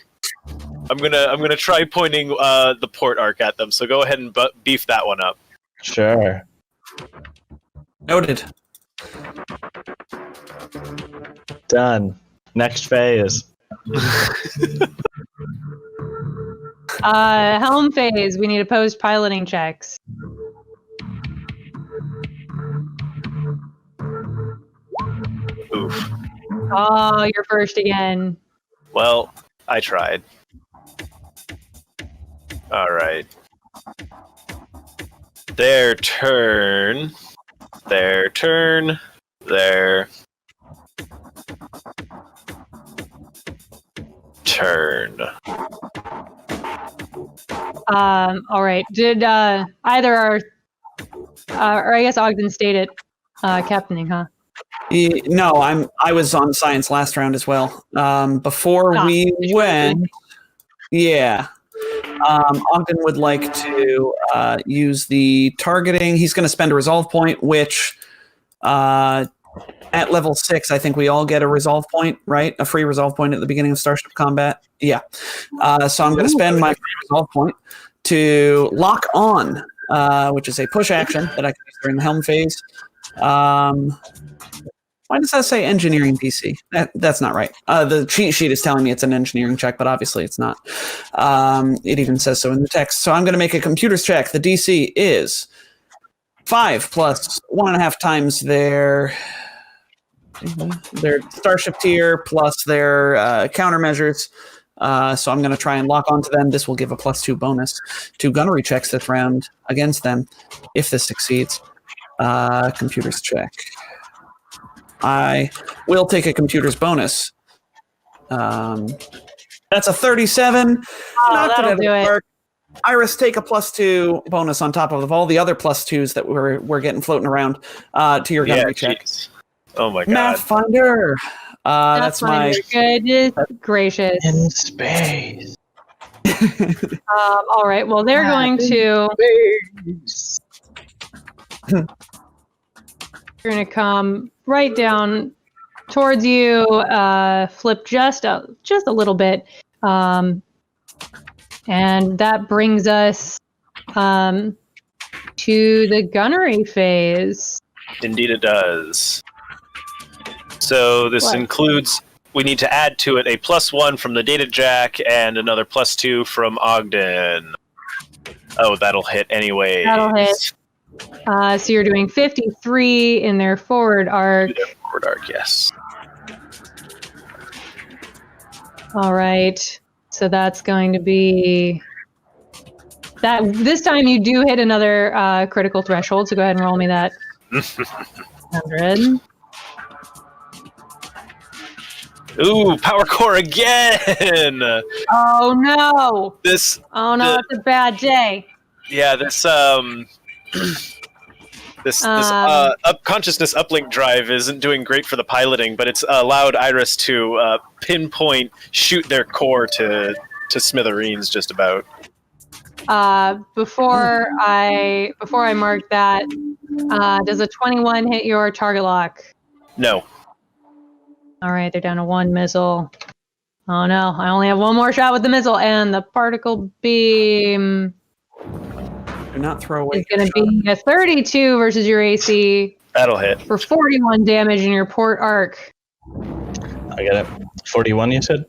I'm gonna try pointing the port arc at them. So go ahead and beef that one up. Sure. Noted. Done. Next phase. Helm phase. We need opposed piloting checks. Oh, you're first again. Well, I tried. All right. Their turn. Their turn. Their turn. All right. Did either our, or I guess Ogden stated, captaining, huh? No, I was on science last round as well. Before we went, yeah. Ogden would like to use the targeting. He's going to spend a resolve point, which at level 6, I think we all get a resolve point, right? A free resolve point at the beginning of Starship Combat. Yeah. So I'm going to spend my free resolve point to lock on, which is a push action that I can use during the helm phase. Why does that say engineering DC? That's not right. The cheat sheet is telling me it's an engineering check, but obviously it's not. It even says so in the text. So I'm going to make a computer's check. The DC is 5 plus 1.5 times their starship tier plus their countermeasures. So I'm going to try and lock onto them. This will give a +2 bonus to gunnery checks this round against them if this succeeds. Computer's check. I will take a computer's bonus. That's a 37. Oh, that'll do it. Iris, take a +2 bonus on top of all the other +2s that we're getting floating around to your gunnery check. Geez. Oh my god. Math Finder. That's my goodness gracious. In space. All right. Well, they're going to. They're going to come right down towards you, flip just a little bit, and that brings us to the gunnery phase. Indeed, it does. So this includes. We need to add to it a +1 from the data jack and another +2 from Ogden. Oh, that'll hit anyway. That'll hit. So you're doing 53 in their forward arc. Forward arc, yes. All right. So that's going to be that. This time you do hit another critical threshold. So go ahead and roll me that 100. Ooh, power core again! Oh no! It's a bad day. Yeah, this consciousness uplink drive isn't doing great for the piloting, but it's allowed Iris to pinpoint shoot their core to smithereens just about. Before I mark that, does a 21 hit your target lock? No. All right, they're down to 1 missile. Oh no, I only have 1 more shot with the missile, and the particle beam. Do not throw away. It's going to be a 32 versus your AC. That'll hit. For 41 damage in your port arc. I got it. 41, you said?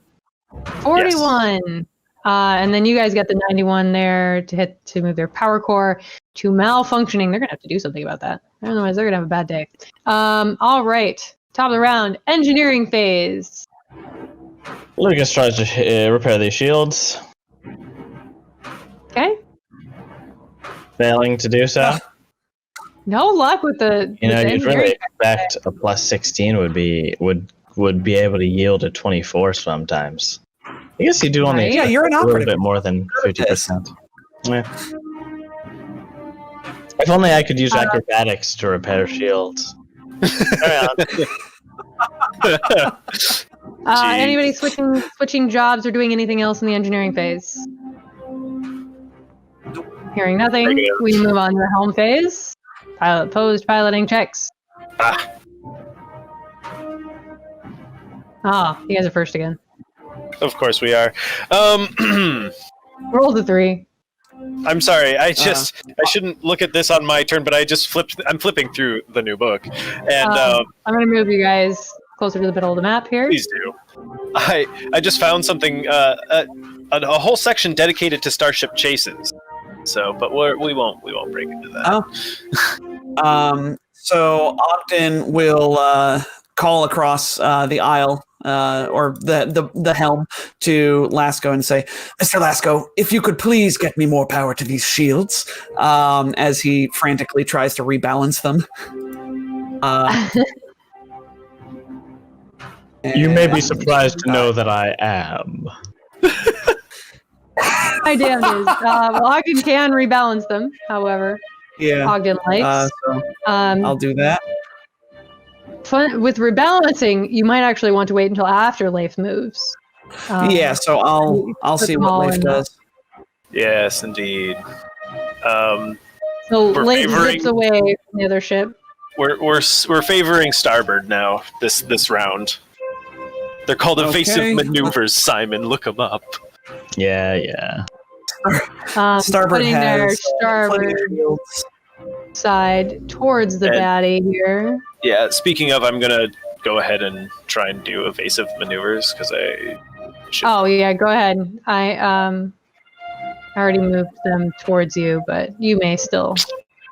41. Yes. And then you guys got the 91 there to move their power core to malfunctioning. They're going to have to do something about that. Otherwise, they're going to have a bad day. All right. Top of the round. Engineering phase. Lucas tries to repair these shields. Okay. Failing to do so. No luck with the. You'd really expect a +16 would be able to yield a 24 sometimes. I guess you do only you're an a little operative. bit more than 50%. Yeah. If only I could use acrobatics to repair shields. Anybody switching jobs or doing anything else in the engineering phase? Hearing nothing, we move on to the helm phase. Opposed piloting checks. You guys are first again. Of course we are. Roll the 3. I'm sorry. I shouldn't look at this on my turn, but I'm flipping through the new book, and I'm going to move you guys closer to the middle of the map here. Please do. I just found something, a whole section dedicated to starship chases. So, but we won't break into that. So Ogden will call across the aisle or the helm to Lasco and say, "Mr. Lasco, if you could please get me more power to these shields," as he frantically tries to rebalance them. You may be surprised to know that I am. My damn is. Ogden can rebalance them, however. Yeah. Ogden likes. So I'll do that. Fun with rebalancing, you might actually want to wait until after Leif moves. Yeah, so I'll see what Leif does. Yes, indeed. So we're Leif favoring- zips away from the other ship. We're favoring starboard now. This round. They're called evasive maneuvers. Simon, look them up. Yeah. Starboard putting their has starboard shields. side towards the baddie here. Yeah. Speaking of, I'm gonna go ahead and try and do evasive maneuvers because I. Oh yeah, go ahead. I already moved them towards you, but you may still.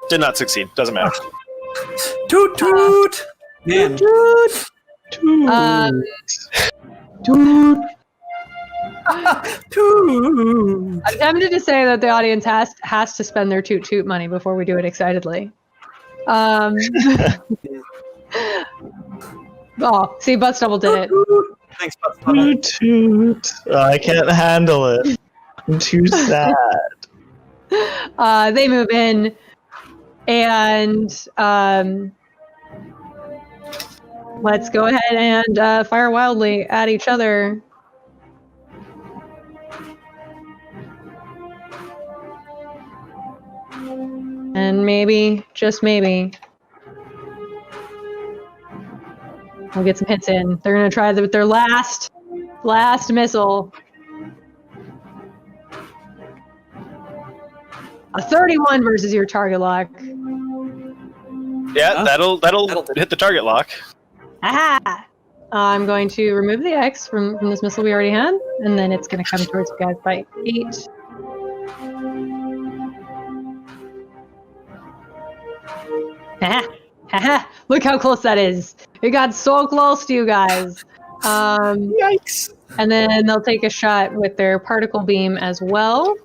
Did not succeed. Doesn't matter. Toot toot. Man. Toot. Toot. I'm tempted to say that the audience has to spend their toot toot money before we do it excitedly. Oh, see, Butt Stubble did it. Thanks, Butt Stubble. Toot. I can't handle it. I'm too sad. They move in, and let's go ahead and fire wildly at each other. And maybe, just maybe, we'll get some hits in. They're going to try with their last missile. A 31 versus your target lock. Yeah, that'll hit the target lock. Aha! I'm going to remove the X from this missile we already had, and then it's going to come towards you guys by 8. Haha! Haha! Look how close that is. It got so close to you guys. Yikes! And then they'll take a shot with their particle beam as well.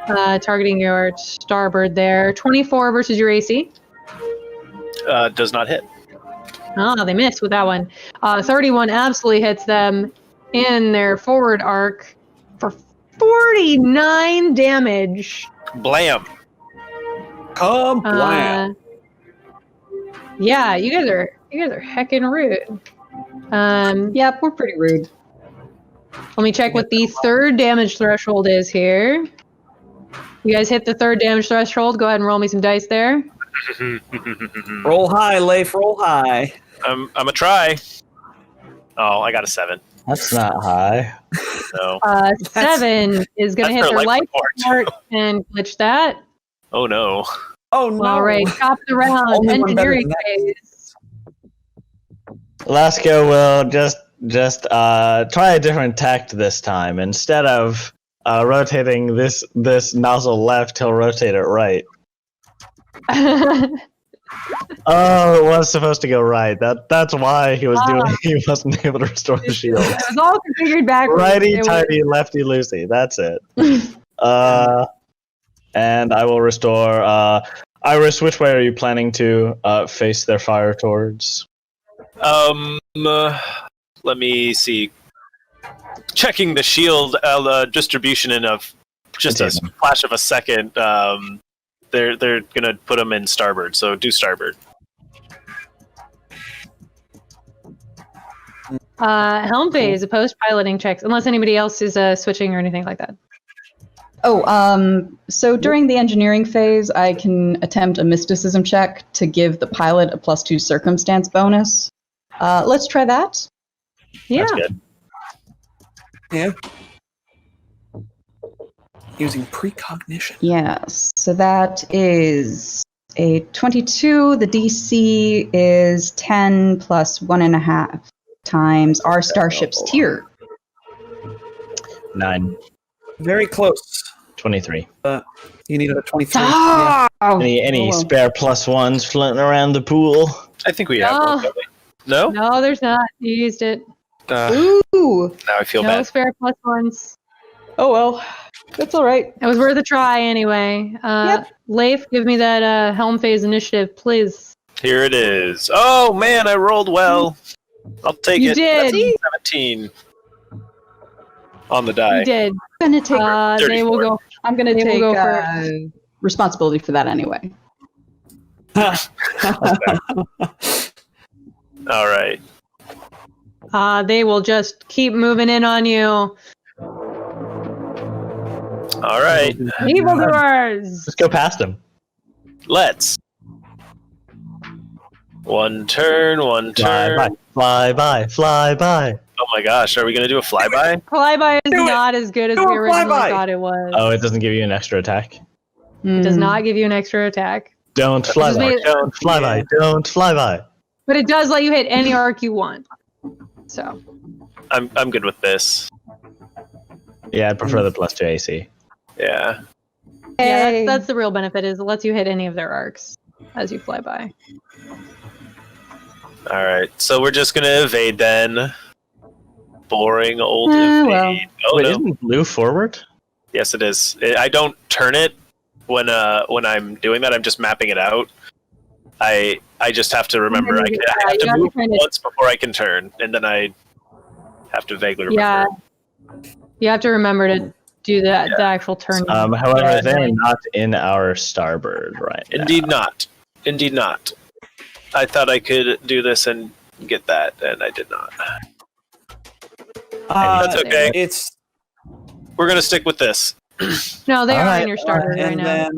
Targeting your starboard there. 24 versus your AC. Does not hit. Oh, they missed with that one. 31 absolutely hits them in their forward arc for 49 damage. Blam. Blam. Yeah, you guys are heckin' rude. Yep, we're pretty rude. Let me check what the third damage threshold is here. You guys hit the third damage threshold. Go ahead and roll me some dice there. Roll high, Leif. Roll high. I'm a try. Oh, I got a 7. That's not high. No. 7 is going to hit their life support and glitch that. Oh no. Oh no! All right, top of the round. Only one better Engineering than that. phase. Lasco will just try a different tact this time. Instead of rotating this nozzle left, he'll rotate it right. Oh, it was supposed to go right. That's why he wasn't able to restore the shield. It was all configured backwards. Righty tighty, lefty loosey. That's it. And I will restore. Iris, which way are you planning to face their fire towards? Let me see. Checking the shield distribution in just a flash of a second. They're gonna put them in starboard. So do starboard. Helm phase opposed piloting checks, unless anybody else is switching or anything like that. Oh, so during the engineering phase, I can attempt a mysticism check to give the pilot a +2 circumstance bonus. Let's try that. Yeah. That's good. Yeah. Using precognition. Yes. So that is a 22. The DC is 10 plus 1.5 times our starship's tier. 9. Very close. 23. You needed a 23. Ah! Yeah. Any Oh, well. spare +1s floating around the pool? I think we have one. don't we? No? No, there's not. You used it. Ooh. Now I feel No bad. spare plus ones. Oh well. That's all right. It was worth a try anyway. Yep. Leif, give me that helm phase initiative, please. Here it is. Oh man, I rolled well. I'll take You it. did. That's 17 on the die. You did. I'm gonna take. They will go. I'm gonna they will take go for responsibility for that anyway. All right. They will just keep moving in on you. All right. Evildoers! Just go past him. Let's. One turn. Fly by. Oh my gosh, are we gonna do a flyby? Flyby is Do it! not as good as Do we a originally flyby! thought it was. Oh, it doesn't give you an extra attack. It does not give you an extra attack. Don't fly Just by. made- Don't fly by. Don't fly by. But it does let you hit any arc you want. So. I'm good with this. Yeah, I'd prefer the +2 AC. Yeah. Yeah, that's the real benefit is it lets you hit any of their arcs as you fly by. All right. So we're just gonna evade then. Boring old well. evade. Oh Wait, no. isn't blue forward? Yes, it is. I don't turn it when I'm doing that. I'm just mapping it out. I just have to remember. I have you to have to move kind of- once before I can turn, and then I have to vaguely remember. Yeah. You have to remember to do the actual turn. However, they're not in our starboard right now. Indeed not. I thought I could do this and get that, and I did not. That's okay. We're gonna stick with this. No, they All are right. in your starboard right and now.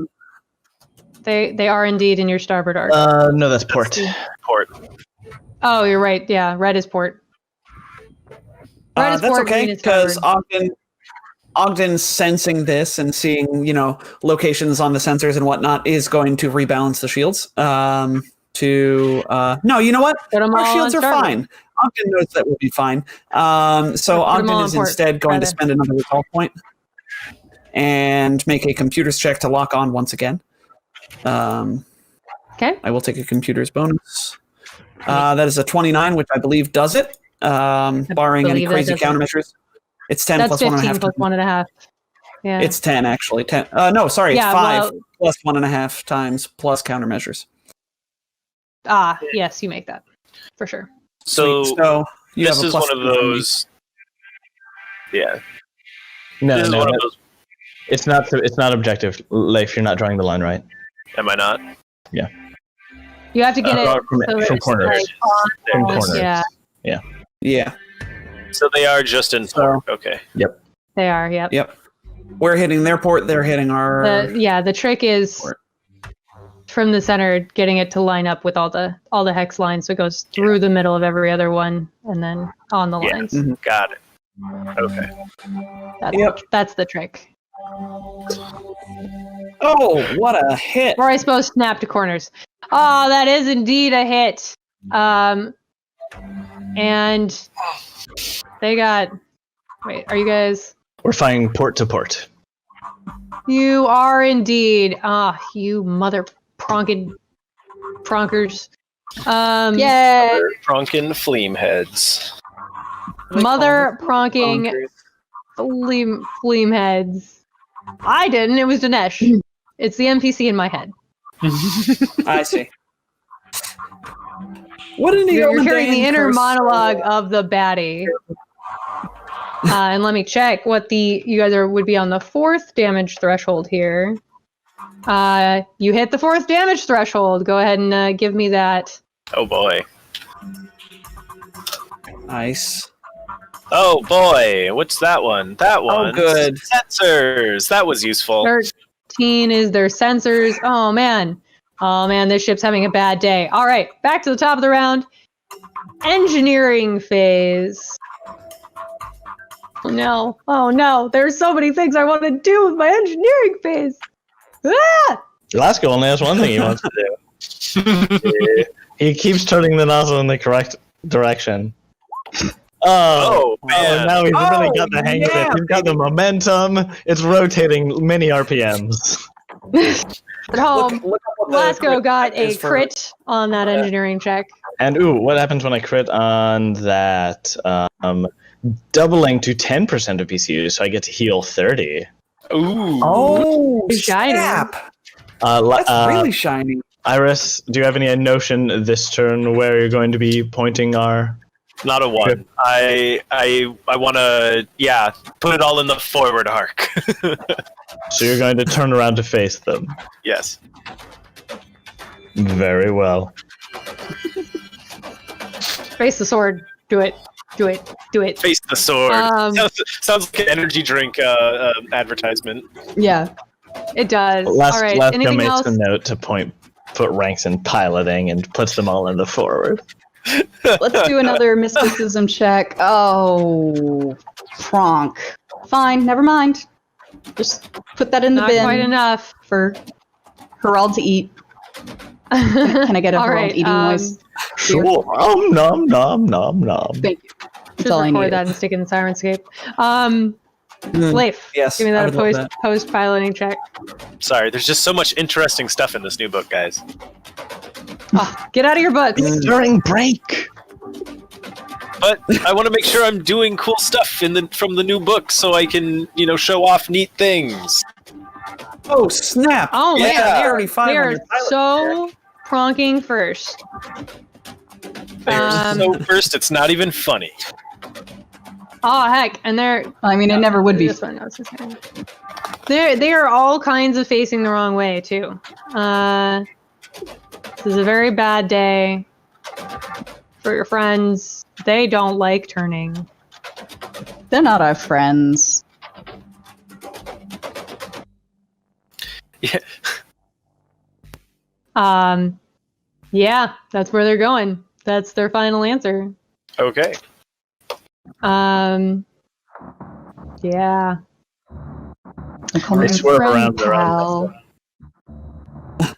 then They are indeed in your starboard arc. No, that's port. Port. Oh, you're right. Yeah, red is port. Red is that's port, okay green is because starboard. Ogden sensing this and seeing locations on the sensors and whatnot is going to rebalance the shields. No, you know what? Put 'em Our all shields on are starboard. fine. Ogden knows that we'll be fine. So Put 'em Ogden all is on port, instead going to rather. spend another resolve point and make a computers check to lock on once again. Okay. I will take a computers bonus. That is a 29, which I believe does it, barring any believe that crazy does it. countermeasures. It's 10 That's plus 15 1.5. plus 1.5. Yeah. It's 10 actually. 10. No, sorry, Yeah, it's 5 well- plus 1.5 times plus countermeasures. Yes, you make that for sure. So, Sweet. So you this have a is plus one of 2 from me. those. Yeah. No, This is no, one no. of those. It's not. It's not objective. Leif, you're not drawing the line right. Am I not? You have to get it from so from it's corners. like From almost- corners. Yeah, Yeah. So they are just in port. Okay. they are. Yep. Yep. We're hitting their port. They're hitting our. The trick is Port. from the center, getting it to line up with all the hex lines, so it goes through the middle of every other one, and then on the Yeah. lines. Mhm. Got it. Okay. That's the trick. Oh, what a hit! Or I suppose snap to corners. Oh, that is indeed a hit. And they got. Wait, are you guys? We're firing port to port. You are indeed. You mother pronkers. Yay! Drunken fleam heads. Mother pronking fleam heads. I didn't. It was Dinesh. It's the NPC in my head. I see. What an You're Yeoman hearing the Dane inner curse. monologue of the baddie. And let me check what you guys would be on the 4th damage threshold here. You hit the 4th damage threshold. Go ahead and give me that. Oh boy. Nice. Oh boy. What's that one? That one. Oh, good. Sensors. That was useful. 13 is their sensors. Oh man, this ship's having a bad day. All right, back to the top of the round. Engineering phase. Oh no, there's so many things I want to do with my engineering phase. Velasco only has one thing he wants to do. He keeps turning the nozzle in the correct direction. Oh, man. Now he's really got the hang of yeah, it. He's got the momentum. It's rotating many RPMs. At home, Look up what the Glasgow crit got a is for- crit on that engineering check. And what happens when I crit on that? Doubling to 10% of PCU, so I get to heal 30. Ooh. Oh, Shiny. snap! That's That's really shiny. Iris, do you have any notion this turn where you're going to be pointing our... Not a one. I want to, put it all in the forward arc. So you're going to turn around to face them. Yes. Very well. Face the sword. Do it. Do it. Do it. Face the sword. Sounds like an energy drink advertisement. Yeah. It does. Lasco All right. Anything makes else? a note to put ranks in piloting and puts them all in the forward. Let's do another mysticism check. Oh, Pronk. Fine, never mind. Just put that in the Not bin quite enough. for Herald to eat. Can I get a All Herald right, eating noise? Sure. Nom nom nom nom. Thank you. That's Just all I record needed. that and stick it in Sirenscape. Leif, Yes, give me I that would love that. post piloting check. Sorry, there's just so much interesting stuff in this new book, guys. Oh, get out of your books. During break. But I want to make sure I'm doing cool stuff from the new book so I can, show off neat things. Oh, snap! Oh man, Yeah. they're 35 on your pilot so pronking first. So first, it's not even funny. Oh heck, and they're I mean, it never would be. this one. No, it's this one. They are all kinds of facing the wrong way too. This is a very bad day for your friends. They don't like turning. They're not our friends. Yeah. Yeah, that's where they're going. That's their final answer. Okay. Yeah. They call me They swerve friend, around their own pal.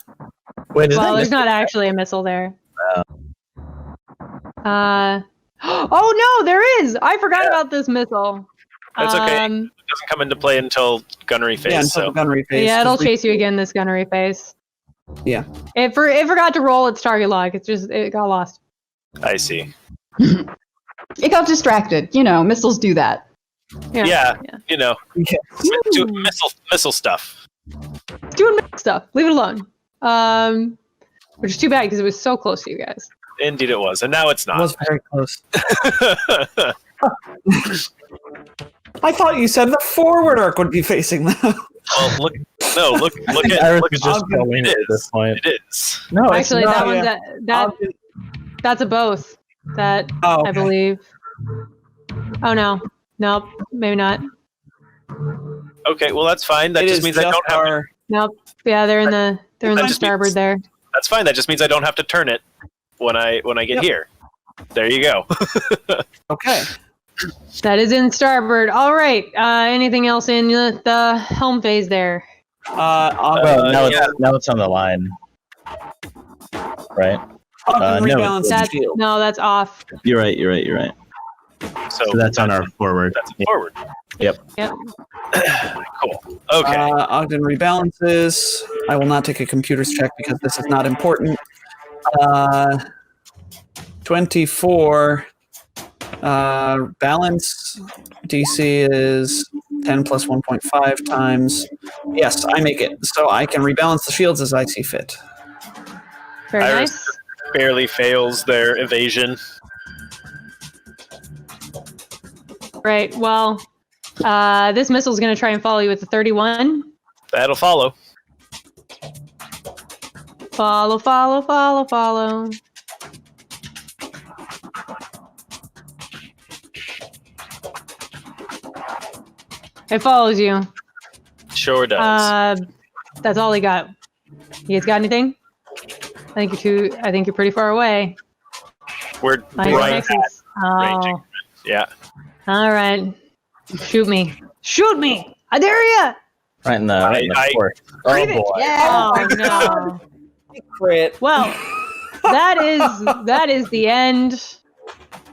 Wait, is Well, that there's not actually a missile there. Oh no, there is! I forgot about this missile. That's okay. It doesn't come into play until gunnery phase. Yeah, until so the gunnery phase. Yeah, it'll 'cause chase you again this gunnery phase. Yeah. It forgot to roll its target log. It got lost. I see. It got distracted. Missiles do that. Yeah. Yeah. Do missile stuff. It's doing stuff. Leave it alone. Which is too bad because it was so close to you guys. Indeed, it was, and now it's It not. was very close. I thought you said the forward arc would be facing them. Well, look at Iris look is just at going it at this point. It is. No, it's Actually, not. that one's that's a both. That Oh, okay. I believe. Oh no, nope, maybe not. Okay, well that's fine. That It just is means I don't have. our. Nope. Yeah, they're in the That just starboard means- there. That's fine. That just means I don't have to turn it when I get Yep. here. There you go. Okay. That is in starboard. All right. Anything else in the helm phase there? Well, now, yeah. now it's on the line. Right? no, rebalance the That's shield. no, that's off. You're right. So So that's on our forward. that's forward. Yep. Cool. Okay. Ogden rebalances. I will not take a computer's check because this is not important. 24. Balance DC is 10 plus 1.5 times. Yes, I make it. So I can rebalance the shields as I see fit. Very Iris nice. barely fails their evasion. Right. Well, this missile's going to try and follow you with the 31. That'll follow. Follow. It follows you. Sure does. That's all he got. You guys got anything? I think you're pretty far away. We're Nice right mixes. at Oh, ranging. Yeah. all right. Shoot me! I dare you! Right in the fourth. Oh Breathe it. boy. Yeah. Oh no. Crit. Well, that is the end,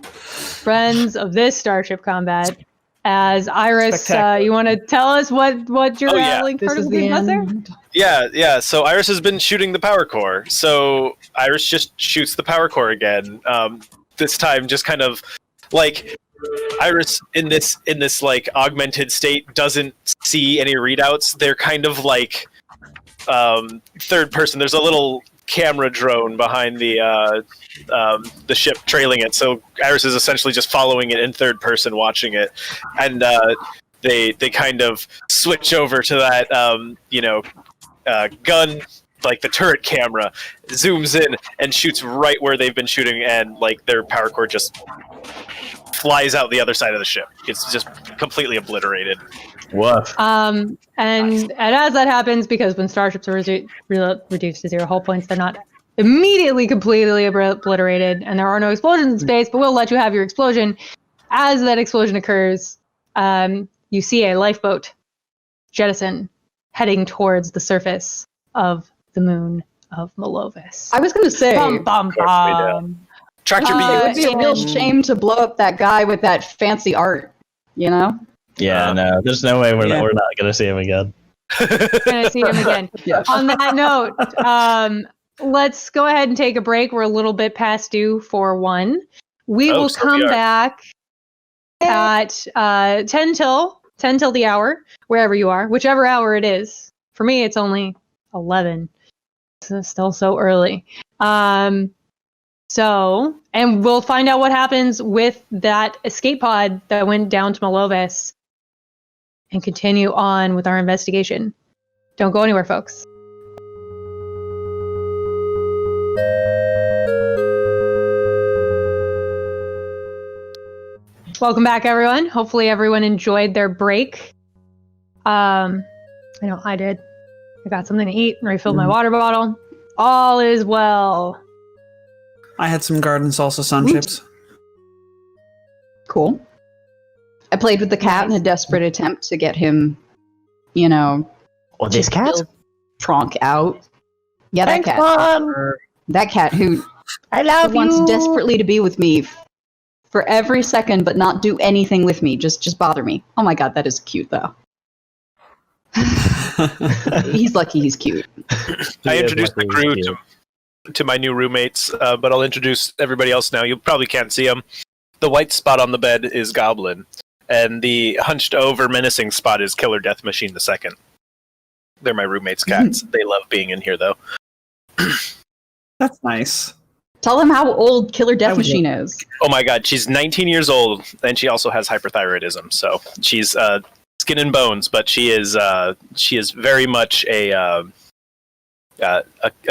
friends of this Starship Combat. As Iris, Spectacular. you want to tell us what your Oh, yeah. link This is vertical the beam does there? end. Yeah. So Iris has been shooting the power core. So Iris just shoots the power core again. This time, just kind of like Iris in this like augmented state doesn't see any readouts. They're kind of like third person. There's a little camera drone behind the ship trailing it. So Iris is essentially just following it in third person, watching it, and they kind of switch over to that gun, like the turret camera, zooms in and shoots right where they've been shooting, and like their power core just flies out the other side of the ship. It's just completely obliterated. Woof. And as that happens, because when starships are reduced to 0 hull points, they're not immediately completely obliterated, and there are no explosions in space, but we'll let you have your explosion. As that explosion occurs, you see a lifeboat jettison heading towards the surface of the moon of Malovis. I was going to say, Bum, bum, Of course we do. bum. Tractor it would beam. be a real shame to blow up that guy with that fancy art, you know? Yeah, no, there's no way we're not gonna see him again. Gonna see him again. Yeah. On that note, let's go ahead and take a break. We're a little bit past due for one. We will so come we are. back at 10 till the hour, wherever you are, whichever hour it is. For me, it's only 11. It's still so early. And we'll find out what happens with that escape pod that went down to Malovis and continue on with our investigation. Don't go anywhere, folks. Welcome back, everyone. Hopefully everyone enjoyed their break. I know I did. I got something to eat and refilled my water bottle. All is well. I had some garden salsa sun Woot. chips. Cool. I played with the cat in a desperate attempt to get him, Well, this to cat. kill Tronk out. Yeah, that cat. Mom. That cat who I love wants desperately to be with me for every second, but not do anything with me. Just bother me. Oh my god, that is cute though. He's lucky he's cute. I introduced the crew to my new roommates, but I'll introduce everybody else now. You probably can't see them. The white spot on the bed is Goblin, and the hunched over menacing spot is Killer Death Machine II. They're my roommates' cats. They love being in here, though. That's nice. Tell them how old Killer I Death would Machine is. Oh my god, she's 19 years old, and she also has hyperthyroidism. So she's skin and bones, but she is very much a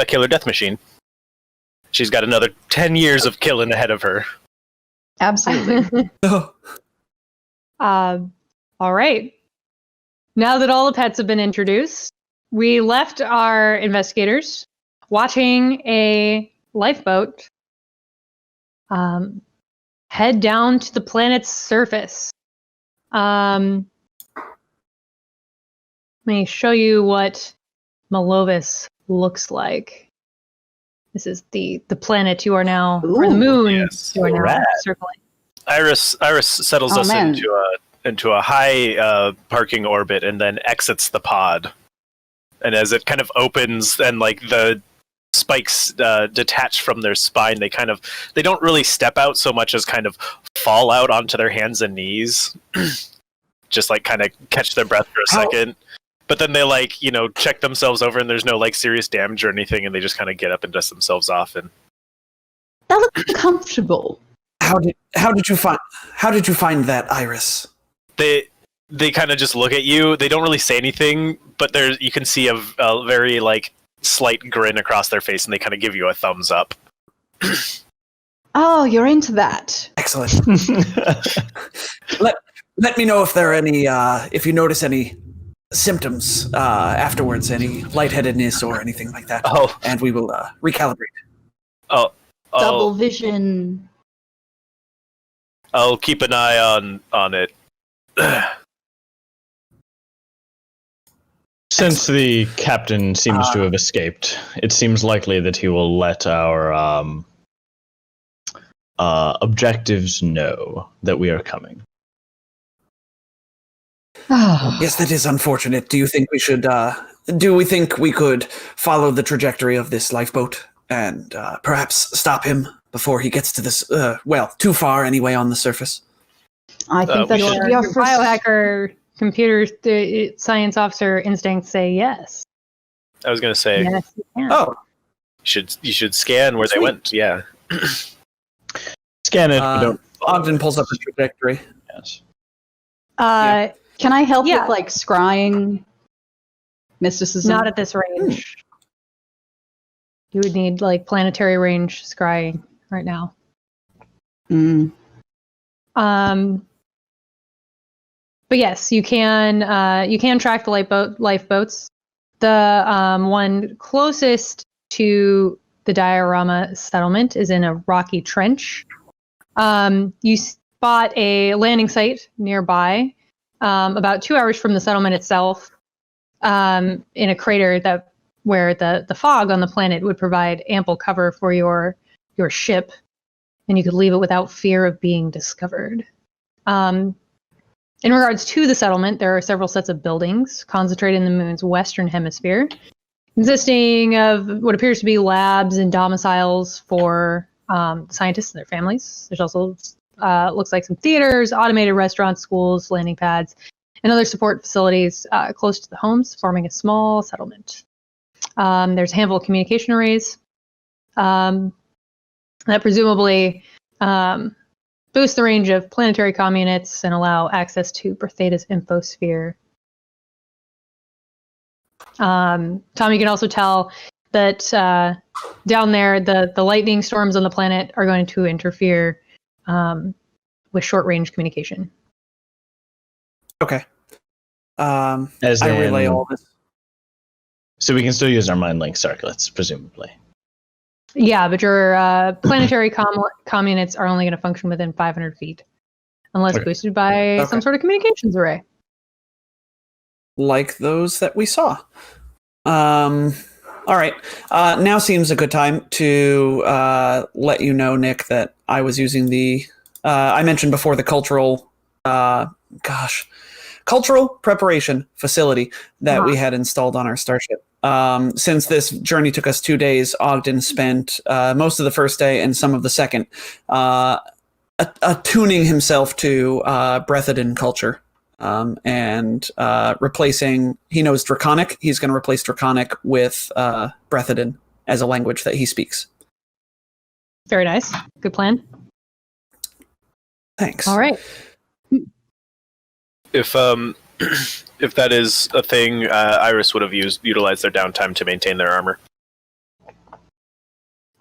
Killer Death Machine. She's got another 10 years of killing ahead of her. Absolutely. All right. Now that all the pets have been introduced, we left our investigators watching a lifeboat head down to the planet's surface. Let me show you what Malovis looks like. This is the planet you are now, or the Ooh. moon Yes. you are now Rad. circling. Iris settles Oh, us man. into a high parking orbit and then exits the pod. And as it kind of opens and like the spikes detach from their spine, they don't really step out so much as kind of fall out onto their hands and knees. Just like kind of catch their breath for a second. But then they check themselves over and there's no serious damage or anything, and they just kind of get up and dust themselves off. And That looks comfortable. How did you find that, Iris? they kind of just look at you. They don't really say anything, but you can see a very slight grin across their face, and they kind of give you a thumbs up. Oh, you're into that. Excellent. Let me know if there are any if you notice any symptoms afterwards, any lightheadedness or anything like that. Oh, And we will recalibrate. Double vision. I'll keep an eye on it. Since the captain seems to have escaped, it seems likely that he will let our objectives know that we are coming. Yes, that is unfortunate. Do you think we should? Do we think we could follow the trajectory of this lifeboat and perhaps stop him before he gets to this? Too far anyway on the surface. I think that should be Your our first. biohacker computer science officer instincts say yes. I was going to say, Yes, you can. Oh, you should scan where they Sweet. went. Yeah. Scan it. but don't. Ogden pulls up the trajectory. Yes. Can I help Yeah. with like scrying mysticism? Not at this range. You would need like planetary range scrying right now. Mm. But yes, you can track the lifeboats. The one closest to the diorama settlement is in a rocky trench. You spot a landing site nearby, about 2 hours from the settlement itself, in a crater where the fog on the planet would provide ample cover for your ship, and you could leave it without fear of being discovered. In regards to the settlement, there are several sets of buildings concentrated in the moon's western hemisphere, consisting of what appears to be labs and domiciles for scientists and their families. There's also looks like some theaters, automated restaurants, schools, landing pads, and other support facilities close to the homes, forming a small settlement. There's a handful of communication arrays that presumably boost the range of planetary comm units and allow access to Bertheta's infosphere. Tom, you can also tell that down there, the lightning storms on the planet are going to interfere with short-range communication. Okay. I As relay in- all this. So we can still use our mind link circlets, presumably. Yeah, but your planetary comm units are only going to function within 500 feet, unless Okay. boosted by some sort of communications array. Like those that we saw. All right. Now seems a good time to let you know, Nick, that I was using the. I mentioned before the cultural preparation facility that we had installed on our starship. Since this journey took us 2 days, Ogden spent most of the first day and some of the second attuning himself to Breathidan culture. And replacing, he knows Draconic. He's going to replace Draconic with Breathidan as a language that he speaks. Very nice. Good plan. Thanks. All right. If if that is a thing, Iris would have utilized their downtime to maintain their armor.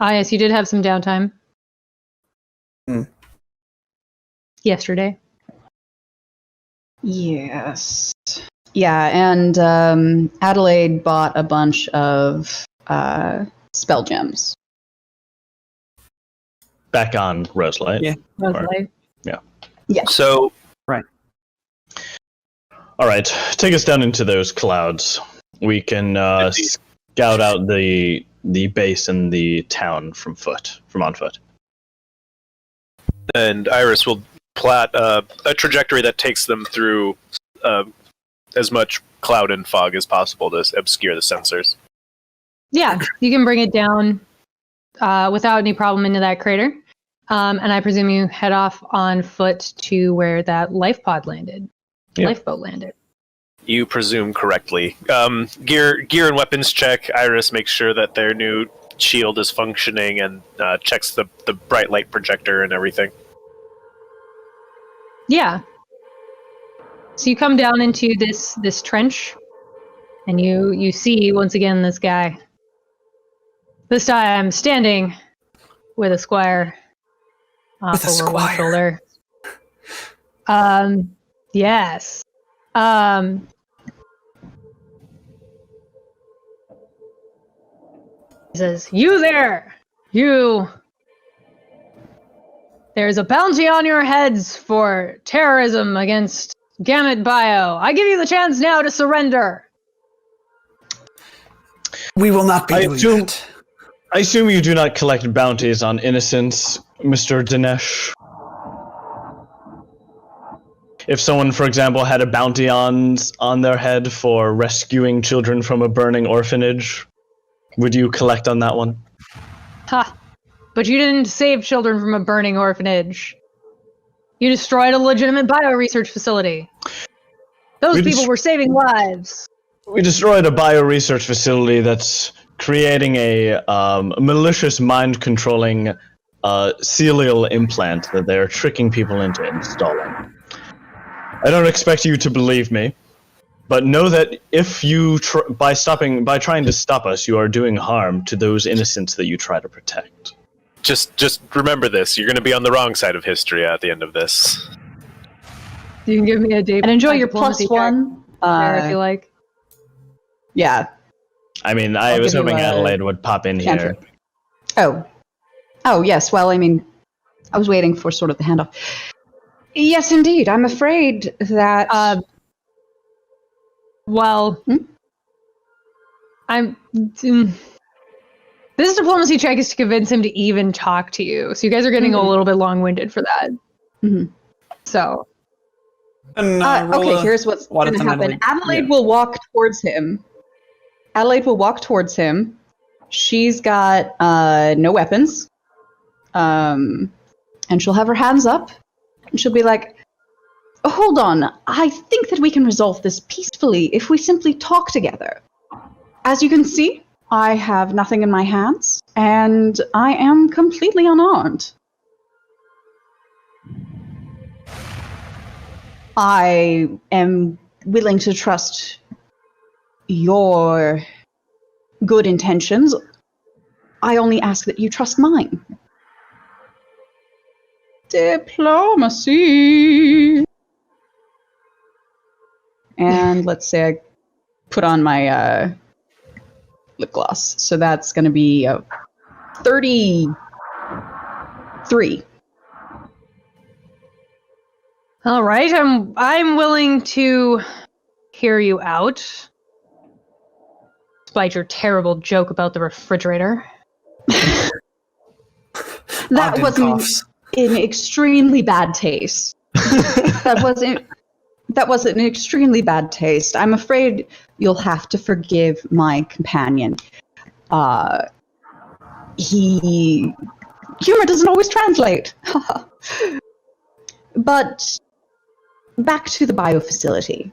Yes, you did have some downtime. Yesterday. Yes. Yeah, and Adelaide bought a bunch of spell gems. Back on Roselight. Yeah. Rosalie. So All right, take us down into those clouds. We can scout out the base and the town from on foot. and Iris will plot a trajectory that takes them through as much cloud and fog as possible to obscure the sensors. Yeah, you can bring it down without any problem into that crater. And I presume you head off on foot to where that lifeboat landed. You presume correctly. Gear and weapons check. Iris makes sure that their new shield is functioning and checks the bright light projector and everything. Yeah. So you come down into this trench, and you see once again this guy. This time standing with a squire off over one shoulder. Yes. He says, "You there! You! There's a bounty on your heads for terrorism against Gamut Bio. I give you the chance now to surrender." We will not be doing that. I assume you do not collect bounties on innocents, Mr. Dinesh. if someone, for example, had a bounty on their head for rescuing children from a burning orphanage, would you collect on that one? Ha! But you didn't save children from a burning orphanage. You destroyed a legitimate bioresearch facility. Those people were saving lives. We destroyed a bioresearch facility that's creating a malicious mind-controlling celial implant that they're tricking people into installing. I don't expect you to believe me, but know that if you by trying to stop us, you are doing harm to those innocents that you try to protect. Just remember this. You're going to be on the wrong side of history at the end of this. You can give me a And enjoy your diplomacy +1. check, if you like. Yeah. I mean, I I'll was give you hoping a Adelaide would pop in here. cantrip. Oh, yes. Well, I mean, I was waiting for sort of the handoff. Yes, indeed. I'm afraid that. Well, this diplomacy check is to convince him to even talk to you. So you guys are getting a little bit long-winded for that. So. And, okay, here's what's going to happen. Adelaide will walk towards him. She's got no weapons. And she'll have her hands up. And she'll be like, hold on, I think that we can resolve this peacefully if we simply talk together. As you can see, I have nothing in my hands, and I am completely unarmed. I am willing to trust your good intentions. I only ask that you trust mine. Diplomacy. And let's say I put on my lip gloss. So that's going to be 33. All right, I'm willing to hear you out, despite your terrible joke about the refrigerator. That was in extremely bad taste. That was an extremely bad taste. I'm afraid you'll have to forgive my companion. Humor doesn't always translate. But back to the biofacility.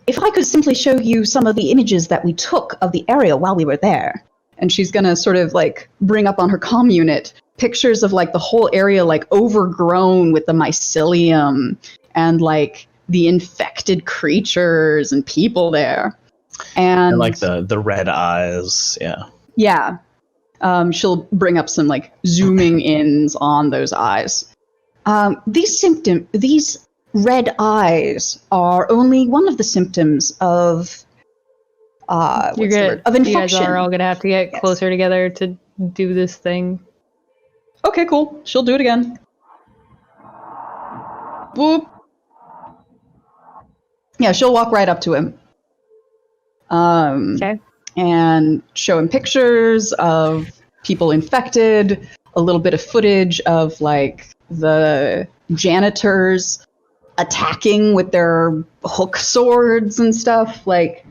If I could simply show you some of the images that we took of the area while we were there. And she's going to sort of like bring up on her comm unit pictures of like the whole area like overgrown with the mycelium and like the infected creatures and people there. And like the red eyes, yeah. Yeah. She'll bring up some like zooming ins on those eyes. These red eyes are only one of the symptoms of of infection. You guys are all gonna have to get closer together to do this thing. Okay, cool. She'll do it again. Boop. Yeah, she'll walk right up to him. Okay. And show him pictures of people infected, a little bit of footage of like the janitors attacking with their hook swords and stuff. Like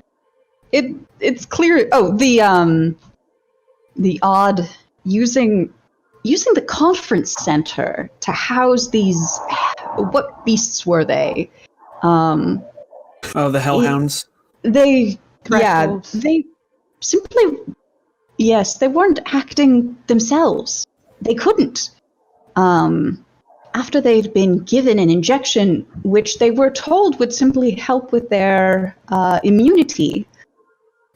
it's clear. Oh, the odd using the conference center to house these. What beasts were they? The hellhounds. They Thresholds. they simply they weren't acting themselves. They couldn't. After they'd been given an injection, which they were told would simply help with their immunity,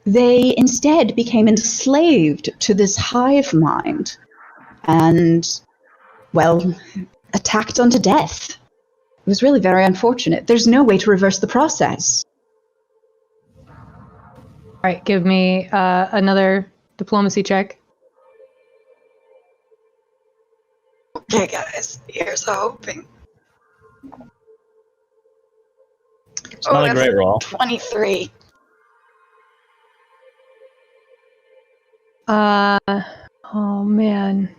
they instead became enslaved to this hive mind and, well, attacked unto death. It was really very unfortunate. There's no way to reverse the process. All right, give me another diplomacy check. Okay, guys, here's hoping. It's not a great roll. 23. Oh man.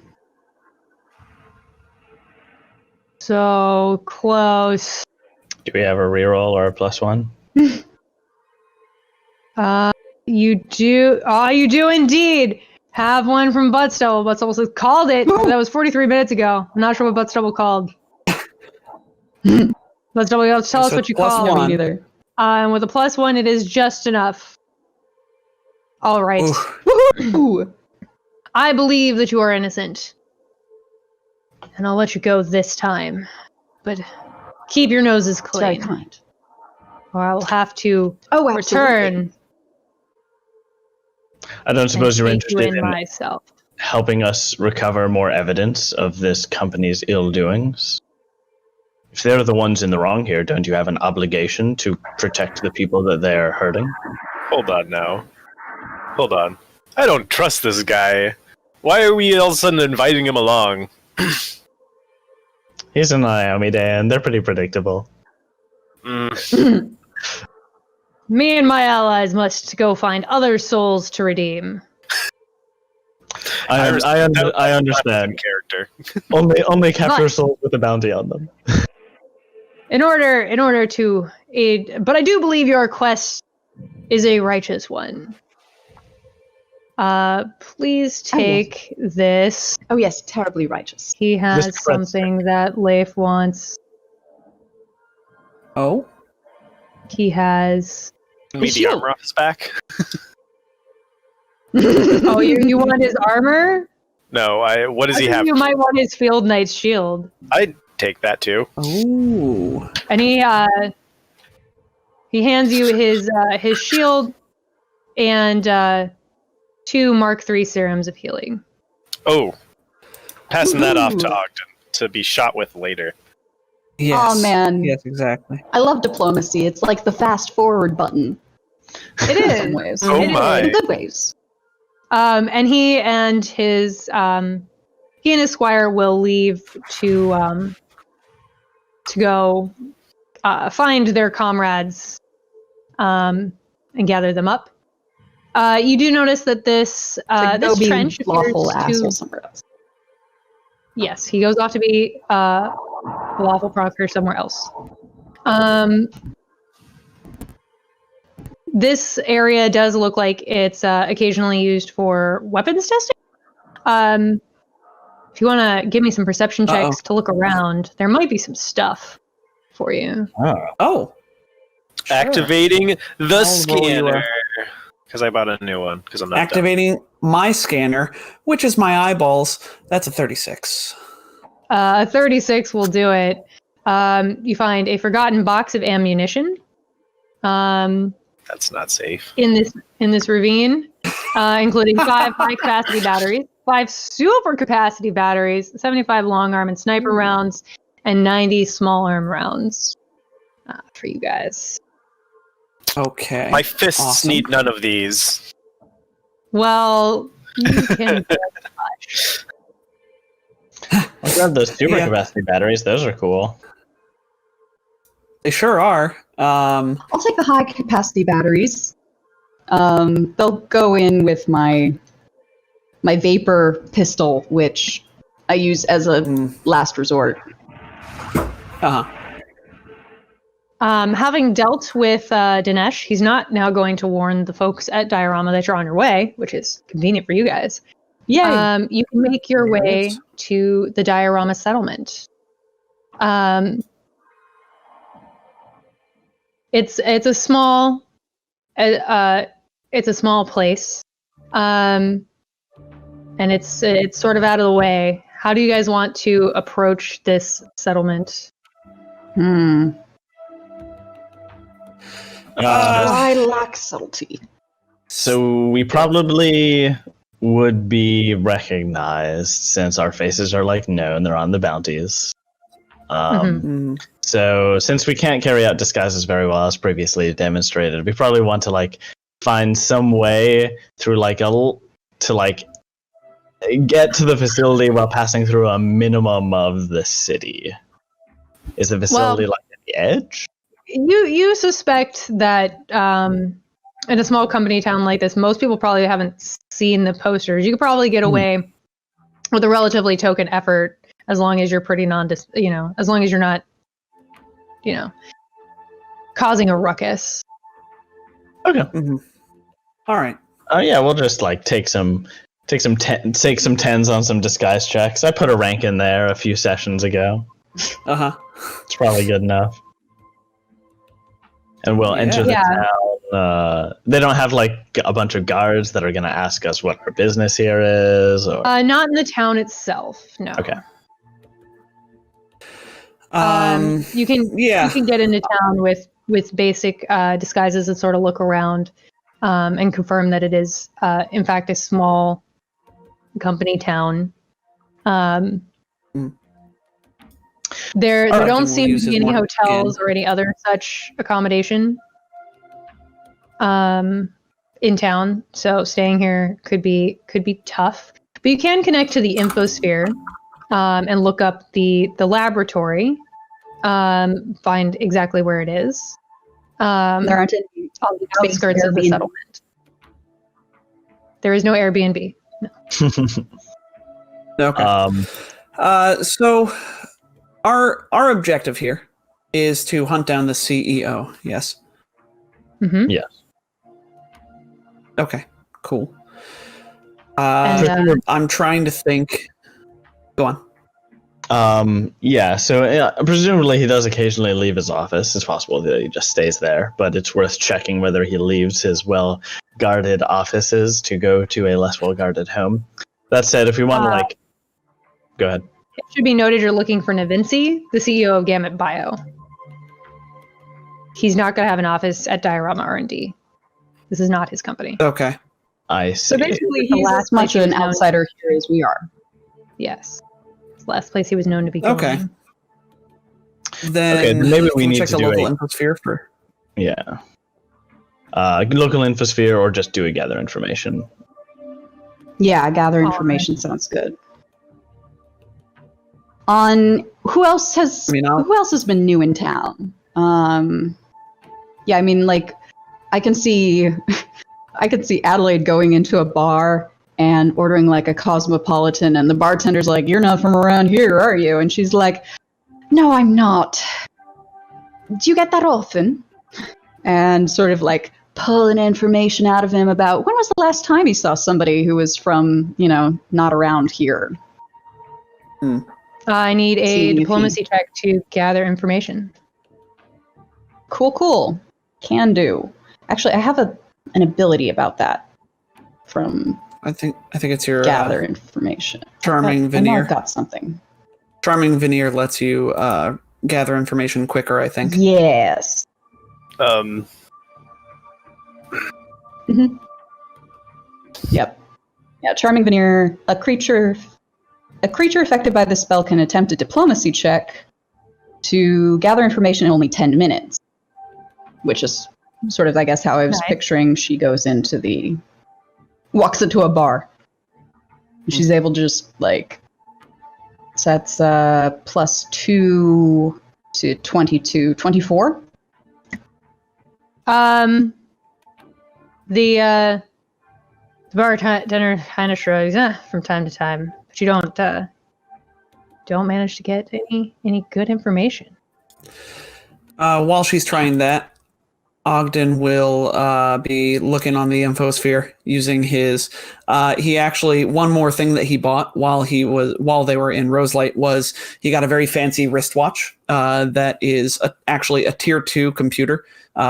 So close. Do we have a reroll or a +1? You do. Oh, you do indeed have one from Buttstubble. Buttstubble says, called it. That was 43 minutes ago. I'm not sure what Buttstubble called. Buttstubble, you have to tell us So what you plus called. one. Me neither. And with a +1, it is just enough. All right. Ooh. I believe that you are innocent. And I'll let you go this time. But keep your noses It's very clean. kind. Or I will have to Oh, absolutely. return I don't suppose you're and take you interested in in myself. helping us recover more evidence of this company's ill doings? If they're the ones in the wrong here, don't you have an obligation to protect the people that they're hurting? Hold on now. Hold on. I don't trust this guy. Why are we all of a sudden inviting him along? He's an Naomi Dan. They're pretty predictable. Me and my allies must go find other souls to redeem. I understand. Character. Only capture But- souls with a bounty on them. In order to aid, but I do believe your quest is a righteous one. Please take this. Oh yes, terribly righteous. He has This something that Leif wants. Oh? He has. Me the armor off his back? Oh, you want his armor? No, what does I he think have? you might want his Field Knight's shield. I'd take that too. Ooh. And he hands you his shield and 2 Mark III serums of healing. Oh. Passing that off to Ogden to be shot with later. Yes. Oh man, Yes, exactly. I love diplomacy. It's like the fast forward button. It In is. some ways. Oh It is. my. In good ways. And he and his squire will leave to go find their comrades and gather them up. You do notice that this Go this be trench lawful appears asshole to, somewhere else. yes, he goes off to be a lawful proctor somewhere else. This area does look like it's occasionally used for weapons testing. If you want to give me some perception checks to look around, there might be some stuff for you. Oh. Sure. Activating the I'll roll you scanner. Because I bought a new one. Because I'm not done. Activating my scanner, which is my eyeballs. That's a 36. 36 will do it. You find a forgotten box of ammunition. That's not safe. In this ravine, including 5 high capacity batteries, 5 super capacity batteries, 75 long arm and sniper rounds, and 90 small arm rounds for you guys. Okay. My fists Awesome. need none of these. Well, you can. I'll grab those super Yeah. capacity batteries. Those are cool. They sure are. I'll take the high capacity batteries. They'll go in with my vapor pistol, which I use as a last resort. Uh-huh. Having dealt with Dinesh, he's not now going to warn the folks at Diorama that you're on your way, which is convenient for you guys. Yay! You can make your way Yes. to the Diorama settlement. It's a small place, and it's sort of out of the way. How do you guys want to approach this settlement? I lack subtlety. So we probably would be recognized since our faces are like known. They're on the bounties. So since we can't carry out disguises very well, as previously demonstrated, we probably want to like find some way through like to like get to the facility while passing through a minimum of the city. Is the facility like at the edge? You suspect that in a small company town like this, most people probably haven't seen the posters. You could probably get away with a relatively token effort as long as you're pretty as long as you're not, causing a ruckus. Okay. Mm-hmm. All right. Yeah, we'll just like take some tens on some disguise checks. I put a rank in there a few sessions ago. Uh-huh. It's probably good enough. And we'll enter the Yeah. town. They don't have like a bunch of guards that are going to ask us what our business here is. Or... Not in the town itself. No. Okay. You can get into town with basic disguises and sort of look around and confirm that it is in fact a small company town. There don't seem to be any hotels or any other such accommodation in town, so staying here could be tough. But you can connect to the infosphere and look up the laboratory, find exactly where it is. There aren't any on the outskirts of the settlement. There is no Airbnb. No. Okay. So our objective here is to hunt down the CEO. Yes. Mm-hmm. Yes. Okay. Cool. And, I'm trying to think. Go on. Yeah, so presumably he does occasionally leave his office. It's possible that he just stays there, but it's worth checking whether he leaves his well-guarded offices to go to a less well-guarded home. That said, if we want to, go ahead. It should be noted you're looking for Navinci, the CEO of Gamut Bio. He's not going to have an office at Diorama R&D. This is not his company. Okay. I see. So basically, he's as much an outsider here as we are. Yes. It's the last place he was known to be going. Okay. Then maybe we need check to the do local infosphere for. Yeah. Local infosphere or just do a gather information. Yeah, gather information sounds good. On who else has been new in town? Yeah, I mean, like, I can see Adelaide going into a bar and ordering like a cosmopolitan, and the bartender's like, "You're not from around here, are you?" And she's like, "No, I'm not. Do you get that often?" And sort of like pulling information out of him about when was the last time he saw somebody who was from, not around here. I need a diplomacy check to gather information. Cool. Can do. Actually, I have an ability about that from I think it's your gather information. Charming I veneer. I've got something. Charming veneer lets you gather information quicker, I think. Yes. Mm-hmm. Yep. Yeah, charming veneer. A creature affected by the spell can attempt a diplomacy check to gather information in only 10 minutes, which is sort of, I guess, how I was picturing. She walks into a bar. She's able to just, so that's +2 to 22, 24. The bartender kind of shrugs from time to time, but you don't manage to get any good information. While she's trying that, Ogden will be looking on the infosphere using his. He actually, one more thing that he bought while they were in Roselight was he got a very fancy wristwatch that is actually a tier 2 computer,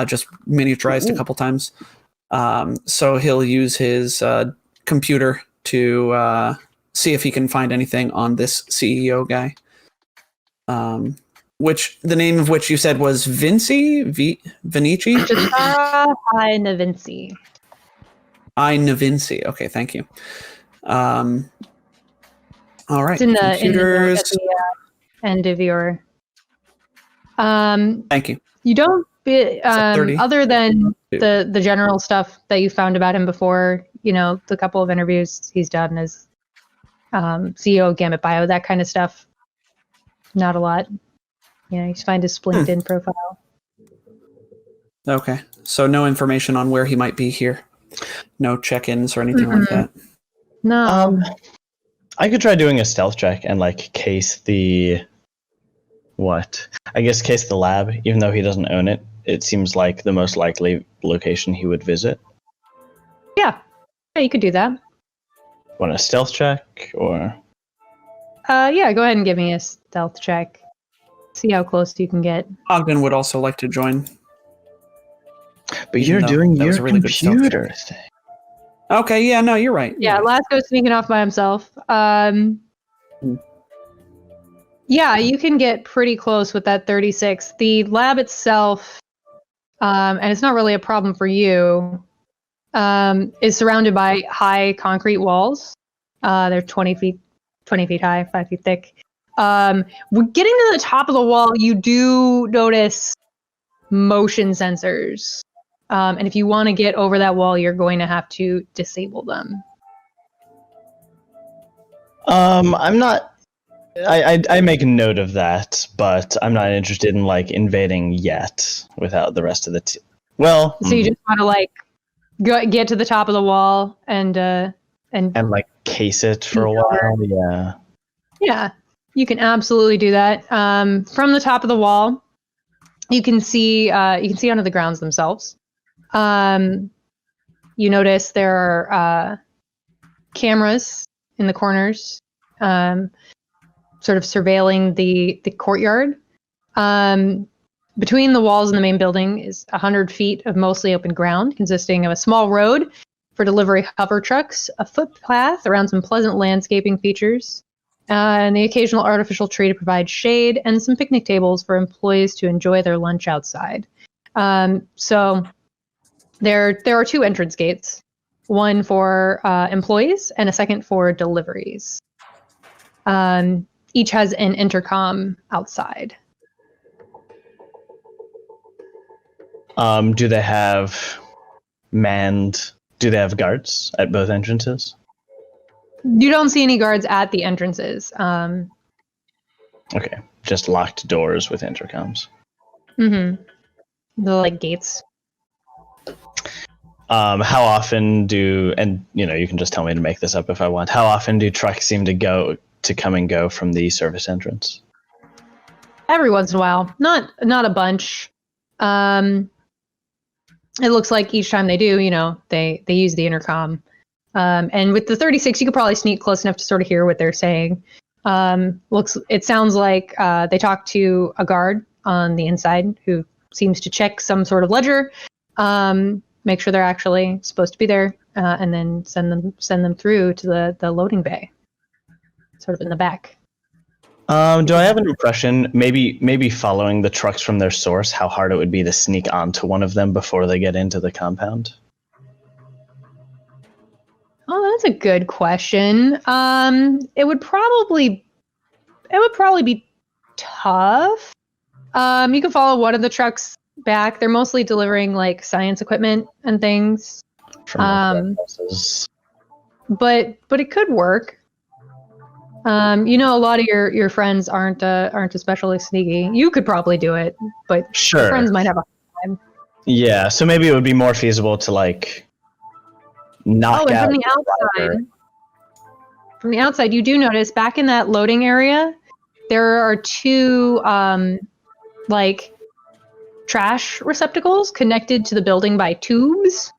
just miniaturized a couple times. So he'll use his computer to see if he can find anything on this CEO guy. Which the name of which you said was Vinci? Vinici? Chitara Navinci. Navinci. Okay, thank you. All right. It's in the computers. at the end of your. Thank you. You don't $30. other than the general stuff that you found about him before. The couple of interviews he's done as CEO of Gamut Bio, that kind of stuff. Not a lot. You just find his LinkedIn profile. Okay. So no information on where he might be here. No check-ins or anything like that. No. I could try doing a stealth check and case the lab, even though he doesn't own it. it seems like the most likely location he would visit. Yeah, you could do that. Want a stealth check or? Yeah, go ahead and give me a stealth check. See how close you can get. Ogden would also like to join. But you're No, doing that was your a really good stealth computer thing. Okay, yeah, no, you're right. Yeah, Lasco's sneaking off by himself. Yeah, you can get pretty close with that 36. The lab itself, and it's not really a problem for you, is surrounded by high concrete walls. They're 20 feet high, 5 feet thick. Getting to the top of the wall, you do notice motion sensors. And if you want to get over that wall, you're going to have to disable them. I'm not. I make a note of that, but I'm not interested in like invading yet without the rest of the well. So you just want to like get to the top of the wall and like case it for a while. Yeah. Yeah, you can absolutely do that. From the top of the wall, you can see onto the grounds themselves. You notice there are cameras in the corners, sort of surveilling the courtyard. Between the walls and the main building is 100 feet of mostly open ground, consisting of a small road for delivery hover trucks, a footpath around some pleasant landscaping features, and the occasional artificial tree to provide shade, and some picnic tables for employees to enjoy their lunch outside. So there are 2 entrance gates, one for employees and a second for deliveries. Each has an intercom outside. Do they have guards at both entrances? You don't see any guards at the entrances. Okay, just locked doors with intercoms. The like gates. How often you can just tell me to make this up if I want. How often do trucks seem to come and go from the service entrance? Every once in a while, not a bunch. It looks like each time they do, they use the intercom. And with the 36, you could probably sneak close enough to sort of hear what they're saying. It sounds like they talk to a guard on the inside who seems to check some sort of ledger, make sure they're actually supposed to be there, and then send them through to the loading bay, sort of in the back. Do I have an impression, maybe following the trucks from their source, how hard it would be to sneak onto one of them before they get into the compound? Oh, that's a good question. It would probably be tough. You can follow one of the trucks back. They're mostly delivering like science equipment and things. But it could work. A lot of your friends aren't especially sneaky. You could probably do it, but sure, your friends might have a hard time. Yeah, so maybe it would be more feasible to like knock out. From the outside, you do notice back in that loading area, there are 2 like trash receptacles connected to the building by tubes.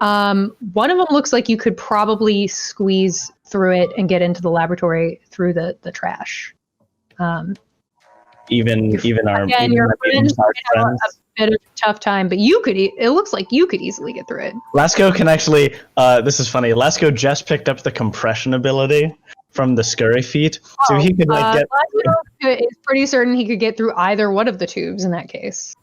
One of them looks like you could probably squeeze through it and get into the laboratory through the trash. Even our friends might have a bit of a tough time, but it looks like you could easily get through it. Lasco can actually, this is funny, Lasco just picked up the compression ability from the scurry feat, so he could get... Lasco is pretty certain he could get through either one of the tubes in that case.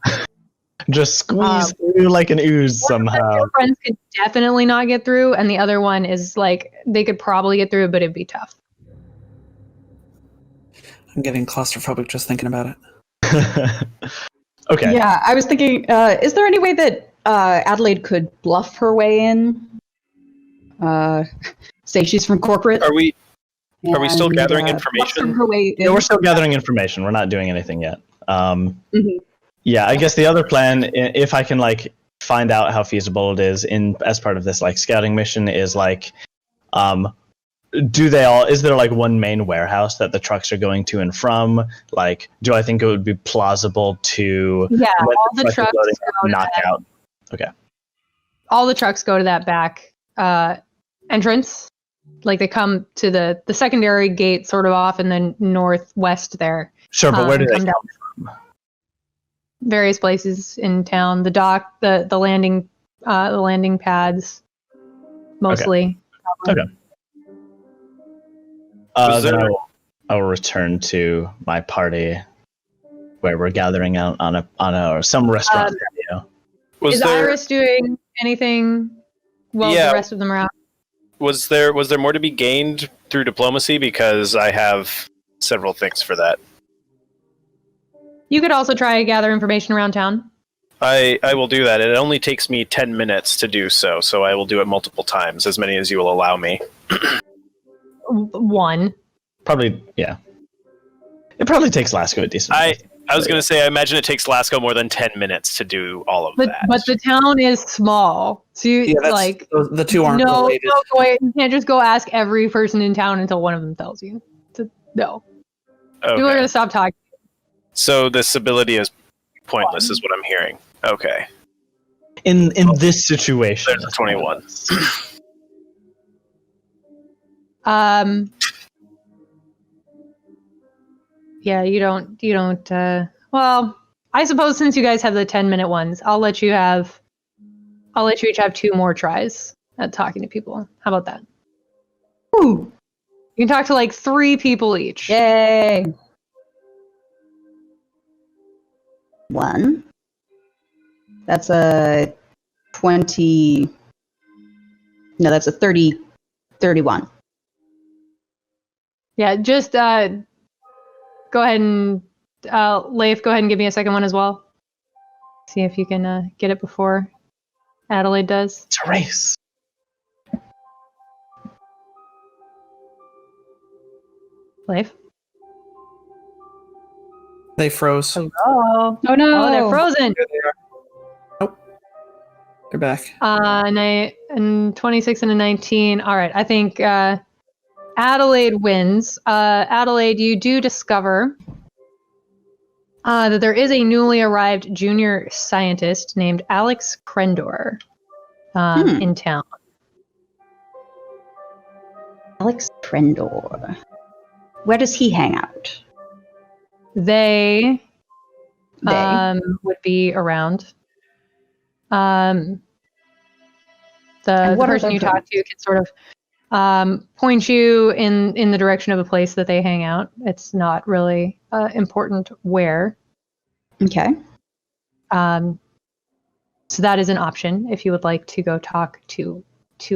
Just squeeze through like an ooze somehow. Your friends could definitely not get through, and the other one is like, they could probably get through, but it'd be tough. I'm getting claustrophobic just thinking about it. Okay. Yeah, I was thinking, is there any way that Adelaide could bluff her way in? Say she's from corporate. Are we still gathering information? Her way in. Yeah, we're still gathering information. We're not doing anything yet. Mm-hmm. Yeah, I guess the other plan, if I can like find out how feasible it is as part of this like scouting mission, is like do they all? Is there like one main warehouse that the trucks are going to and from? Like, do I think it would be plausible to all the trucks loading go to knock that. out? Okay. All the trucks go to that back entrance. Like they come to the secondary gate, sort of off in the northwest there. Sure, but where do they come come? Various places in town. The dock, the landing pads, mostly. Okay. Was Then there- I will return to my party, where we're gathering out on some restaurant patio. Is Iris doing anything while Yeah. the rest of them are out? Was there more to be gained through diplomacy? Because I have several things for that. You could also try to gather information around town. I will do that. It only takes me 10 minutes to do so, so I will do it multiple times, as many as you will allow me. One. Probably, yeah. It probably takes Lasco a decent. I was going to say, I imagine it takes Lasco more than 10 minutes to do all of that. But the town is small, so you like the two aren't related. You can't just go ask every person in town until one of them tells you. No, Okay. people are gonna stop talking. So this ability is pointless, is what I'm hearing. Okay. In this situation, There's a 21. Yeah, you don't. Well, I suppose since you guys have the 10-minute ones, I'll let you each have 2 more tries at talking to people. How about that? Ooh. You can talk to like 3 people each. Yay. 1. That's a 20. No, that's a 30. 31. Yeah, just go ahead and Leif, go ahead and give me a second one as well. See if you can get it before Adelaide does. it's a race. Leif. They froze. Oh Oh no. Oh, they're frozen. There they are. Nope. They're back. And 26 and a 19. All right, I think Adelaide wins. Adelaide, you do discover that there is a newly arrived junior scientist named Alex Krendor in town. Alex Trendor. Where does he hang out? They They. would be around. The what are person their you talk to can sort of point you in the direction of a place that they hang out. It's not really important where. Okay. So that is an option if you would like to go talk to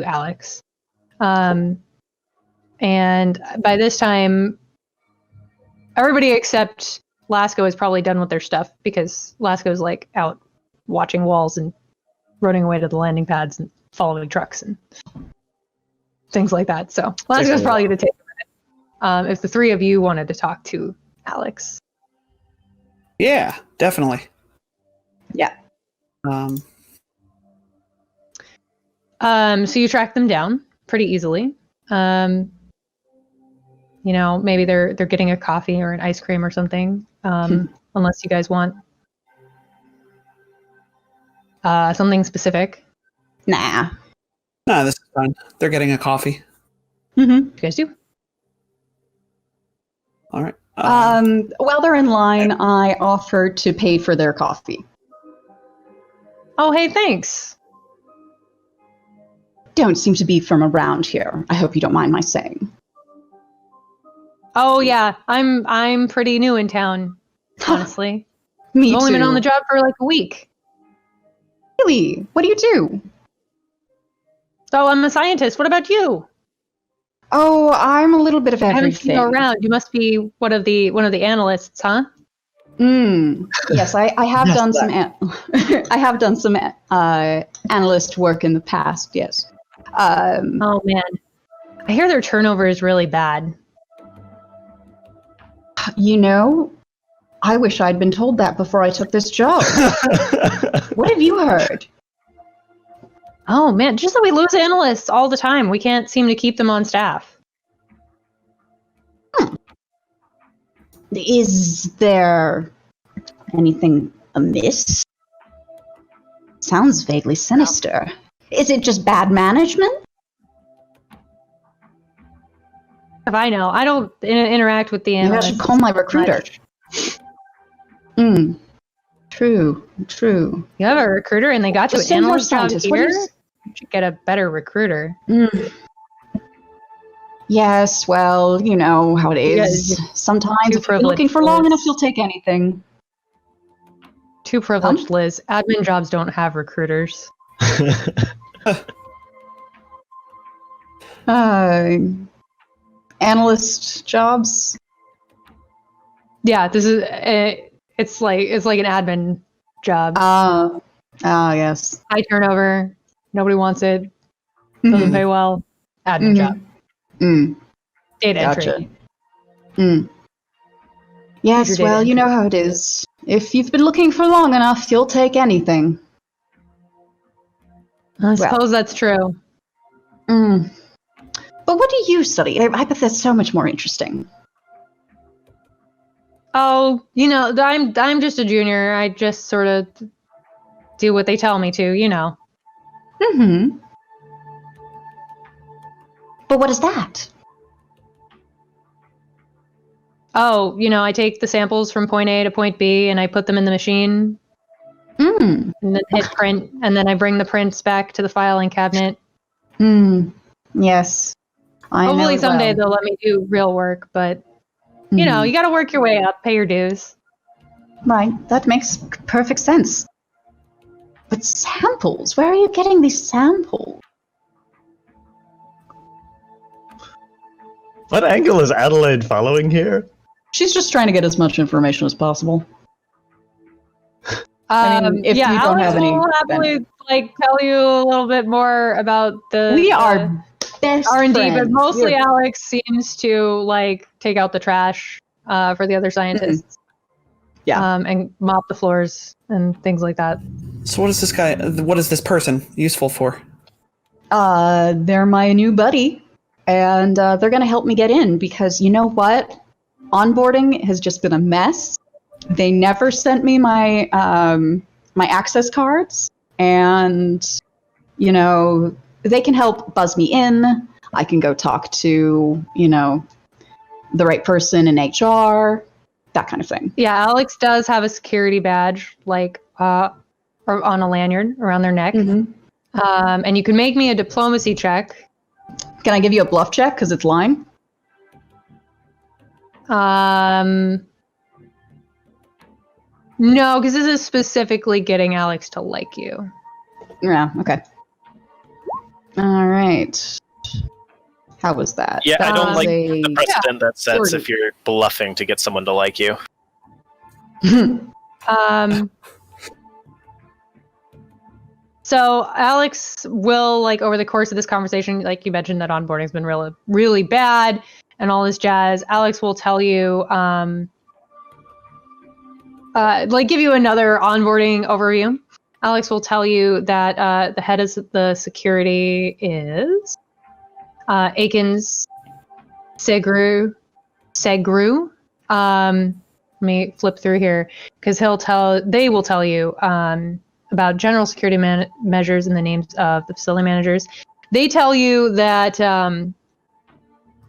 Alex. And by this time, everybody except Lasco is probably done with their stuff because Lasco's like out watching walls and running away to the landing pads and following trucks and things like that. So Lasco's probably going to take a minute. If the 3 of you wanted to talk to Alex. Yeah, definitely. Yeah. So you track them down pretty easily. Maybe they're getting a coffee or an ice cream or something. Unless you guys want something specific. Nah. Nah, this is fine. They're getting a coffee. Mm-hmm. You guys do? All right. While they're in line, I offered to pay for their coffee. Oh, hey, thanks. Don't seem to be from around here. I hope you don't mind my saying. Oh yeah, I'm pretty new in town, honestly. Me I've only too. been on the job for like a week. Really? What do you do? So I'm a scientist. What about you? Oh, I'm a little bit of I haven't seen everything. you around. You must be one of the analysts, huh? Yes, I have Yes, done some. I have done some analyst work in the past. Yes. Oh man, I hear their turnover is really bad. I wish I'd been told that before I took this job. What have you heard? Oh man, just that we lose analysts all the time. We can't seem to keep them on staff. Is there anything amiss? Sounds vaguely sinister. Is it just bad management? If I know, I don't interact with the Maybe I analysts. should call my recruiter. True. You have a recruiter and they got you Just an send more analyst job scientists. What do here? you You should get a better recruiter. Yes, well, you know how it is. Yeah, Sometimes too if you've been looking for privileged, long Liz. enough, you'll take anything. Too privileged, Liz. Admin jobs don't have recruiters. Analyst jobs? Yeah, this is it's like an admin job. Yes. High turnover. Nobody wants it. Doesn't pay well. Admin job. Data Gotcha. entry. Yes, Your data well, you entry. know how it is. If you've been looking for long enough, you'll take anything. I suppose that's true. But what do you study? I bet that's so much more interesting. Oh, you know, I'm just a junior. I just sort of do what they tell me to, you know. But what is that? Oh, you know, I take the samples from point A to point B and I put them in the machine and then hit print, and then I bring the prints back to the filing cabinet. Yes. I know Hopefully it someday well. they'll let me do real work, but you know, you got to work your way up, pay your dues. Right, that makes perfect sense. But samples? Where are you getting these samples? What angle is Adelaide following here? She's just trying to get as much information as possible. I mean, if yeah, you don't Alex have any, will happily tell you a little bit more about we are best R&D, friends. but mostly Alex seems to take out the trash for the other scientists. And mop the floors and things like that. So what is this person useful for? They're my new buddy, and they're going to help me get in because you know what? Onboarding has just been a mess. They never sent me my my access cards, and you know they can help buzz me in. I can go talk to the right person in HR, that kind of thing. Yeah, Alex does have a security badge, or on a lanyard around their neck. And you can make me a diplomacy check. Can I give you a bluff check because it's line? No, because this is specifically getting Alex to like you. Yeah, okay. All right. How was that? Yeah, I don't That like was the precedent that sets sort of. if you're bluffing to get someone to like you. So Alex will, over the course of this conversation, like you mentioned that onboarding's been really, really bad and all this jazz. Alex will tell you, give you another onboarding overview. Alex will tell you that the head of the security is Akins Segru. Let me flip through here because they will tell you about general security measures and the names of the facility managers. They tell you that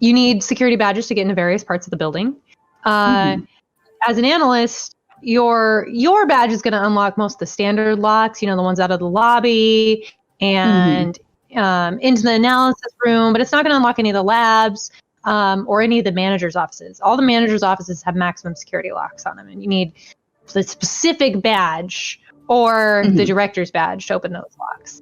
you need security badges to get into various parts of the building. As an analyst, your badge is going to unlock most of the standard locks, the ones out of the lobby and into the analysis room, but it's not going to unlock any of the labs or any of the managers' offices. All the managers' offices have maximum security locks on them, and you need the specific badge or the director's badge to open those locks.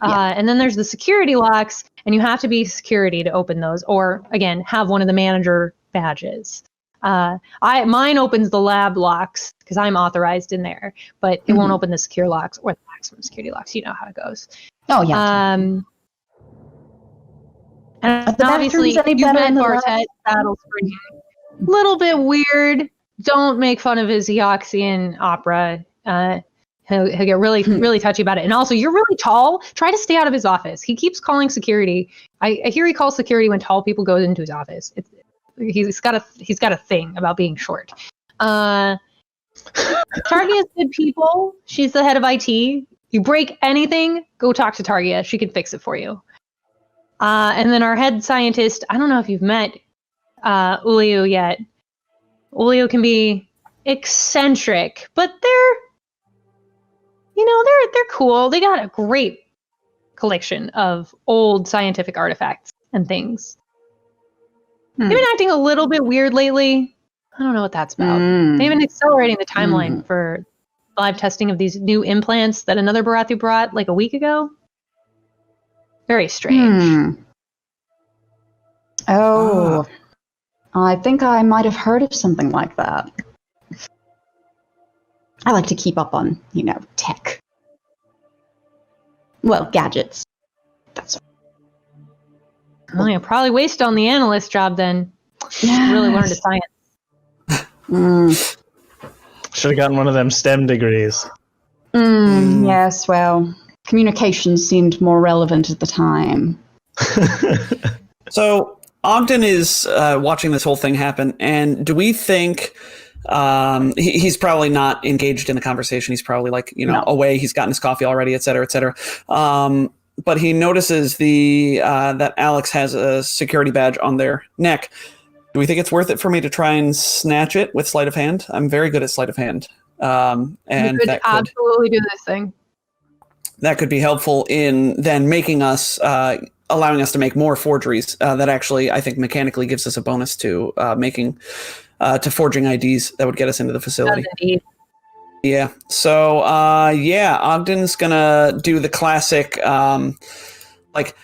And then there's the security locks, and you have to be security to open those, or again, have one of the manager badges. Mine opens the lab locks because I'm authorized in there, but it won't open the secure locks or the maximum security locks. You know how it goes. Oh yeah. And the obviously, bathrooms any you've better met in the Bartet, Battle Spring. Little bit weird. Don't make fun of his Eoxian opera. He'll get really, really touchy about it. And also, you're really tall. Try to stay out of his office. He keeps calling security. I hear he calls security when tall people go into his office. he's got a thing about being short. Targia's good people. She's the head of IT. You break anything, go talk to Targia. She can fix it for you. And then our head scientist, I don't know if you've met Ulio yet. Ulio can be eccentric, but they're cool. They got a great collection of old scientific artifacts and things. They've been acting a little bit weird lately. I don't know what that's about. They've been accelerating the timeline for live testing of these new implants that another Barathi brought like a week ago. Very strange. Oh, I think I might have heard of something like that. I like to keep up on, tech. Well, gadgets. That's Well, you'll probably waste on the analyst job then. Really learned a science. Should have gotten one of them STEM degrees. Yes, well, communication seemed more relevant at the time. So Ogden is watching this whole thing happen, and do we think he's probably not engaged in the conversation? He's probably away. He's gotten his coffee already, et cetera, et cetera. But he notices that Alex has a security badge on their neck. Do we think it's worth it for me to try and snatch it with sleight of hand? I'm very good at sleight of hand. And you could absolutely do this thing. That could be helpful in then making us, allowing us to make more forgeries. That actually, I think, mechanically gives us a bonus to to forging IDs that would get us into the facility. Yeah. So, Ogden's gonna do the classic,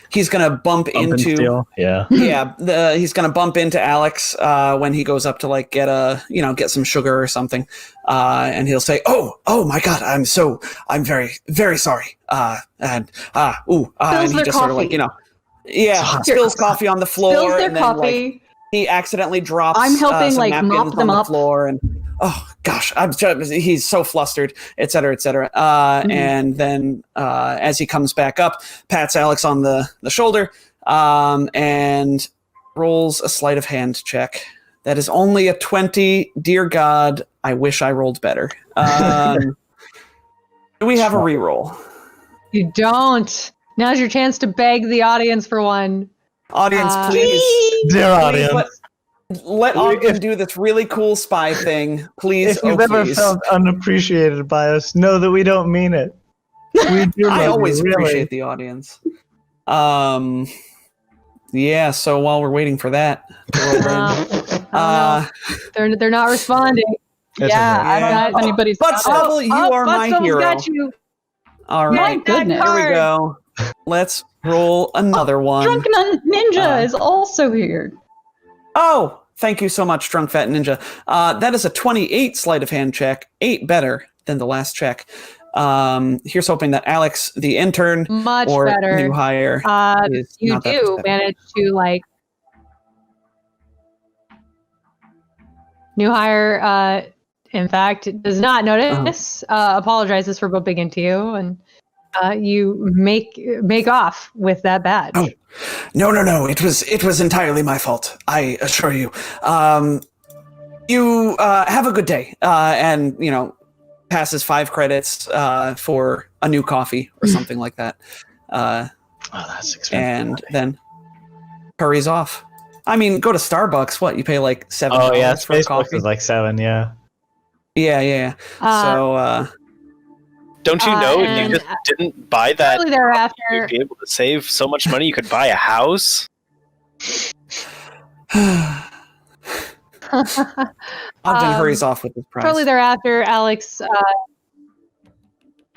he's gonna bump into. He's gonna bump into Alex when he goes up to get some sugar or something, and he'll say, "Oh my God, I'm very, very sorry." And he just sort of spills coffee on the floor. Spills their and then, coffee. He accidentally drops. I'm helping some napkins mop them on the up. floor, and oh gosh, he's so flustered, et cetera, et cetera. And then as he comes back up, pats Alex on the shoulder, and rolls a sleight of hand check. That is only a 20. Dear God, I wish I rolled better. Do we have a reroll? You don't. Now's your chance to beg the audience for one. Audience, please. Dear audience. Let Ogden do this really cool spy thing, please. If you've ever felt unappreciated by us, know that we don't mean it. We do. I always appreciate the audience. Yeah. So while we're waiting for that, they're not responding. I don't know if anybody's. But Stubble, you are my hero. Got you. All right. My goodness. Here we go. Let's roll another one. Drunk Ninja is also here. Oh, thank you so much, Drunk Fat Ninja. That is a 28 sleight of hand check, 8 better than the last check. Here's hoping that Alex, the intern, much or better. New hire, you do manage to New hire. In fact, does not notice. Apologizes for bumping into you, and you make off with that badge. Oh. No. It was entirely my fault. I assure you. You have a good day. And passes 5 credits for a new coffee or something like that. That's expensive. And then hurries off. I mean, go to Starbucks. What, you pay $7 for a coffee? Is $7. Yeah. Yeah. So. Don't you know if you just didn't buy that, thereafter, you'd be able to save so much money you could buy a house? Ogden hurries off with his prize. Shortly thereafter, Alex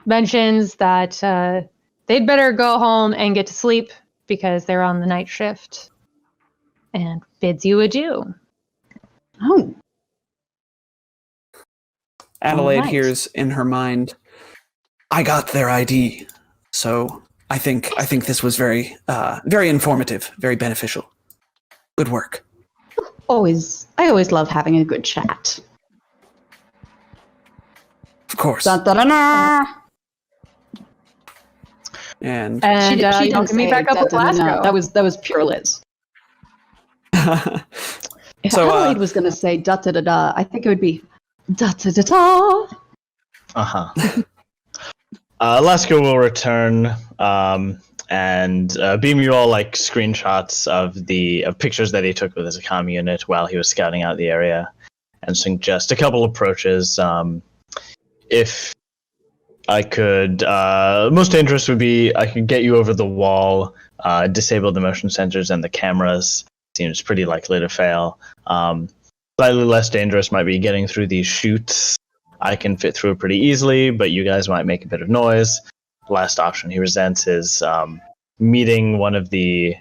mentions that they'd better go home and get to sleep because they're on the night shift, and bids you adieu. Oh. Adelaide hears in her mind, I got their ID, so I think this was very very informative, very beneficial. Good work. I always love having a good chat. Of course. Da-da-da-da. And She you didn't can meet say back up with da-da-da-da. Lasco. That was pure Liz. If So, Adelaide was going to say da-da-da-da, I think it would be da-da-da-da. Uh-huh. Alaska will return and beam you all like screenshots of the pictures that he took with his comm unit while he was scouting out the area, and suggest a couple approaches. If I could, most dangerous would be I could get you over the wall, disable the motion sensors and the cameras. Seems pretty likely to fail. Slightly less dangerous might be getting through these chutes. I can fit through it pretty easily, but you guys might make a bit of noise. Last option he resents is meeting one of the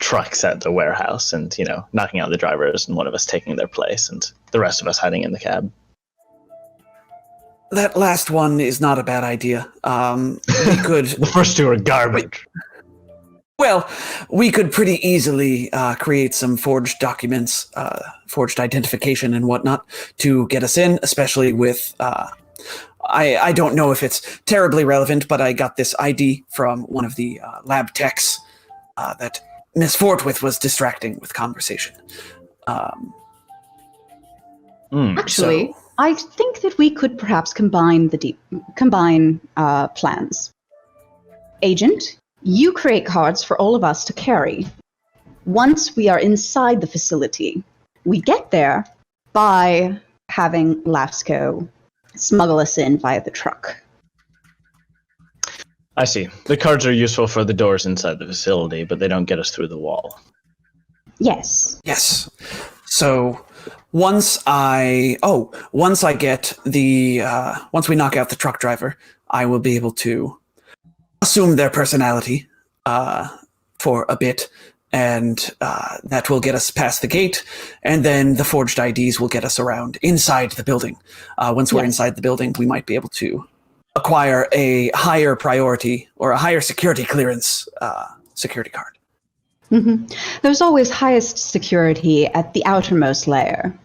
trucks at the warehouse and, knocking out the drivers and one of us taking their place and the rest of us hiding in the cab. That last one is not a bad idea. We could... The first two are garbage. Well, we could pretty easily create some forged documents, forged identification and whatnot to get us in, especially with... I don't know if it's terribly relevant, but I got this ID from one of the lab techs that Miss Forthwith was distracting with conversation. Actually, I think that we could perhaps combine plans. Agent, you create cards for all of us to carry. Once we are inside the facility, we get there by having Lasco smuggle us in via the truck. I see. The cards are useful for the doors inside the facility, but they don't get us through the wall. Yes. Yes. So once we knock out the truck driver, I will be able to assume their personality for a bit, and that will get us past the gate, and then the forged IDs will get us around inside the building. Once we're inside the building, we might be able to acquire a higher priority or a higher security clearance security card. Mm-hmm. There's always highest security at the outermost layer.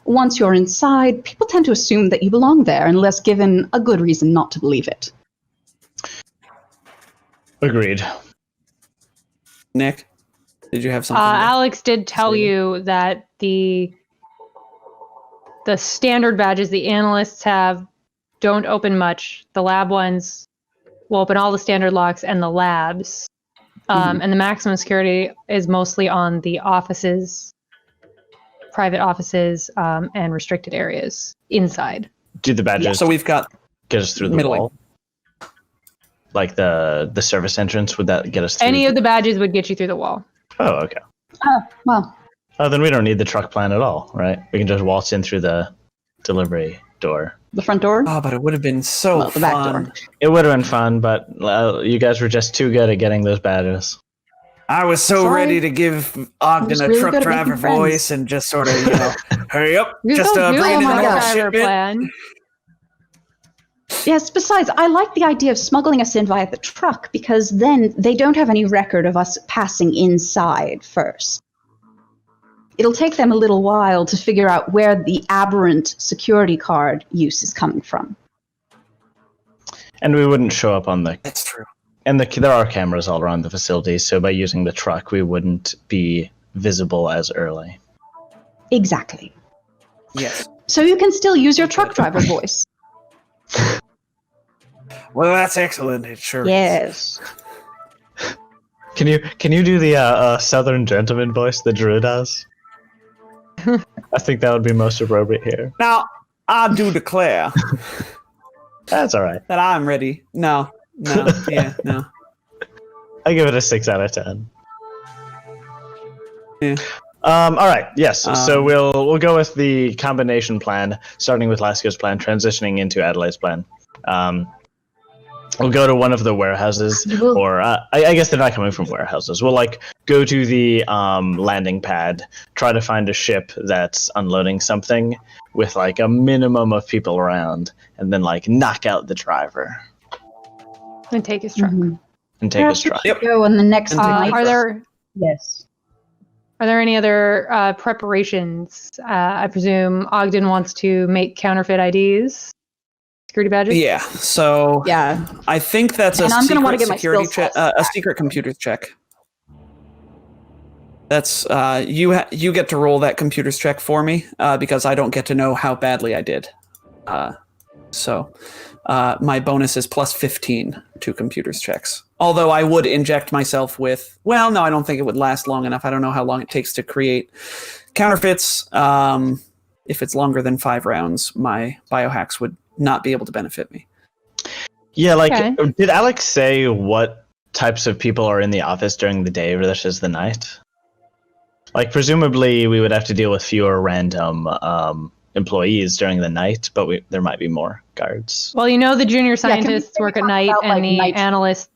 Once you're inside, people tend to assume that you belong there unless given a good reason not to believe it. Agreed. Nick, did you have something? Alex did tell you that the standard badges the analysts have don't open much. The lab ones will open all the standard locks and the labs. And the maximum security is mostly on the offices, private offices, and restricted areas inside. Do the badges So we've got get us through the middle wall? Like the service entrance, would that get us through? Any of the badges would get you through the wall. Oh, okay. Oh, well. Oh, then we don't need the truck plan at all, right? We can just waltz in through the delivery door. The front door? Oh, but it would have been so the back fun. door. It would have been fun, but you guys were just too good at getting those badges. I was so Sorry. ready to give Ogden a really truck good at driver making friends. voice and just sort of, hurry up, You just don't do bring a in my another God. shipment. plan. Yes, besides, I like the idea of smuggling us in via the truck because then they don't have any record of us passing inside first. It'll take them a little while to figure out where the aberrant security card use is coming from. And we wouldn't show up on the... That's true. And there are cameras all around the facility, so by using the truck, we wouldn't be visible as early. Exactly. Yes. So you can still use your truck driver voice. Well, that's excellent. It sure is. Yes. Can you do the Southern gentleman voice that Drew does? I think that would be most appropriate here. Now, I do declare That's all right. that I'm ready. No. No. I give it a 6 out of 10. Yeah. All right. Yes. So we'll go with the combination plan, starting with Lasco's plan, transitioning into Adelaide's plan. We'll go to one of the warehouses, or I guess they're not coming from warehouses. We'll go to the landing pad, try to find a ship that's unloading something with a minimum of people around, and then knock out the driver And take his truck. Mhm. and take his truck. Yep. Go on the next night. Are there Yes. any other preparations? I presume Ogden wants to make counterfeit IDs, security badges. Yeah. So Yeah. I think that's a And I'm gonna wanna secret get my security skills check, test. a secret computer check. That's you get to roll that computer's check for me because I don't get to know how badly I did. So my bonus is plus 15 to computer's checks. Although I would inject myself with, well, no, I don't think it would last long enough. I don't know how long it takes to create counterfeits. If it's longer than 5 rounds, my biohacks would not be able to benefit me. Yeah, like, Okay. did Alex say what types of people are in the office during the day versus the night? Like, presumably we would have to deal with fewer random employees during the night, but there might be more guards. Well, the junior can we scientists work at talk night, about, and like, the night- analysts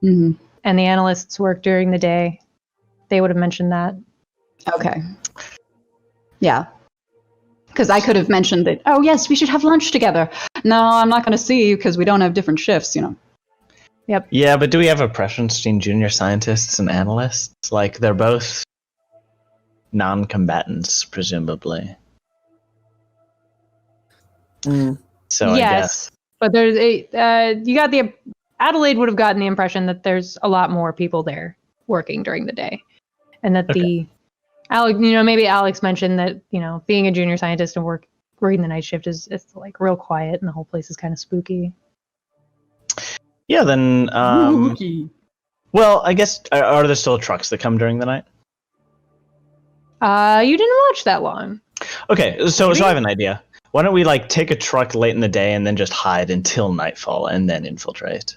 Mhm. and the analysts work during the day. They would have mentioned that. Okay. Yeah. Because I could have mentioned that, oh, yes, we should have lunch together. No, I'm not going to see you because we don't have different shifts, Yeah, but do we have a preference between junior scientists and analysts? Like, they're both non-combatants, presumably. So I guess. Yes, but there's Adelaide would have gotten the impression that there's a lot more people there working during the day, and that maybe Alex mentioned that being a junior scientist and working the night shift is like real quiet and the whole place is kind of spooky. Yeah, then. Well, I guess are there still trucks that come during the night? You didn't watch that long. Okay, so I have an idea. Why don't we take a truck late in the day and then just hide until nightfall and then infiltrate?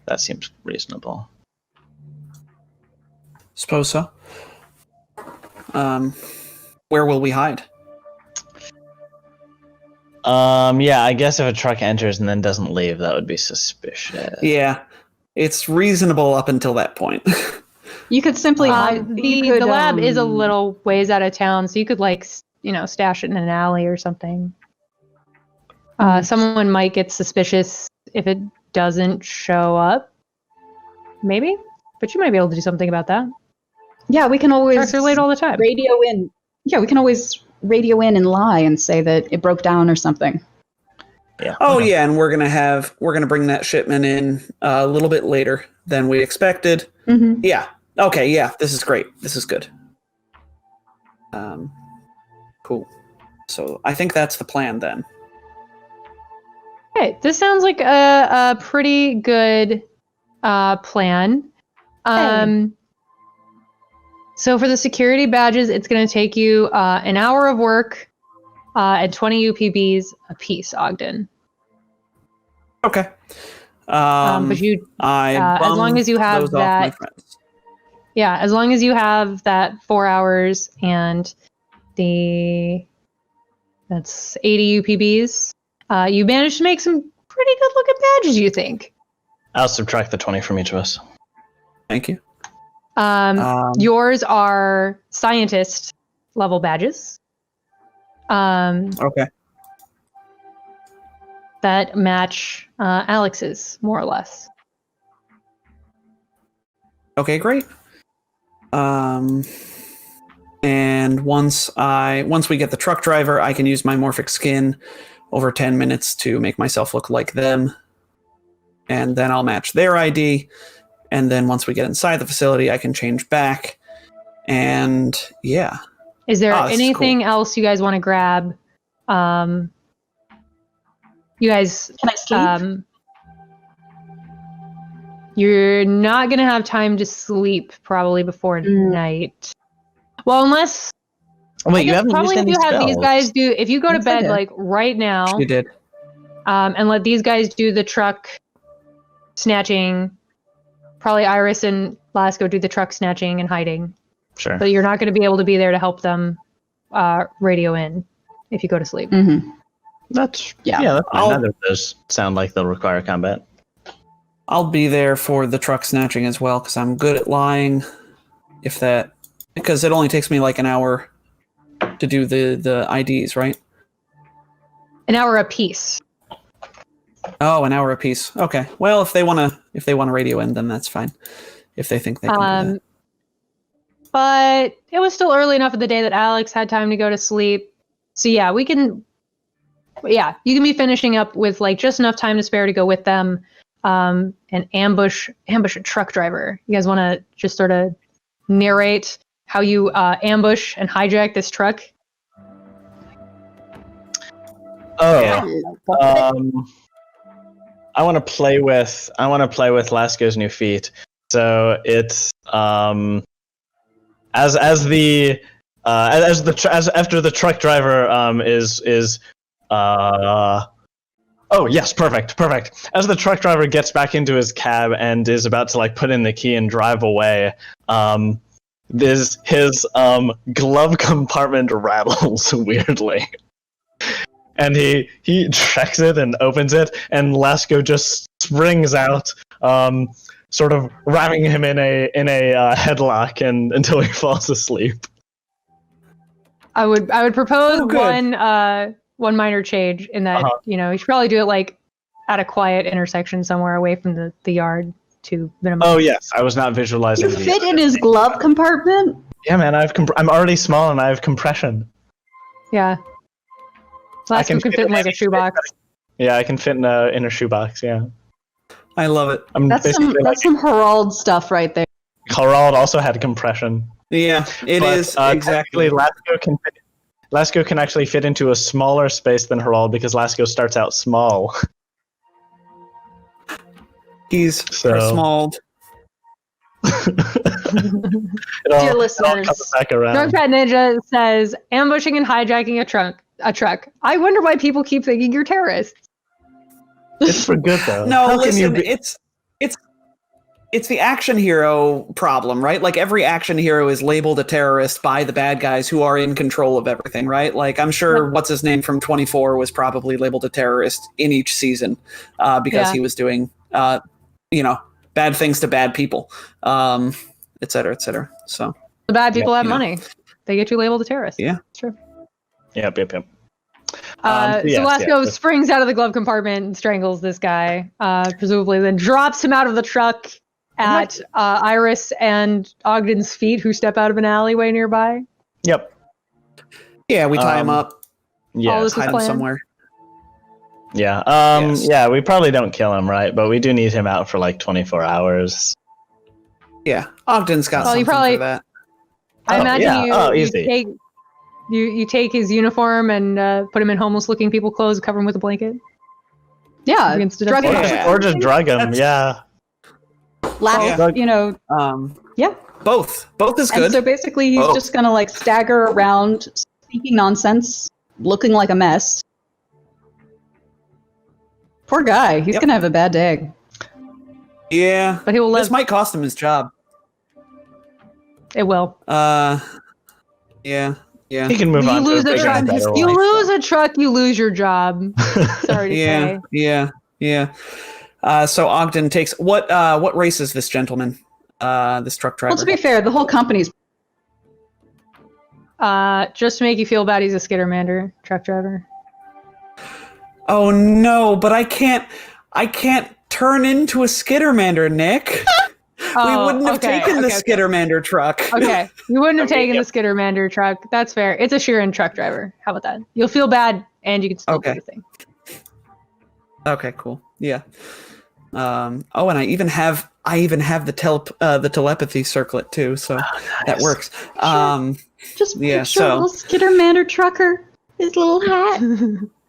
That seems reasonable. Suppose so. Where will we hide? Yeah, I guess if a truck enters and then doesn't leave, that would be suspicious. Yeah, it's reasonable up until that point. You could simply hide. The lab is a little ways out of town, so you could stash it in an alley or something. Someone might get suspicious if it doesn't show up. Maybe, but you might be able to do something about that. Yeah, we can always Trucks are late all the time. radio in. Yeah, we can always radio in and lie and say that it broke down or something. Yeah. Oh okay. yeah, and we're gonna bring that shipment in a little bit later than we expected. Mm-hmm. Yeah. Okay. Yeah. This is great. This is good. Cool. So I think that's the plan then. Okay, this sounds like a pretty good plan. So for the security badges, it's going to take you an hour of work and 20 UPBs a piece, Ogden. Okay. But you, as long as you have those off my that, friends. yeah, as long as you have that 4 hours and that's 80 UPBs, you managed to make some pretty good looking badges, you think? I'll subtract the 20 from each of us. Thank you. Yours are scientist level badges. Okay. That match Alex's more or less. Okay, great. And once we get the truck driver, I can use my morphic skin over 10 minutes to make myself look like them. And then I'll match their ID. And then once we get inside the facility, I can change back. And yeah. Is there this is anything else you guys want to grab? You guys, Can I sleep? you're not going to have time to sleep probably before night. Well, unless Wait, you haven't used probably if any you have these spells. guys do, if you go to Yes, I bed did. like right now, You did. and let these guys do the truck snatching, probably Iris and Lasco do the truck snatching and hiding, Sure. but you're not going to be able to be there to help them radio in if you go to sleep. Mm-hmm. That's Yeah. that's fine. I'll- Neither of those sound like they'll require combat. I'll be there for the truck snatching as well, because I'm good at lying. Because it only takes me like an hour to do the IDs, right? An hour apiece. Oh, an hour apiece. Okay. Well, if they want to radio in, then that's fine. If they think they can do that. But it was still early enough in the day that Alex had time to go to sleep. So yeah, you can be finishing up with like just enough time to spare to go with them and ambush a truck driver. You guys want to just sort of narrate how you ambush and hijack this truck? Oh, I want to play with Lasco's new feat. So it's after the truck driver is oh yes, perfect. As the truck driver gets back into his cab and is about to like put in the key and drive away, his glove compartment rattles weirdly. And he checks it and opens it, and Lasco just springs out, sort of ramming him in a headlock and until he falls asleep. I would propose one minor change in that you should probably do it like at a quiet intersection somewhere away from the yard to minimize. Oh yes, I was not visualizing. You fit in his glove compartment? Yeah, man, I'm already small and I have compression. Yeah. Lasco can fit in like a shoebox. Yeah, I can fit in a shoebox. Yeah. I love it. That's some Herald stuff right there. Herald also had compression. Yeah, it is exactly. Lasco can actually fit into a smaller space than Herald because Lasco starts out small. He's small. Dear listeners, Drunk Fat Ninja says ambushing and hijacking a truck. I wonder why people keep thinking you're terrorists. It's for good though. No, listen, it's the action hero problem, right? Like every action hero is labeled a terrorist by the bad guys who are in control of everything, right? Like I'm sure what's his name from 24 was probably labeled a terrorist in each season because he was doing bad things to bad people, et cetera, et cetera. So the bad people have money. They get you labeled a terrorist. Yeah, it's true. Yep. So Lasco springs out of the glove compartment and strangles this guy, presumably then drops him out of the truck at Iris and Ogden's feet, who step out of an alleyway nearby. Yep. Yeah, we tie him up. Yeah, hide him somewhere. Yeah. Yeah, we probably don't kill him, right? But we do need him out for like 24 hours. Yeah, Ogden's got something for that. I imagine you take his uniform and put him in homeless-looking people clothes, cover him with a blanket. Yeah, drug him. Or just drug him. Yeah. Yeah. Both is good. And so basically, he's just gonna like stagger around, speaking nonsense, looking like a mess. Poor guy. He's gonna have a bad day. Yeah, but he will live. This might cost him his job. It will. Yeah. He can move on. You lose a truck, you lose your job. Sorry to say. Yeah. So Ogden takes what race is this gentleman? This truck driver. Well, to be fair, the whole company's. Just to make you feel bad, he's a Skittermander truck driver. Oh no! But I can't turn into a Skittermander, Nick. We wouldn't have taken the Skittermander truck. Okay, you wouldn't have taken the Skittermander truck. That's fair. It's a Sheeran truck driver. How about that? You'll feel bad, and you can still do the thing. Okay, cool. Yeah. And I even have the telepathy circlet too, so that works. Just picture a little Skittermander trucker, his little hat.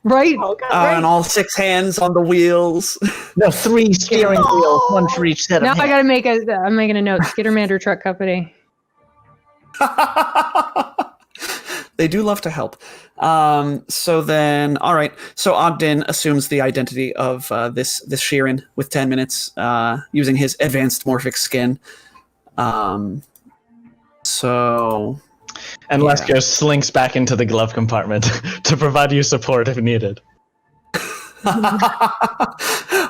Right. And all 6 hands on the wheels. No, 3 steering wheels, 1 for each set of hands. I gotta I'm making a note. Skittermander Truck Company. They do love to help. So then, all right. So Ogden assumes the identity of this Sheeran with 10 minutes using his advanced morphic skin. And Lasco slinks back into the glove compartment to provide you support if needed.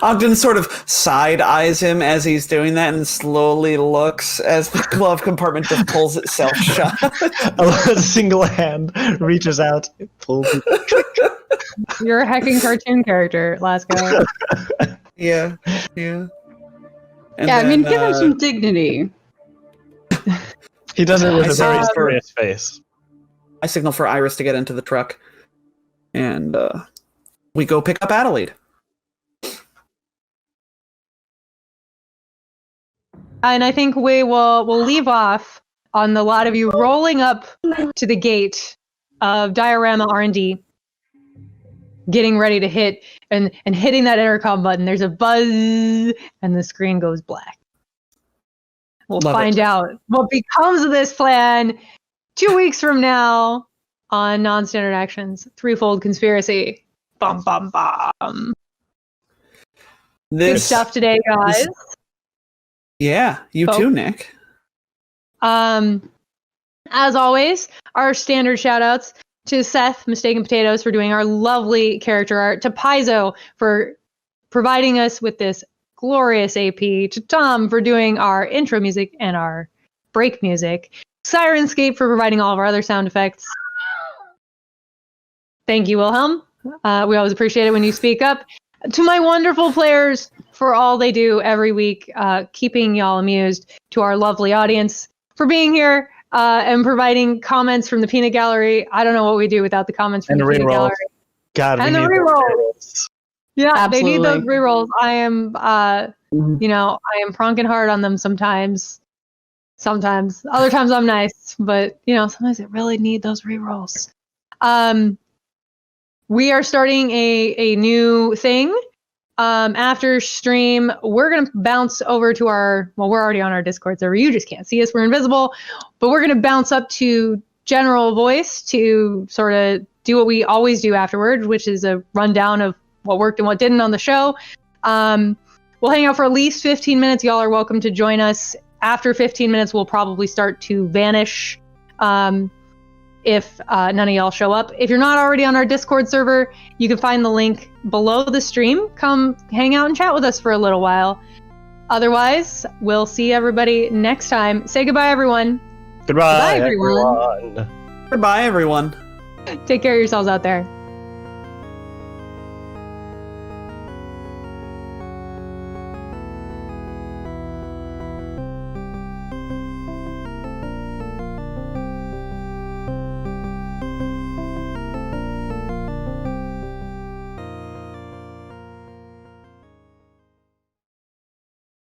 Ogden sort of side eyes him as he's doing that and slowly looks as the glove compartment just pulls itself shut. A single hand reaches out, pulls it. You're a hecking cartoon character, Lasco. Yeah. And then, give him some dignity. He does it with a very serious face. I signal for Iris to get into the truck, and we go pick up Adelaide. And I think we'll leave off on the lot of you rolling up to the gate of Diorama R&D, getting ready to hit and hitting that intercom button. There's a buzz and the screen goes black. We'll find out what becomes of this plan 2 weeks from now on Non-Standard Actions, Threefold Conspiracy. Bum, bum, bum. Good stuff today, guys. Yeah, you too, Nick. As always, our standard shout-outs to Seth, Mistaken Potatoes, for doing our lovely character art, to Paizo for providing us with this glorious AP, to Tom for doing our intro music and our break music, Sirenscape for providing all of our other sound effects. Thank you, Wilhelm. We always appreciate it when you speak up. To my wonderful players for all they do every week, keeping y'all amused. To our lovely audience for being here and providing comments from the Peanut Gallery. I don't know what we do without the comments from the Peanut Gallery. God, and the rerolls. Yeah, absolutely. They need those rerolls. I am, I am pronking hard on them sometimes. Sometimes. Other times I'm nice, but, sometimes I really need those rerolls. We are starting a new thing. After stream, we're going to bounce over to we're already on our Discord server. You just can't see us. We're invisible. But we're going to bounce up to general voice to sort of do what we always do afterwards, which is a rundown of what worked and what didn't on the show. We'll hang out for at least 15 minutes. Y'all are welcome to join us. After 15 minutes, we'll probably start to vanish if none of y'all show up. If you're not already on our Discord server, you can find the link below the stream. Come hang out and chat with us for a little while. Otherwise, we'll see everybody next time. Say goodbye, everyone. Goodbye, everyone. Goodbye, everyone. Take care of yourselves out there.